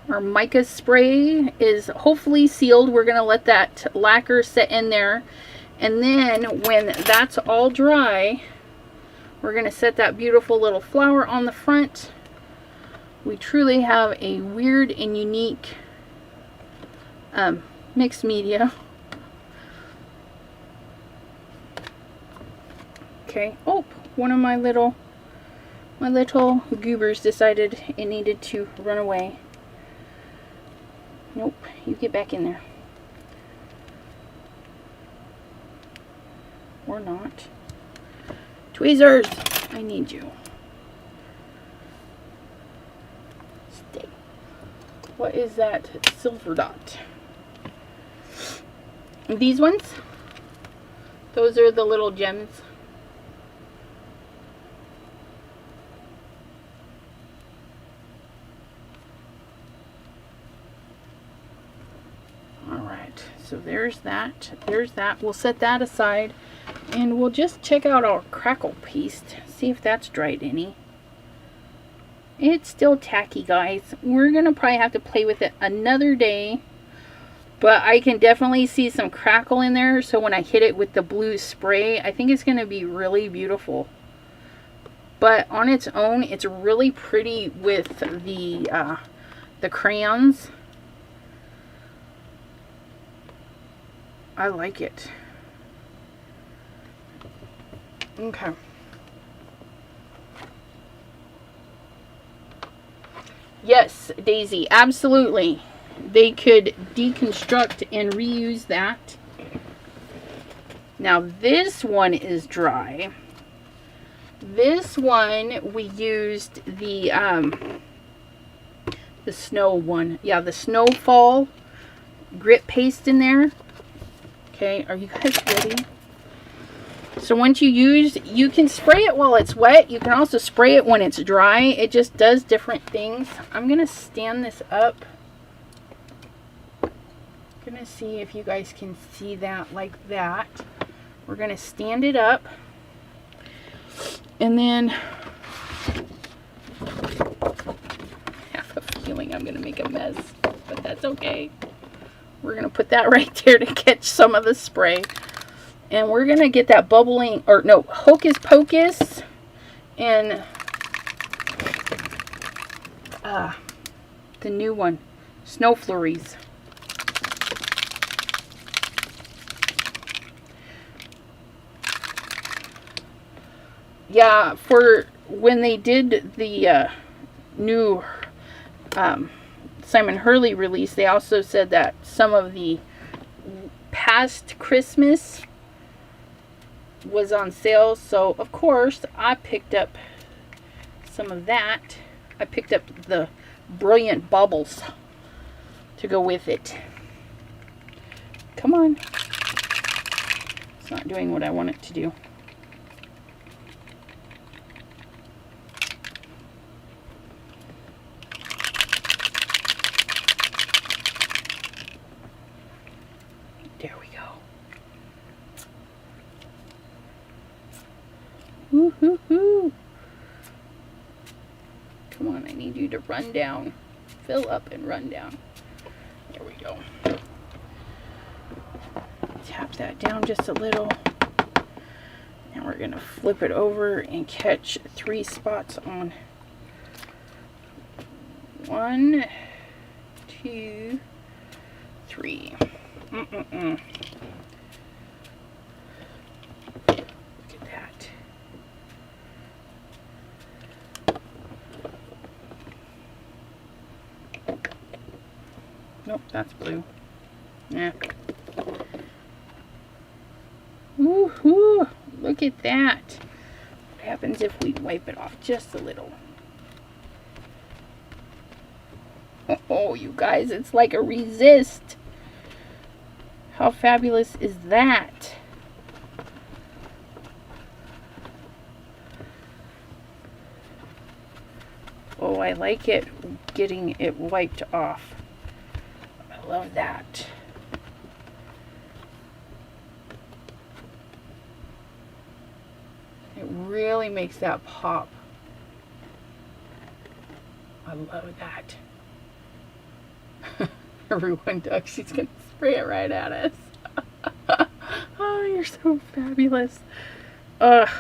Our mica spray is hopefully sealed. We're going to let that lacquer set in there. And then when that's all dry, we're going to set that beautiful little flower on the front. We truly have a weird and unique mixed media. Okay. Oh, one of my little goobers decided it needed to run away. Nope, you get back in there. Or not. Tweezers, I need you. Stay. What is that silver dot? These ones? Those are the little gems. So there's that. We'll set that aside and we'll just check out our crackle paste. See if that's dried any. It's still tacky, guys. We're going to probably have to play with it another day. But I can definitely see some crackle in there. So when I hit it with the blue spray, I think it's going to be really beautiful. But on its own, it's really pretty with the crayons. I like it. Okay. Yes, Daisy, absolutely. They could deconstruct and reuse that. Now this one is dry. This one we used the snow one. Yeah, the snowfall grit paste in there. Okay, are you guys ready? So once you can spray it while it's wet. You can also spray it when it's dry. It just does different things. I'm going to stand this up. I'm going to see if you guys can see that like that. We're going to stand it up. And then I have a feeling I'm going to make a mess, but that's okay. We're going to put that right there to catch some of the spray. And we're going to get that bubbling, or no, Hocus Pocus and the new one, Snow Flurries. Yeah, for when they did the new Simon Hurley release, they also said that some of the past Christmas was on sale. So, of course, I picked up some of that. I picked up the Brilliant Bubbles to go with it. Come on. It's not doing what I want it to do. There we go. Woo-hoo-hoo. Come on, I need you to run down. Fill up and run down. There we go. Tap that down just a little. Now we're going to flip it over and catch 3 spots on 1, 2, 3. Look at that. Nope, that's blue. Yeah. Woohoo! Look at that. What happens if we wipe it off just a little? Oh, you guys, it's like a resist. How fabulous is that? I like it getting it wiped off. I love that. It really makes that pop. I love that. Everyone ducks. She's going to spray it right at us. Oh, you're so fabulous. Ugh.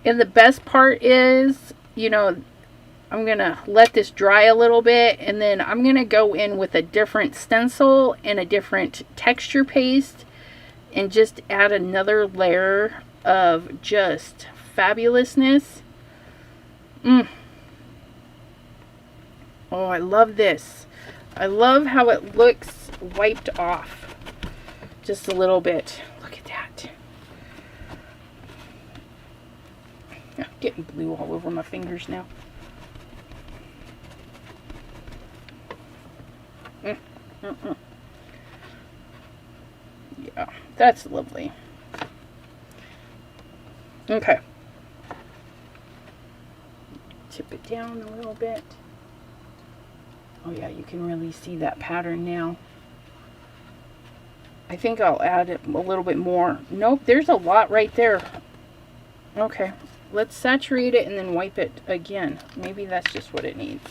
And the best part is, you know, I'm going to let this dry a little bit, and then I'm going to go in with a different stencil and a different texture paste and just add another layer of just fabulousness. Oh, I love this. I love how it looks wiped off just a little bit. Look at that. I'm getting blue all over my fingers now. Yeah, that's lovely. Okay. Tip it down a little bit. Oh yeah, you can really see that pattern now. I think I'll add it a little bit more. Nope, there's a lot right there. Okay, let's saturate it and then wipe it again. Maybe that's just what it needs.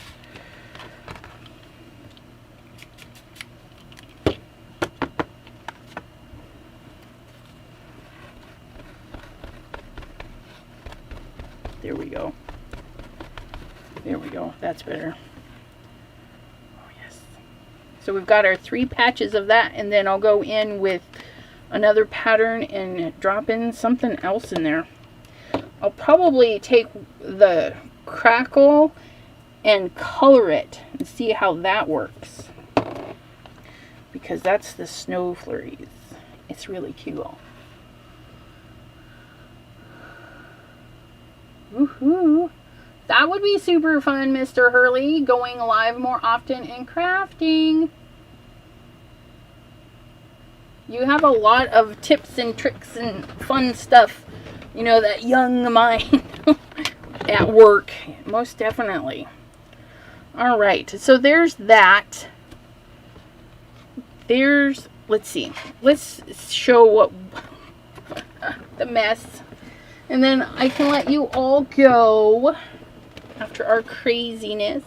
There we go. There we go. That's better. Oh, yes. So we've got our 3 patches of that, and then I'll go in with another pattern and drop in something else in there. I'll probably take the crackle and color it and see how that works, because that's the snow flurries. It's really cute. Woohoo! That would be super fun, Mr. Hurley, going live more often and crafting. You have a lot of tips and tricks and fun stuff, you know, that young mind at work. Most definitely. All right, so there's that. There's, let's see. Let's show what the mess. And then I can let you all go after our craziness.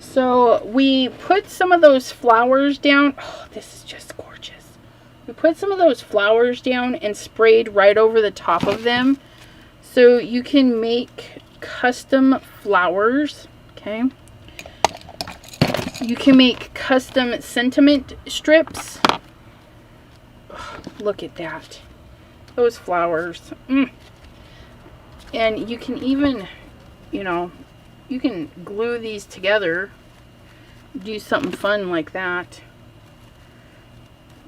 So we put some of those flowers down. Oh, this is just gorgeous. We put some of those flowers down and sprayed right over the top of them. So you can make custom flowers. Okay. You can make custom sentiment strips. Oh, look at that. Those flowers. And you can even, you know, you can glue these together, do something fun like that.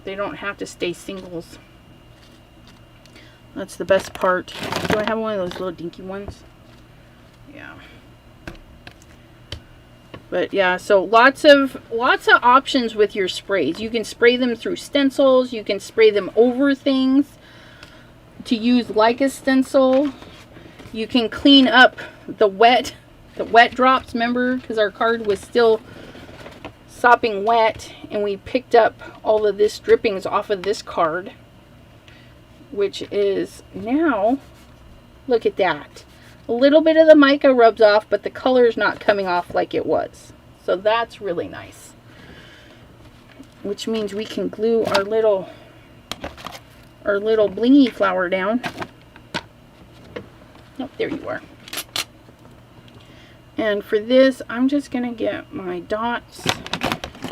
They don't have to stay singles. That's the best part. Do I have one of those little dinky ones? Yeah. But yeah, so lots of options with your sprays. You can spray them through stencils, you can spray them over things to use like a stencil. You can clean up the wet drops, remember, because our card was still sopping wet, and we picked up all of this drippings off of this card, which is now, look at that. A little bit of the mica rubs off, but the color is not coming off like it was. So that's really nice. Which means we can glue our little blingy flower down. Oh, there you are. And for this, I'm just going to get my dots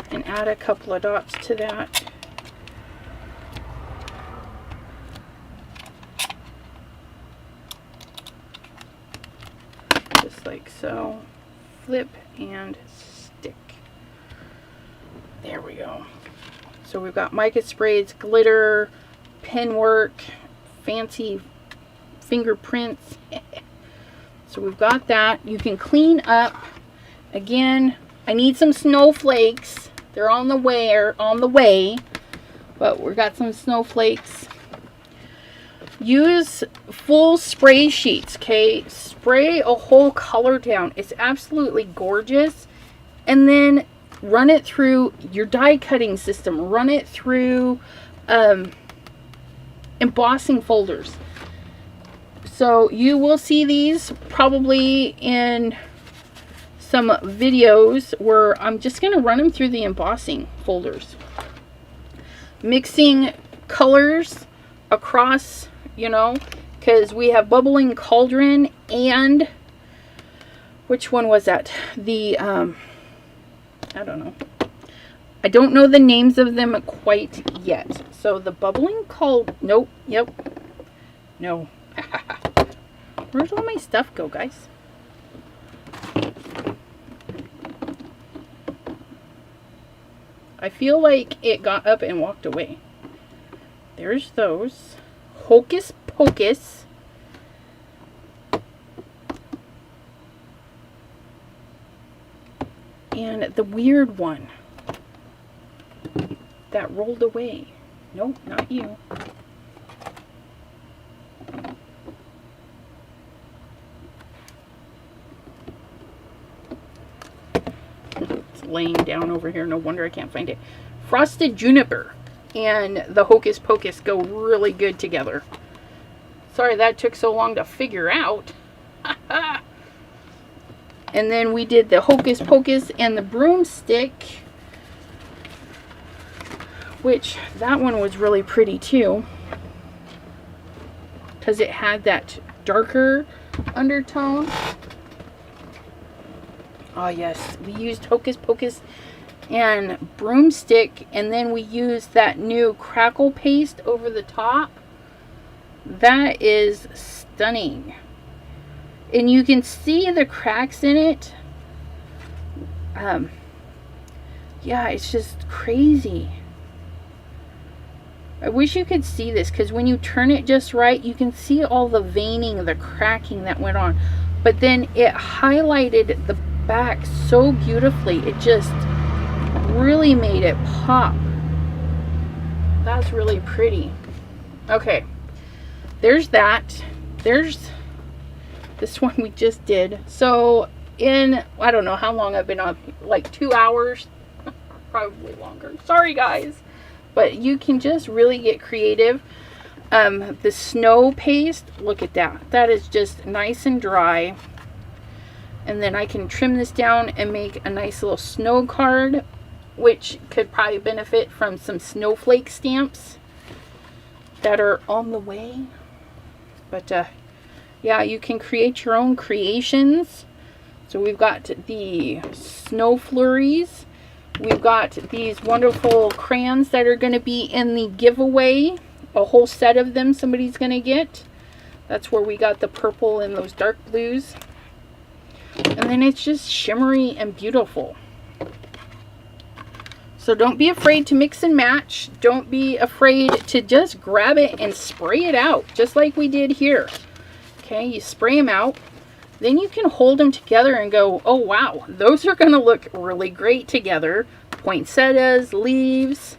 and add a couple of dots to that. Just like so. Flip and stick. There we go. So we've got mica sprays, glitter, pen work, fancy fingerprints. So we've got that. You can clean up. Again, I need some snowflakes. They're on the way, but we've got some snowflakes. use full spray sheets, okay? Spray a whole color down. It's absolutely gorgeous. And then run it through your die cutting system. Run it through embossing folders. So you will see these probably in some videos where I'm just going to run them through the embossing folders. Mixing colors across, you know, because we have Bubbling Cauldron and which one was that? The I don't know. I don't know the names of them quite yet. So the Bubbling Cauldron. Nope. Yep. No. Where's all my stuff go, guys? I feel like it got up and walked away. There's those. Hocus Pocus. And the weird one that rolled away. Nope, not you. It's laying down over here. No wonder I can't find it. Frosted Juniper and the Hocus Pocus go really good together. Sorry that took so long to figure out. And then we did the Hocus Pocus and the Broomstick, which that one was really pretty too, because it had that darker undertone. Oh yes, we used Hocus Pocus and Broomstick, and then we used that new crackle paste over the top. That is stunning. And you can see the cracks in it. Yeah, it's just crazy. I wish you could see this, because when you turn it just right, you can see all the veining, the cracking that went on. But then it highlighted the back so beautifully. It just really made it pop. That's really pretty. Okay, there's that. There's this one we just did. So in, I don't know how long I've been on, like 2 hours, probably longer. Sorry guys, but you can just really get creative. The snow paste, look at that. That is just nice and dry. And then I can trim this down and make a nice little snow card, which could probably benefit from some snowflake stamps that are on the way. But yeah, you can create your own creations. So we've got the snow flurries. We've got these wonderful crayons that are going to be in the giveaway. A whole set of them somebody's going to get. That's where we got the purple and those dark blues. And then it's just shimmery and beautiful. So don't be afraid to mix and match. Don't be afraid to just grab it and spray it out, just like we did here. Okay, you spray them out. Then you can hold them together and go, oh wow, those are going to look really great together. Poinsettias, leaves.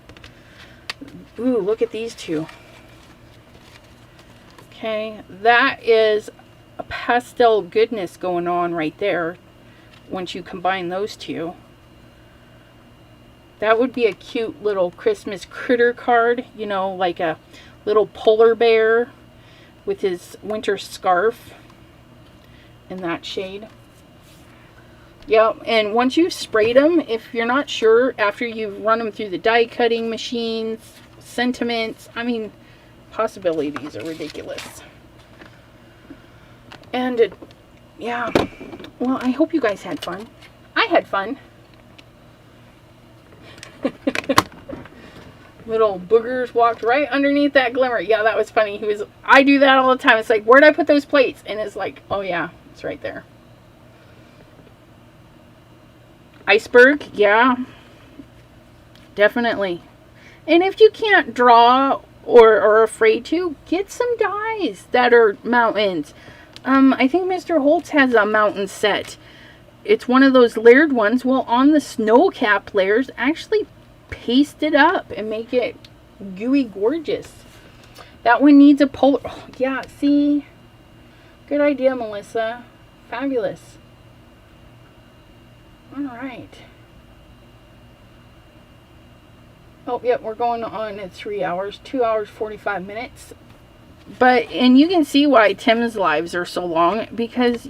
Ooh, look at these two. Okay, that is a pastel goodness going on right there once you combine those two. That would be a cute little Christmas critter card, you know, like a little polar bear with his winter scarf in that shade. Yep, and once you've sprayed them, if you're not sure, after you've run them through the die cutting machines, sentiments, I mean, possibilities are ridiculous. And yeah, well, I hope you guys had fun. I had fun. Little boogers walked right underneath that glimmer. Yeah, that was funny. I do that all the time. It's like, where'd I put those plates? And it's like, oh yeah, it's right there. Iceberg, yeah, definitely. And if you can't draw or are afraid to, get some dies that are mountains. I think Mr. Holtz has a mountain set. It's one of those layered ones. Well, on the snow cap layers, actually paste it up and make it gooey gorgeous. That one needs a polar. Oh, yeah, see? Good idea, Melissa. Fabulous. All right. Oh, yep, we're going on at 3 hours. 2 hours, 45 minutes. But, and you can see why Tim's lives are so long, because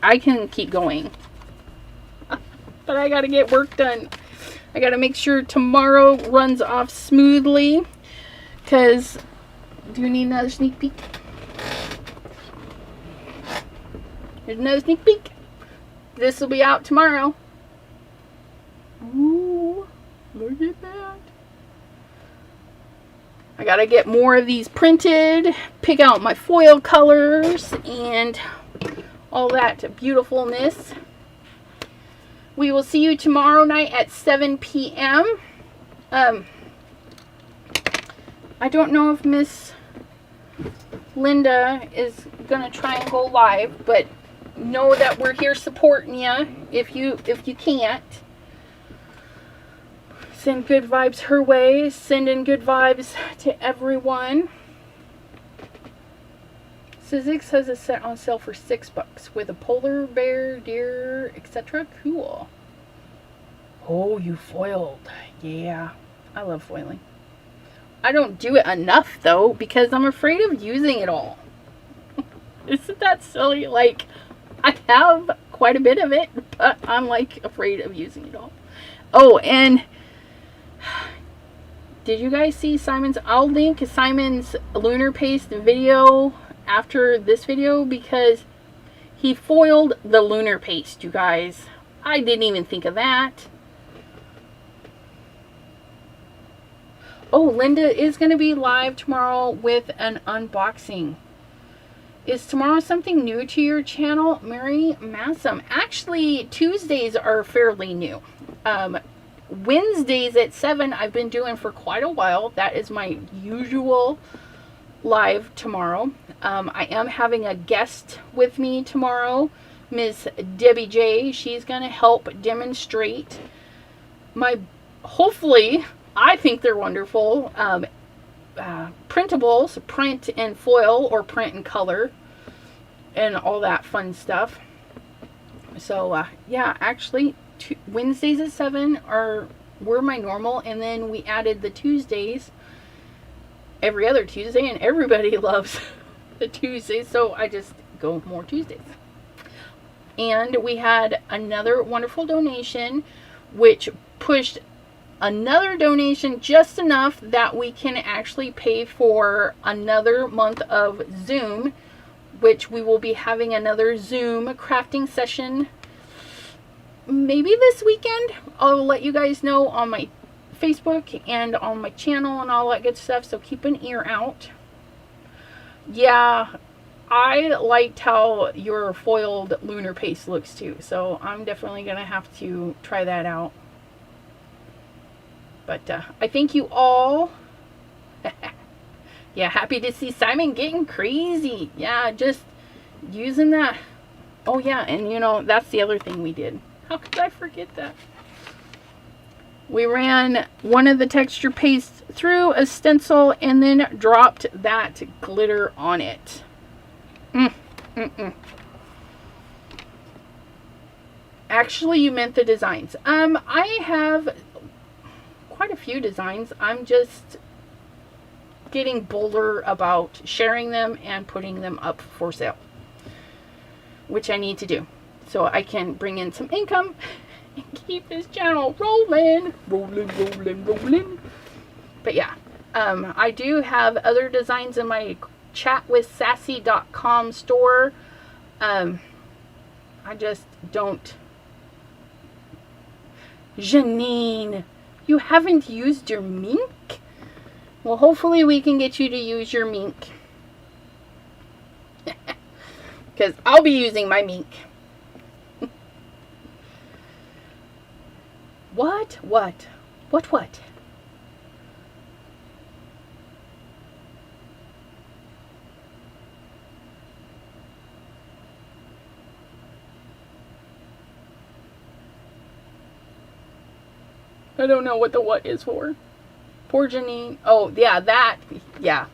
I can keep going. But I got to get work done. I got to make sure tomorrow runs off smoothly. Because, do you need another sneak peek? Here's another sneak peek. This will be out tomorrow. Ooh, look at that. I got to get more of these printed, pick out my foil colors, and all that beautifulness. We will see you tomorrow night at 7 p.m. I don't know if Miss Linda is going to try and go live, but know that we're here supporting you if you can't. Send good vibes her way. Send in good vibes to everyone. Sizzix has a set on sale for $6 with a polar bear, deer, etc. Cool. Oh, you foiled. Yeah, I love foiling. I don't do it enough though because I'm afraid of using it all. Isn't that silly? Like, I have quite a bit of it, but I'm like afraid of using it all. Oh, and did you guys see Simon's? I'll link Simon's Lunar paste video after this video because he foiled the Lunar paste, you guys. I didn't even think of that. Oh, Linda is going to be live tomorrow with an unboxing. Is tomorrow something new to your channel, Mary Massam? Actually, Tuesdays are fairly new. Wednesdays at 7 I've been doing for quite a while. That is my usual live tomorrow. I am having a guest with me tomorrow, Miss Debbie J. She's going to help demonstrate my, hopefully, I think they're wonderful, printables, print and foil or print and color and all that fun stuff. So yeah, actually Wednesdays at 7 were my normal, and then we added the Tuesdays every other Tuesday, and everybody loves the Tuesdays, so I just go more Tuesdays. And we had another wonderful donation which pushed another donation just enough that we can actually pay for another month of Zoom, which we will be having another Zoom crafting session maybe this weekend. I'll let you guys know on my Facebook and on my channel and all that good stuff, so keep an ear out. Yeah, I liked how your foiled Lunar paste looks too, so I'm definitely gonna have to try that out. But I thank you all. Yeah, happy to see Simon getting crazy. Yeah, just using that. Oh yeah, and you know, that's the other thing we did. How could I forget that? We ran one of the texture pastes through a stencil and then dropped that glitter on it. Actually, you meant the designs. I have quite a few designs. I'm just getting bolder about sharing them and putting them up for sale, which I need to do so I can bring in some income and keep this channel rolling. But yeah, I do have other designs in my chatwithsassy.com store. I just don't. Janine, you haven't used your mink? Well, hopefully we can get you to use your mink. Because I'll be using my mink. What? I don't know what the what is for. Poor Janine. Oh, yeah, that. Yeah.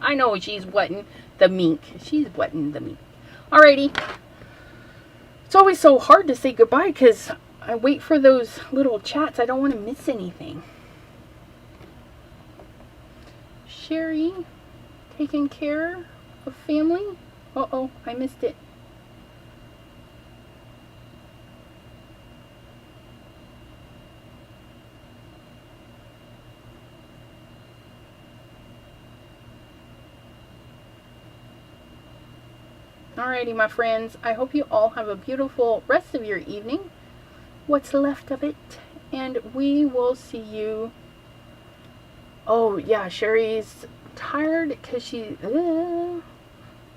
I know she's wetting the mink. She's wetting the mink. Alrighty. It's always so hard to say goodbye because I wait for those little chats. I don't want to miss anything. Sherry, taking care of family. Uh-oh, I missed it. Alrighty, my friends. I hope you all have a beautiful rest of your evening. What's left of it. And we will see you. Oh, yeah. Sherry's tired because she...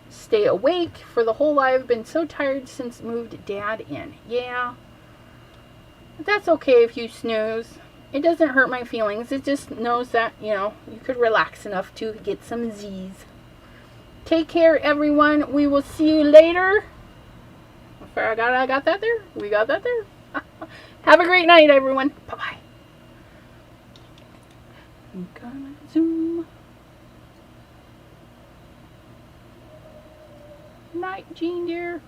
stay awake for the whole life. I've been so tired since moved Dad in. Yeah. But that's okay if you snooze. It doesn't hurt my feelings. It just knows that, you know, you could relax enough to get some Z's. Take care, everyone. We will see you later. I got that there? We got that there? Have a great night, everyone. Bye-bye. I'm gonna zoom. Night, Jean dear.